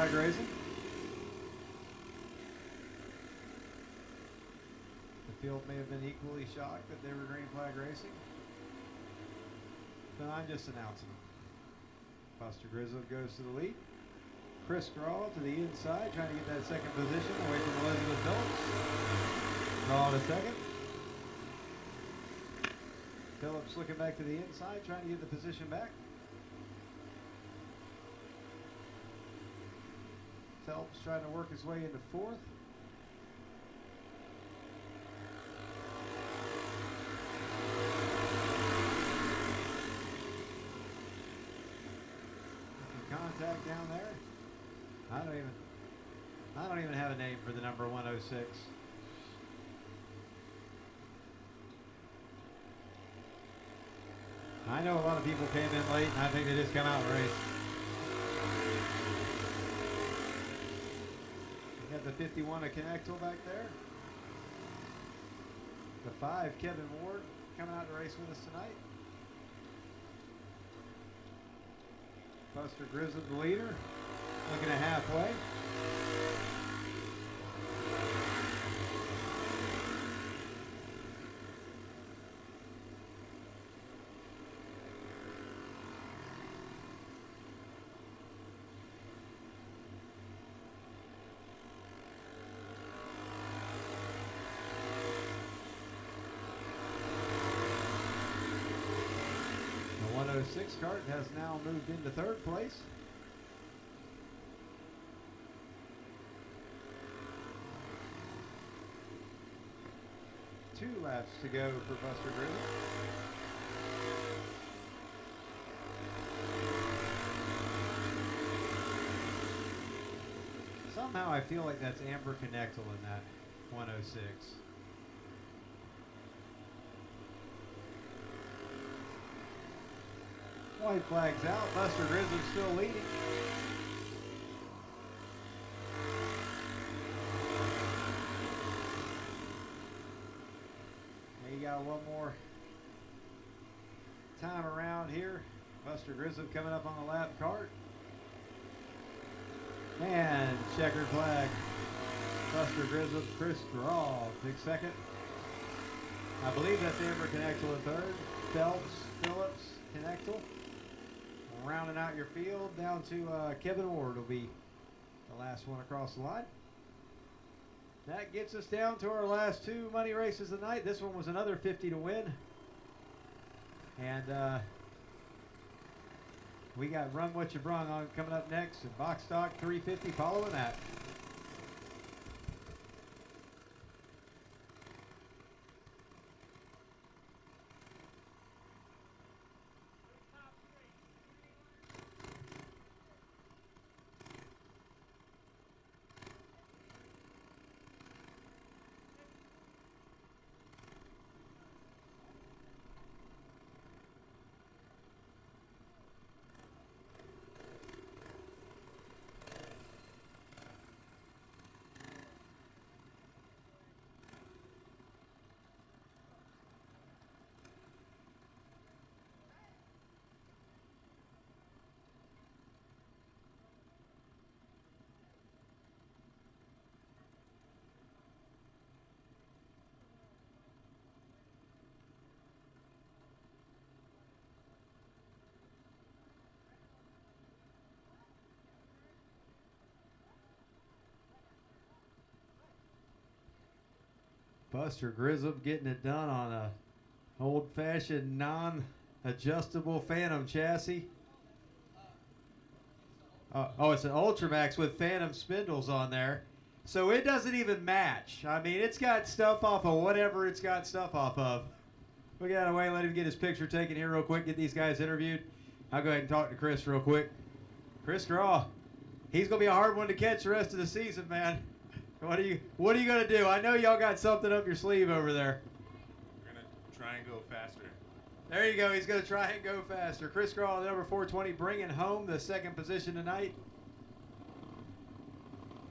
flag racing. The field may have been equally shocked that they were green flag racing. But I'm just announcing them. Buster Grizzle goes to the lead. Chris Grawl to the inside, trying to get that second position away from Elizabeth Phillips. Grawl to second. Phillips looking back to the inside, trying to get the position back. Phelps trying to work his way into fourth. Contact down there. I don't even have a name for the number 106. I know a lot of people came in late, and I think they just come out and race. We got the 51 of Connectal back there. The 5, Kevin Ward, coming out to race with us tonight. Buster Grizzle, the leader, looking at halfway. The 106 cart has now moved into third place. Two laps to go for Buster Grizzle. Somehow I feel like that's Amber Connectal in that 106. White flag's out. Buster Grizzle's still leading. You got one more time around here. Buster Grizzle coming up on the lap cart. And checkered flag. Buster Grizzle, Chris Graw, big second. I believe that's Amber Connectal in third. Phelps, Phillips, Connectal. Rounding out your field down to Kevin Ward will be the last one across the line. That gets us down to our last two money races of the night. This one was another 50 to win. And we got Run What You Brung on coming up next, and Box Stock 350 following that. Buster Grizzle getting it done on a old-fashioned non-adjustable Phantom chassis. Oh, it's an Ultramax with Phantom spindles on there. So it doesn't even match. I mean, it's got stuff off of whatever it's got stuff off of. We got away, let him get his picture taken here real quick, get these guys interviewed. I'll go ahead and talk to Chris real quick. Chris Draw, he's going to be a hard one to catch the rest of the season, man. What are you going to do? I know y'all got something up your sleeve over there. We're going to try and go faster. There you go. He's going to try and go faster. Chris Graw, the number 420, bringing home the second position tonight.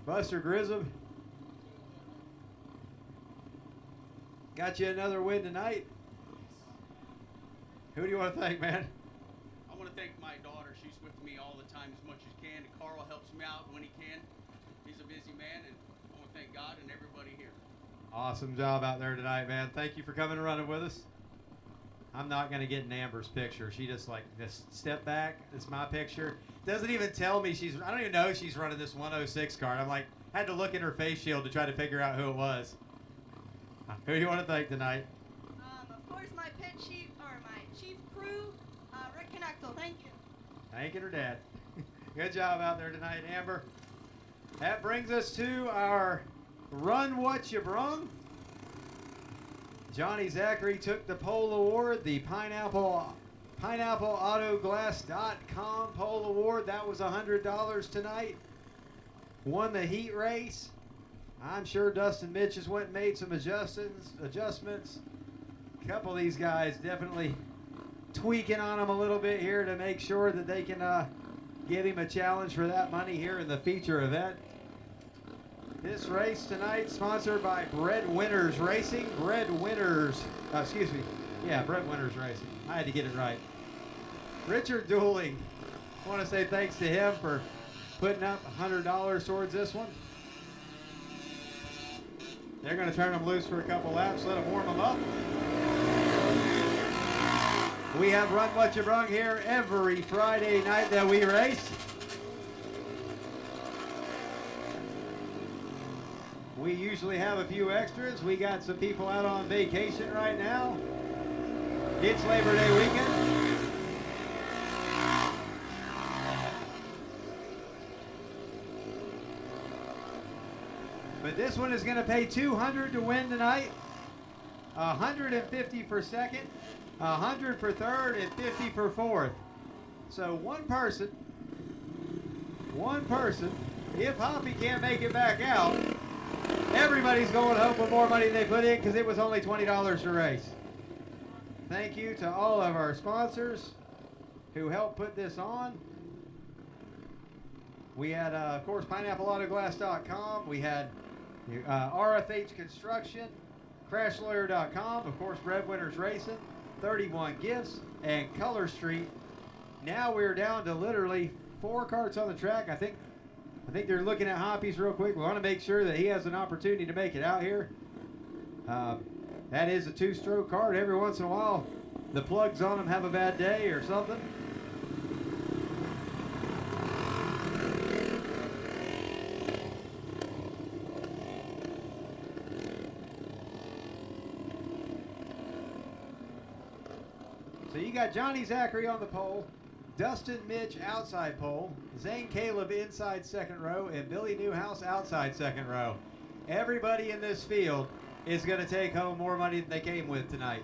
Buster Grissom got you another win tonight. Who do you want to thank, man? I'm want to thank my daughter. She's with me all the time as much as can. And Carl helps me out when he can. He's a busy man, and I want to thank God and everybody here. Awesome job out there tonight, man. Thank you for coming and running with us. I'm not going to get in Amber's picture. She just step back. It's my picture. Doesn't even tell me I don't even know she's running this 106 card. I'm like, had to look in her face shield to try to figure out who it was. Who do you want to thank tonight? Of course, my chief crew, Rick Connectal. Thank you. Thanking her dad. Good job out there tonight, Amber. That brings us to our Run What You Brung. Johnny Zachary took the pole award, the PineappleAutoGlass.com pole award. That was $100 tonight. Won the heat race. I'm sure Dustin Mitch has went and made some adjustments. A couple of these guys definitely tweaking on him a little bit here to make sure that they can give him a challenge for that money here in the feature event. This race tonight sponsored by Breadwinners Racing. Breadwinners Racing. I had to get it right. Richard Dooling. I want to say thanks to him for putting up $100 towards this one. They're going to turn them loose for a couple laps, let them warm them up. We have Run What You Brung here every Friday night that we race. We usually have a few extras. We got some people out on vacation right now. It's Labor Day weekend. But this one is going to pay $200 to win tonight. $150 for second, $100 for third, and $50 for fourth. So one person, if Hoppy can't make it back out, everybody's going home with more money than they put in because it was only $20 to race. Thank you to all of our sponsors who helped put this on. We had, of course, PineappleAutoGlass.com. We had RFH Construction, CrashLawyer.com, of course, Breadwinners Racing, 31 Gifts, and Color Street. Now we're down to literally 4 carts on the track. I think they're looking at Hoppy's real quick. We want to make sure that he has an opportunity to make it out here. That is a 2-stroke cart. Every once in a while, the plugs on them have a bad day or something. So you got Johnny Zachary on the pole, Dustin Mitch outside pole, Zane Caleb inside second row, and Billy Newhouse outside second row. Everybody in this field is going to take home more money than they came with tonight.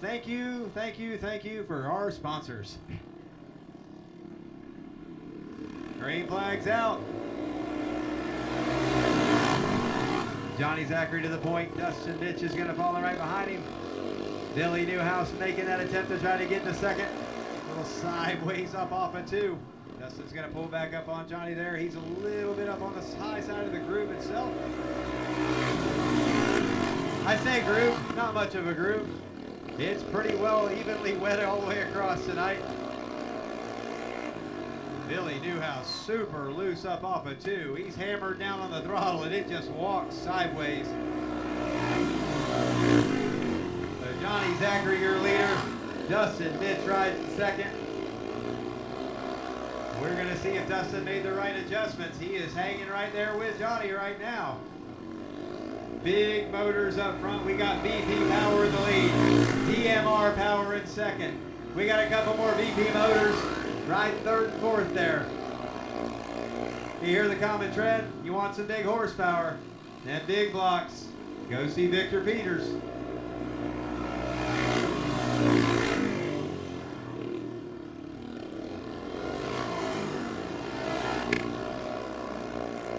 Thank you for our sponsors. Green flag's out. Johnny Zachary to the point. Dustin Mitch is going to follow right behind him. Billy Newhouse making that attempt to try to get to second. A little sideways up off of 2. Dustin's going to pull back up on Johnny there. He's a little bit up on the high side of the groove itself. I say groove, not much of a groove. It's pretty well evenly wet all the way across tonight. Billy Newhouse super loose up off of 2. He's hammered down on the throttle and it just walks sideways. Johnny Zachary, your leader. Dustin Mitch rides in second. We're going to see if Dustin made the right adjustments. He is hanging right there with Johnny right now. Big motors up front. We got VP Power in the lead. DMR Power in second. We got a couple more VP motors right third and fourth there. You hear the common trend? You want some big horsepower and big blocks. Go see Victor Peters.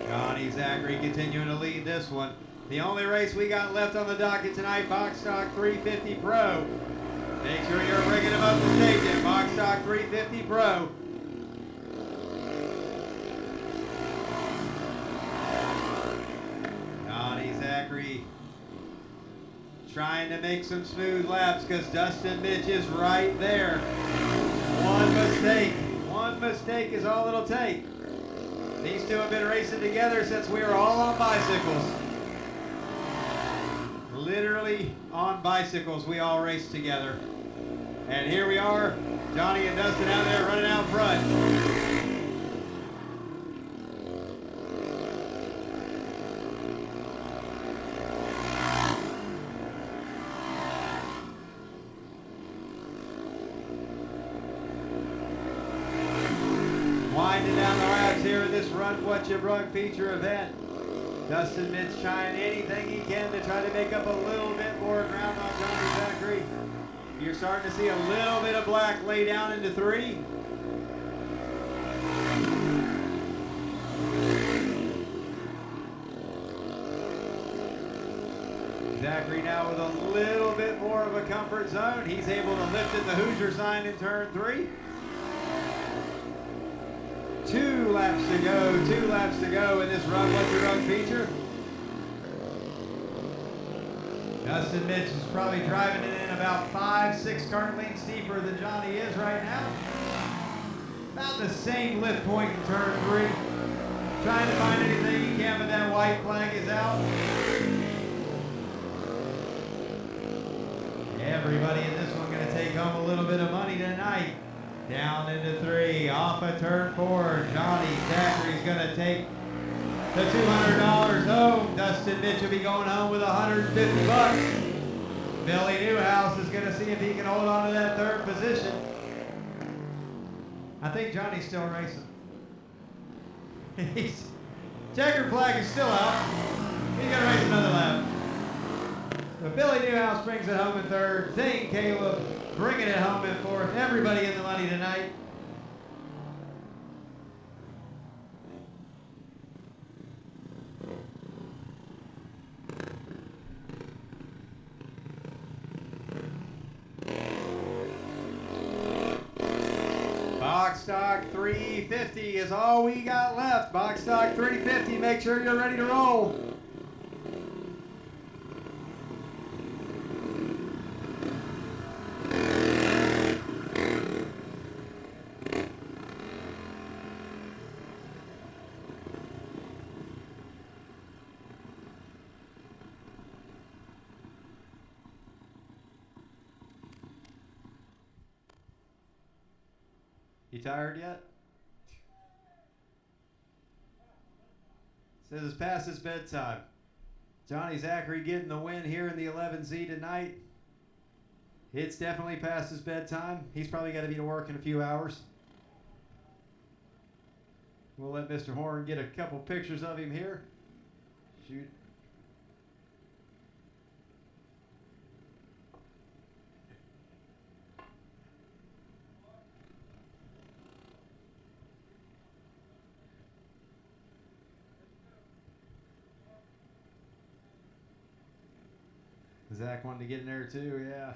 Johnny Zachary continuing to lead this one. The only race we got left on the docket tonight, Box Stock 350 Pro. Make sure you're bringing them up to station. Box Stock 350 Pro. Johnny Zachary trying to make some smooth laps because Dustin Mitch is right there. One mistake is all it'll take. These two have been racing together since we were all on bicycles. Literally on bicycles, we all raced together. And here we are, Johnny and Dustin out there running out front. Winding down the routes here in this Run What You Brung feature event. Dustin Mitch trying anything he can to try to make up a little bit more ground on Johnny Zachary. You're starting to see a little bit of black lay down into 3. Zachary now with a little bit more of a comfort zone. He's able to lift at the Hoosier sign in turn 3. 2 laps to go in this Run What You Brung feature. Dustin Mitch is probably driving it in about 5-6 kart lengths deeper than Johnny is right now. About the same lift point in turn 3. Trying to find anything he can, but that white flag is out. Everybody in this one going to take home a little bit of money tonight. Down into 3, off of turn 4. Johnny Zachary's going to take the $200 home. Dustin Mitch will be going home with $150. Billy Newhouse is going to see if he can hold on to that 3rd position. I think Johnny's still racing. Checkered flag is still out. He's going to race another lap. But Billy Newhouse brings it home in 3rd. Zane Caleb bringing it home in 4th. Everybody in the money tonight. Box stock 350 is all we got left. Box stock 350. Make sure you're ready to roll. You tired yet? Says it's past his bedtime. Johnny Zachary getting the win here in the 11Z tonight. It's definitely past his bedtime. He's probably got to be to work in a few hours. We'll let Mr. Horn get a couple pictures of him here. Shoot. Zach wanted to get in there too, yeah.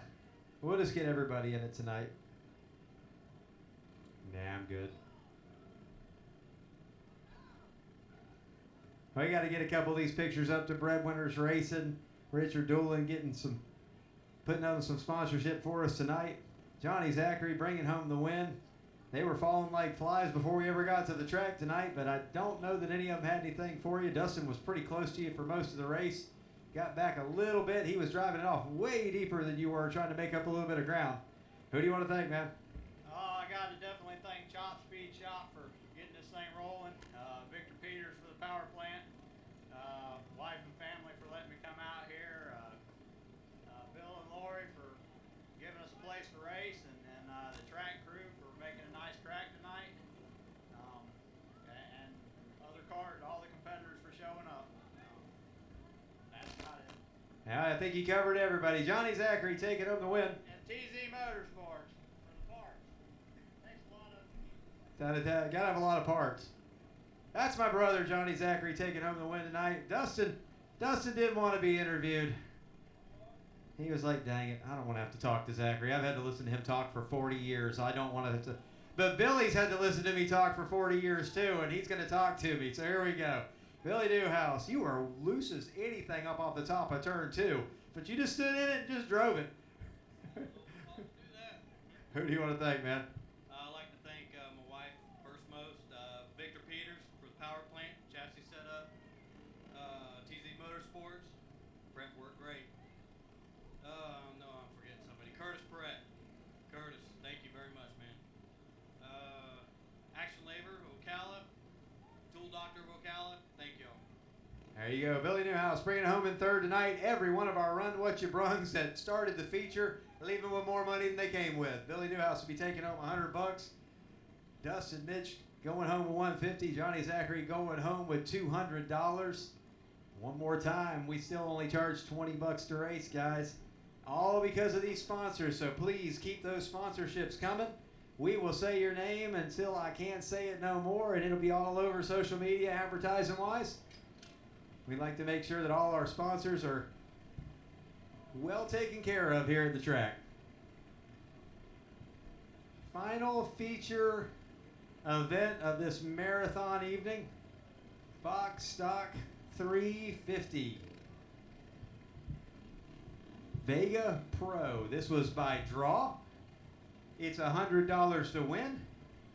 We'll just get everybody in it tonight. Nah, I'm good. We got to get a couple of these pictures up to Breadwinners Racing. Richard Doolin putting on some sponsorship for us tonight. Johnny Zachary bringing home the win. They were falling like flies before we ever got to the track tonight, but I don't know that any of them had anything for you. Dustin was pretty close to you for most of the race. Got back a little bit. He was driving it off way deeper than you were, trying to make up a little bit of ground. Who do you want to thank, man? I got to definitely thank Chop Speed Shop for getting this thing rolling. Victor Peters for the power plant. Wife and family for letting me come out here. Bill and Lori for giving us a place to race, and the track crew for making a nice track tonight. And other cars, all the competitors for showing up. That's about it. Yeah, I think he covered everybody. Johnny Zachary taking home the win. And TZ Motorsports for the parts. Thanks a lot of Gotta have a lot of parts. That's my brother, Johnny Zachary, taking home the win tonight. Dustin didn't want to be interviewed. He was like, dang it, I don't want to have to talk to Zachary. I've had to listen to him talk for 40 years. I don't want to. But Billy's had to listen to me talk for 40 years too, and he's going to talk to me. So here we go. Billy Newhouse, you are loose as anything up off the top of turn 2. But you just stood in it and just drove it. Who do you want to thank, man? I'd like to thank my wife, first most, Victor Peters for the power plant, chassis setup, TZ Motorsports, prep worked great. No, I'm forgetting somebody. Curtis Perrette. Curtis, thank you very much, man. Action Labor, Ocala, Tool Doctor of Ocala, thank y'all. There you go. Billy Newhouse bringing it home in third tonight. Every one of our Run What You Brungs that started the feature, leaving with more money than they came with. Billy Newhouse will be taking home $100. Dustin Mitch going home with $150. Johnny Zachary going home with $200. One more time, we still only charge $20 to race, guys. All because of these sponsors, so please keep those sponsorships coming. We will say your name until I can't say it no more, and it'll be all over social media advertising-wise. We'd like to make sure that all our sponsors are well taken care of here at the track. Final feature event of this marathon evening, Box Stock 350. Vega Pro. This was by draw. It's $100 to win,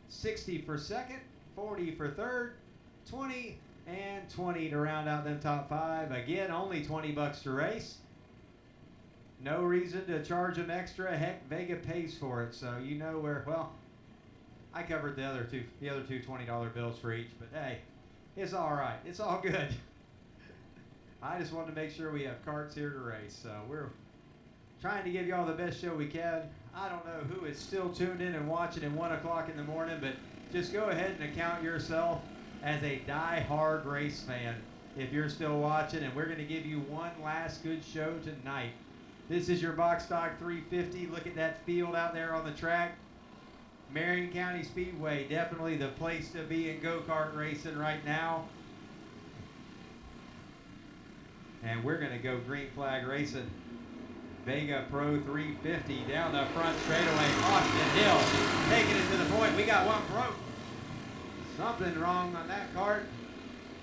60 for second, 40 for third, 20 and 20 to round out them top five. Again, only $20 to race. No reason to charge them extra. Heck, Vega pays for it, so you know where. Well, I covered the other two $20 bills for each, but hey, it's all right. It's all good. I just wanted to make sure we have carts here to race, so we're trying to give y'all the best show we can. I don't know who is still tuned in and watching at 1 o'clock in the morning, but just go ahead and account yourself as a die-hard race fan if you're still watching, and we're going to give you one last good show tonight. This is your Box Stock 350. Look at that field out there on the track. Marion County Speedway, definitely the place to be in go-kart racing right now. And we're going to go green flag racing. Vega Pro 350 down the front straightaway. Austin Hill taking it to the point. We got one broke. Something wrong on that cart.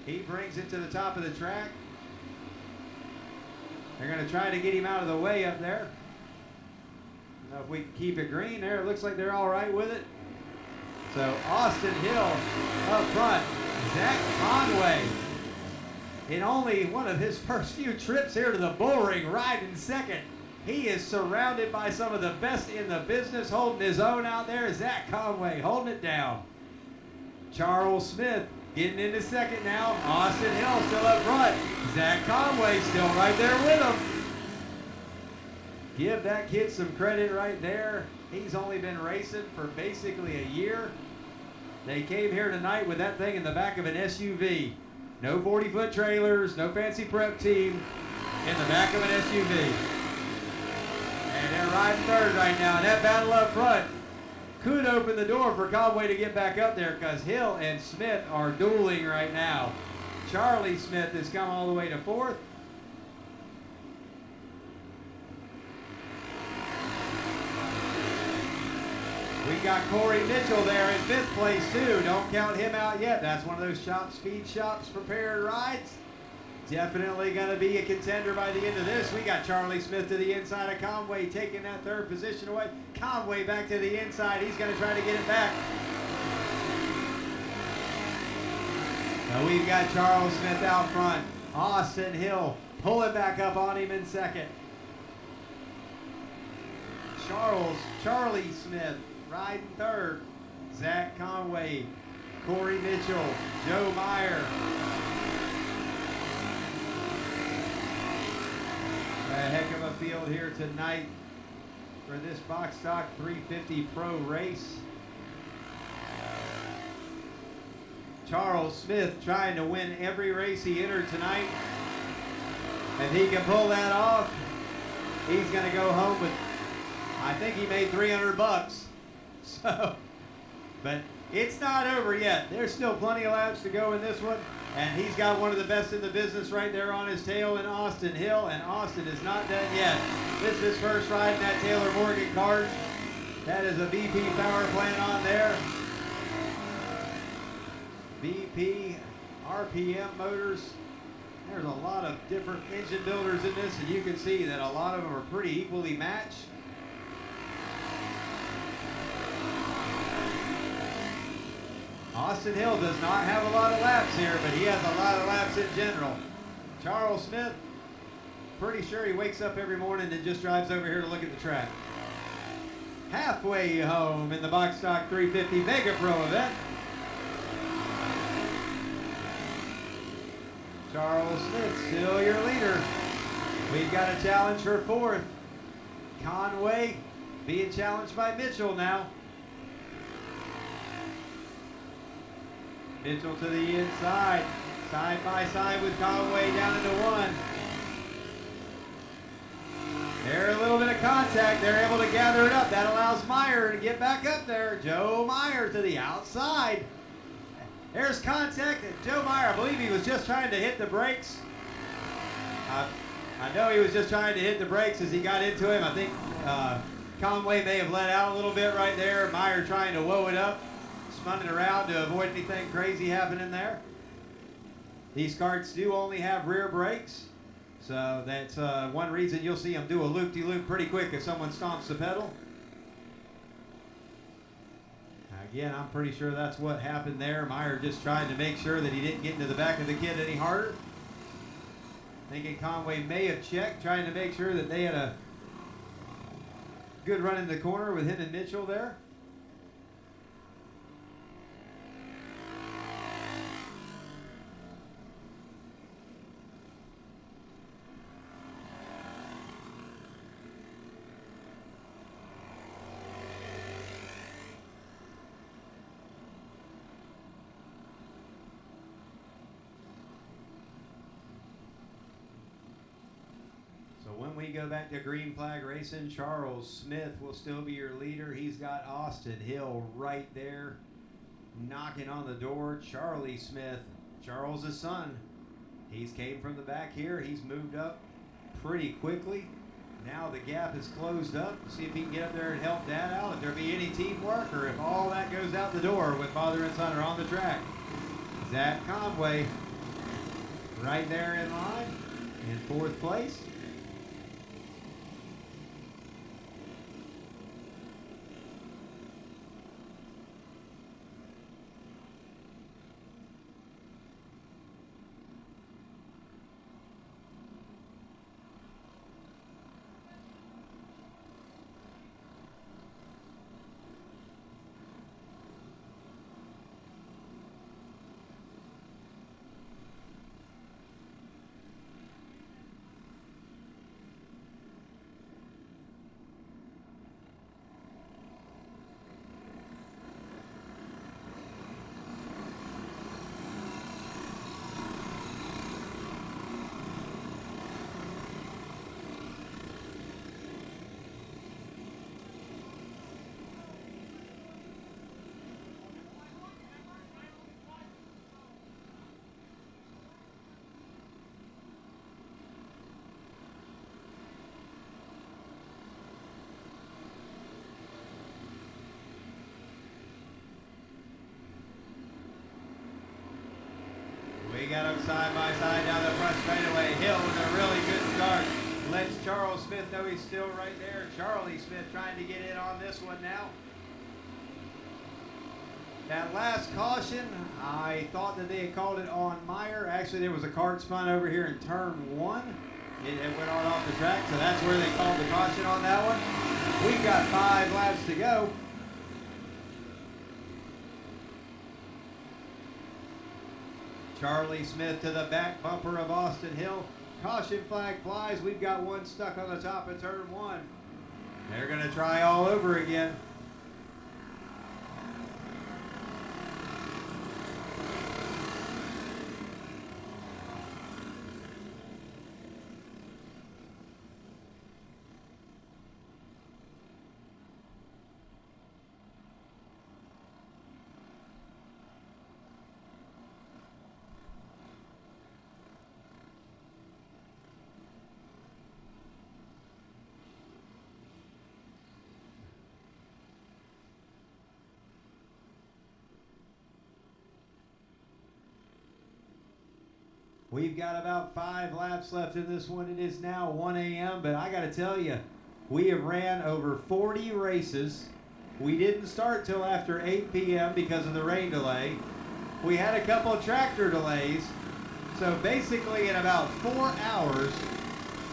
He brings it to the top of the track. They're going to try to get him out of the way up there. Now if we can keep it green there, it looks like they're all right with it. So Austin Hill up front. Zach Conway, in only one of his first few trips here to the Bullring, riding second. He is surrounded by some of the best in the business, holding his own out there. Zach Conway holding it down. Charles Smith getting into second now. Austin Hill still up front. Zach Conway still right there with him. Give that kid some credit right there. He's only been racing for basically a year. They came here tonight with that thing in the back of an SUV. No 40-foot trailers, no fancy prep team, in the back of an SUV. And they're riding third right now. And that battle up front could open the door for Conway to get back up there, because Hill and Smith are dueling right now. Charlie Smith has come all the way to fourth. We got Corey Mitchell there in fifth place too. Don't count him out yet. That's one of those speed shops prepared rides. Definitely going to be a contender by the end of this. We got Charlie Smith to the inside of Conway, taking that third position away. Conway back to the inside. He's going to try to get it back. Now we've got Charles Smith out front. Austin Hill pulling back up on him in second. Charlie Smith riding third. Zach Conway, Corey Mitchell, Joe Meyer. A heck of a field here tonight for this Box Stock 350 Pro race. Charles Smith trying to win every race he entered tonight. If he can pull that off, he's going to go home with, I think he made $300. So, but it's not over yet. There's still plenty of laps to go in this one. And he's got one of the best in the business right there on his tail in Austin Hill. And Austin is not done yet. This is his first ride in that Taylor Morgan cart. That is a VP power plant on there. VP RPM motors. There's a lot of different engine builders in this, and you can see that a lot of them are pretty equally matched. Austin Hill does not have a lot of laps here, but he has a lot of laps in general. Charles Smith, pretty sure he wakes up every morning and just drives over here to look at the track. Halfway home in the Box Stock 350 Mega Pro event. Charles Smith, still your leader. We've got a challenge for fourth. Conway being challenged by Mitchell now. Mitchell to the inside. Side by side with Conway down into one. There, a little bit of contact. They're able to gather it up. That allows Meyer to get back up there. Joe Meyer to the outside. There's contact. Joe Meyer, I believe he was just trying to hit the brakes. I know he was just trying to hit the brakes as he got into him. I think Conway may have let out a little bit right there. Meyer trying to woe it up, spun it around to avoid anything crazy happening there. These karts do only have rear brakes, so that's one reason you'll see them do a loop-de-loop pretty quick if someone stomps the pedal. Again, I'm pretty sure that's what happened there. Meyer just trying to make sure that he didn't get into the back of the kid any harder. Thinking Conway may have checked, trying to make sure that they had a good run in the corner with him and Mitchell there. When we go back to green flag racing, Charles Smith will still be your leader. He's got Austin Hill right there knocking on the door. Charlie Smith, Charles' son, he's came from the back here. He's moved up pretty quickly. Now the gap is closed up. See if he can get up there and help Dad out, if there be any teamwork, or if all that goes out the door when father and son are on the track. Zach Conway right there in line in fourth place. We got them side by side down the front straightaway. Hill with a really good start. Lets Charles Smith know he's still right there. Charlie Smith trying to get in on this one now. That last caution, I thought that they had called it on Meyer. Actually, there was a kart spun over here in turn one. It went on off the track, so that's where they called the caution on that one. We've got 5 laps to go. Charlie Smith to the back bumper of Austin Hill. Caution flag flies. We've got one stuck on the top of turn one. They're going to try all over again. We've got about 5 laps left in this one. It is now 1 a.m., but I got to tell you, we have ran over 40 races. We didn't start till after 8 p.m. because of the rain delay. We had a couple of tractor delays. So basically in about 4 hours,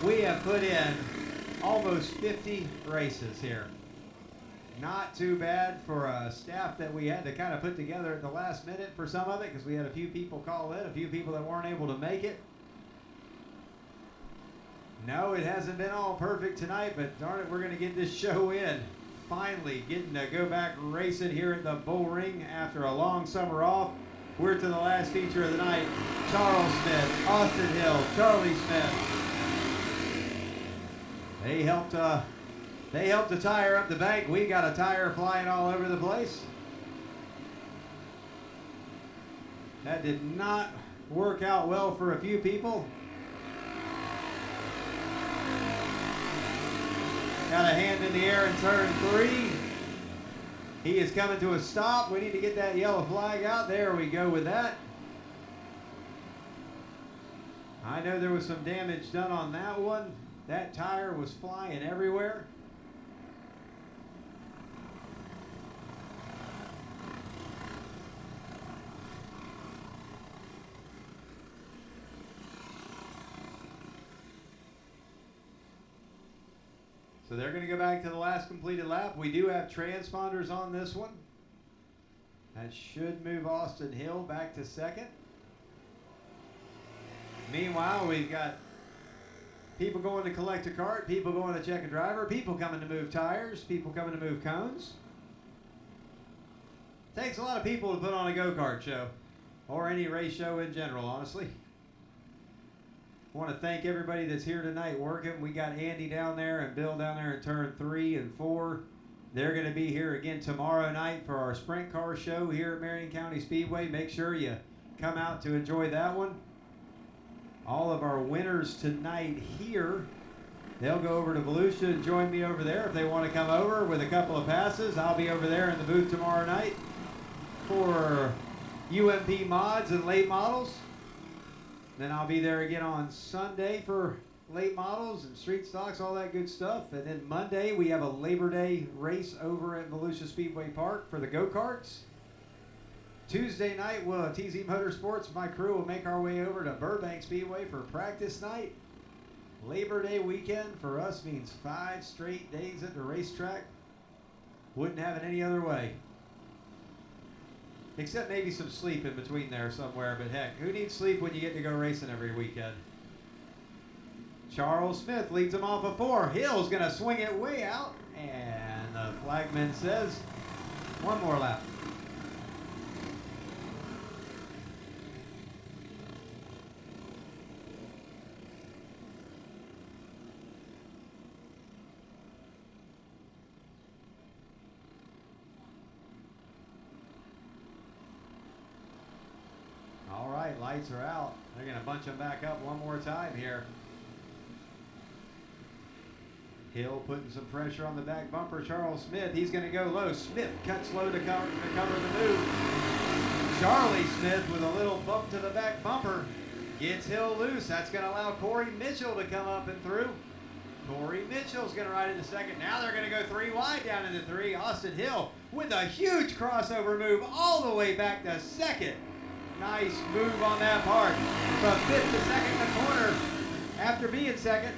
we have put in almost 50 races here. Not too bad for a staff that we had to kind of put together at the last minute for some of it, because we had a few people call in, a few people that weren't able to make it. No, it hasn't been all perfect tonight, but darn it, we're going to get this show in. Finally getting to go back racing here at the Bullring after a long summer off. We're to the last feature of the night. Charles Smith, Austin Hill, Charlie Smith. They helped to tire up the bank. We got a tire flying all over the place. That did not work out well for a few people. Got a hand in the air in turn 3. He is coming to a stop. We need to get that yellow flag out. There we go with that. I know there was some damage done on that one. That tire was flying everywhere. So they're going to go back to the last completed lap. We do have transponders on this one. That should move Austin Hill back to second. Meanwhile, we've got people going to collect a cart, people going to check a driver, people coming to move tires, people coming to move cones. Takes a lot of people to put on a go-kart show, or any race show in general, honestly. I want to thank everybody that's here tonight working. We got Andy down there and Bill down there in turn 3 and 4. They're going to be here again tomorrow night for our sprint car show here at Marion County Speedway. Make sure you come out to enjoy that one. All of our winners tonight here, they'll go over to Volusia and join me over there if they want to come over with a couple of passes. I'll be over there in the booth tomorrow night for UMP mods and late models. Then I'll be there again on Sunday for late models and street stocks, all that good stuff. And then Monday, we have a Labor Day race over at Volusia Speedway Park for the go-karts. Tuesday night, TZ Motorsports, my crew will make our way over to Burbank Speedway for practice night. Labor Day weekend for us means 5 straight days at the racetrack. Wouldn't have it any other way. Except maybe some sleep in between there somewhere, but heck, who needs sleep when you get to go racing every weekend? Charles Smith leads him off of 4. Hill's going to swing it way out, and the flagman says, 1 more lap. All right, lights are out. They're going to bunch them back up one more time here. Hill putting some pressure on the back bumper. Charles Smith, he's going to go low. Smith cuts low to cover the move. Charlie Smith with a little bump to the back bumper gets Hill loose. That's going to allow Corey Mitchell to come up and through. Corey Mitchell's going to ride into second. Now they're going to go 3 wide down into 3. Austin Hill with a huge crossover move all the way back to second. Nice move on that part. From 5th to second in the corner after being second.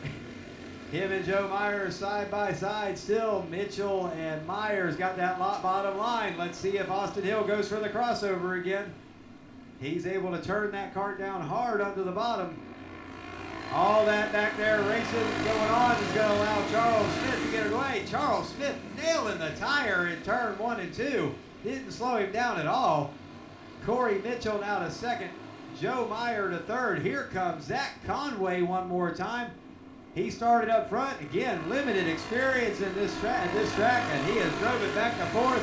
Him and Joe Myers side by side still. Mitchell and Myers got that bottom line. Let's see if Austin Hill goes for the crossover again. He's able to turn that cart down hard under the bottom. All that back there racing going on is going to allow Charles Smith to get it away. Charles Smith nailing the tire in turn 1 and 2. Didn't slow him down at all. Corey Mitchell now to second. Joe Meyer to third. Here comes Zach Conway one more time. He started up front. Again, limited experience in this track, and he has drove it back to 4th.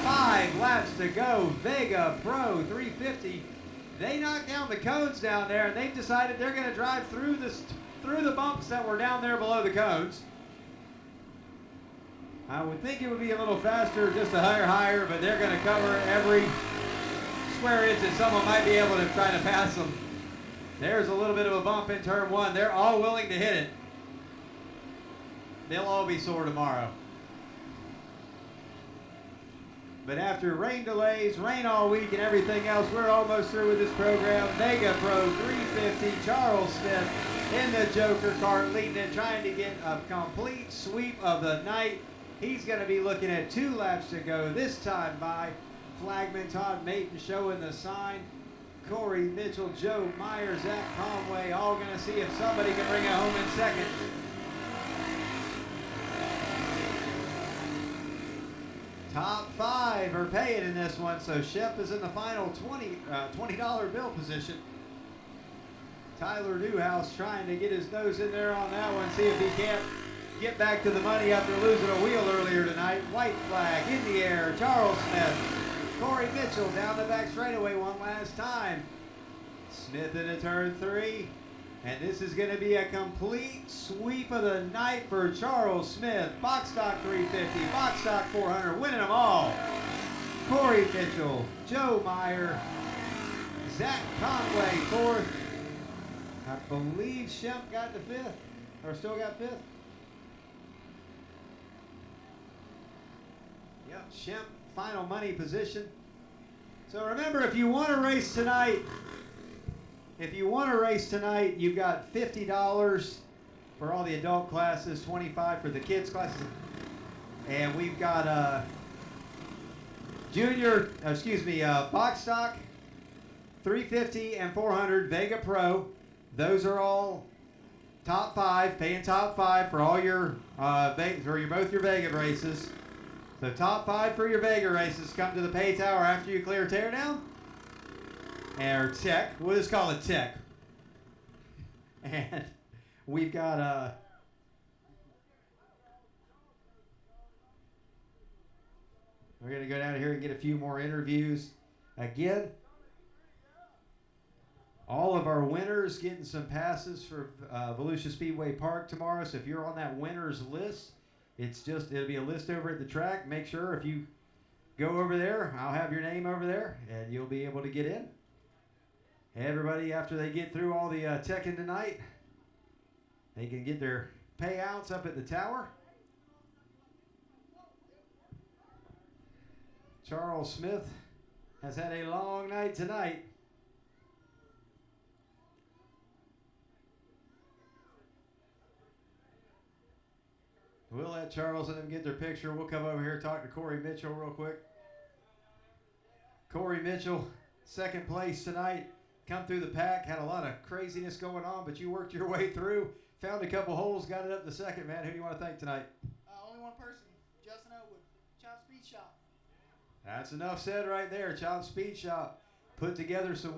5 laps to go. Vega Pro 350. They knocked down the cones down there, and they've decided they're going to drive through the bumps that were down there below the cones. I would think it would be a little faster, just a higher, but they're going to cover every square inch that someone might be able to try to pass them. There's a little bit of a bump in turn one. They're all willing to hit it. They'll all be sore tomorrow. But after rain delays, rain all week and everything else, we're almost through with this program. Mega Pro 350, Charles Smith in the Joker cart, leading it, trying to get a complete sweep of the night. He's going to be looking at 2 laps to go, this time by flagman Todd Maton showing the sign. Corey Mitchell, Joe Meyer, Zach Conway, all going to see if somebody can bring it home in second. Top 5 are paying in this one, so Shep is in the final $20 bill position. Tyler Newhouse trying to get his nose in there on that one, see if he can't get back to the money after losing a wheel earlier tonight. White flag in the air, Charles Smith. Corey Mitchell down the back straightaway one last time. Smith into turn 3. And this is going to be a complete sweep of the night for Charles Smith. Box stock 350, box stock 400, winning them all. Corey Mitchell, Joe Meyer, Zach Conway 4th. I believe Shemp got the 5th, or still got 5th. Yep, Shemp, final money position. So remember, if you want to race tonight, you've got $50 for all the adult classes, $25 for the kids classes. And we've got box stock, 350 and 400 Vega Pro. Those are all top 5, paying top 5 for all your both your Vega races. So top 5 for your Vega races. Come to the pay tower after you clear teardown. Or tech. We'll just call it tech. And we've got we're going to go down here and get a few more interviews. Again, all of our winners getting some passes for Volusia Speedway Park tomorrow. So if you're on that winners list, it'll be a list over at the track. Make sure if you go over there, I'll have your name over there, and you'll be able to get in. Everybody, after they get through all the teching tonight, they can get their payouts up at the tower. Charles Smith has had a long night tonight. We'll let Charles and them get their picture. We'll come over here and talk to Corey Mitchell real quick. Corey Mitchell, second place tonight. Come through the pack, had a lot of craziness going on, but you worked your way through. Found a couple holes, got it up to second, man. Who do you want to thank tonight? Only one person, Justin Elwood, Chop Speed Shop. That's enough said right there. Chop Speed Shop put together some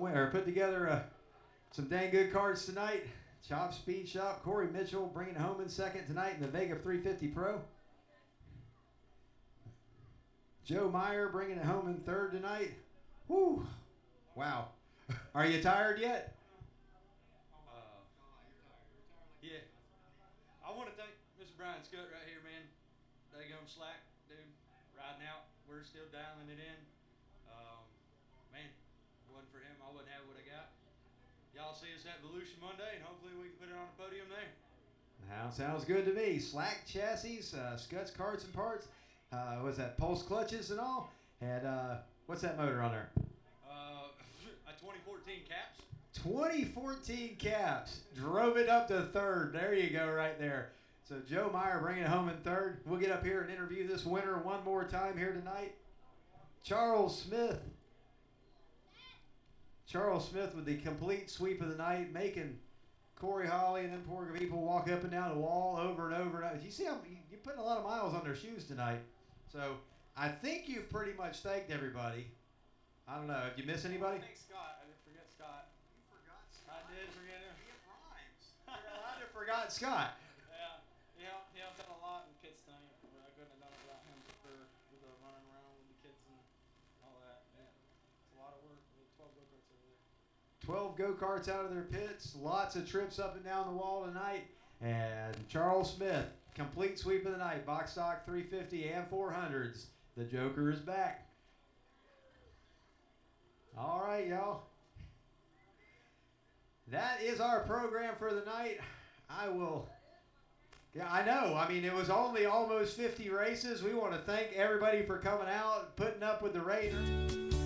dang good cards tonight. Chop Speed Shop, Corey Mitchell bringing it home in second tonight in the Vega 350 Pro. Joe Meyer bringing it home in third tonight. Woo! Wow. Are you tired yet? Yeah. I want to thank Mr. Brian Scott right here, man. Daggum slack, dude. Riding out. We're still dialing it in. Man, if it wasn't for him, I wouldn't have what I got. Y'all see us at Volusia Monday, and hopefully we can put it on the podium there. Sounds good to me. Slack chassis, Scuts carts and parts. What's that? Pulse clutches and all. And what's that motor on there? A 2014 Caps. 2014 Caps. Drove it up to third. There you go, right there. So Joe Meyer bringing it home in third. We'll get up here and interview this winner one more time here tonight. Charles Smith. Charles Smith with the complete sweep of the night, making Corey Holly and them poor people walk up and down the wall over and over. You see how you're putting a lot of miles on their shoes tonight. So I think you've pretty much thanked everybody. I don't know. Did you miss anybody? Thank Scott. I didn't forget Scott. You forgot Scott. I did forget him. It rhymes. I forgot Scott. Yeah, he helped out a lot in pits tonight. I couldn't have done it without him with the running around with the kids and all that. Yeah. It's a lot of work. We had 12 go-karts over there. 12 go-karts out of their pits. Lots of trips up and down the wall tonight. And Charles Smith, complete sweep of the night. Box stock 350 and 400s. The Joker is back. All right, y'all. that is our program for the night. Yeah, I know. I mean, it was only almost 50 races. We want to thank everybody for coming out, putting up with the Raiders.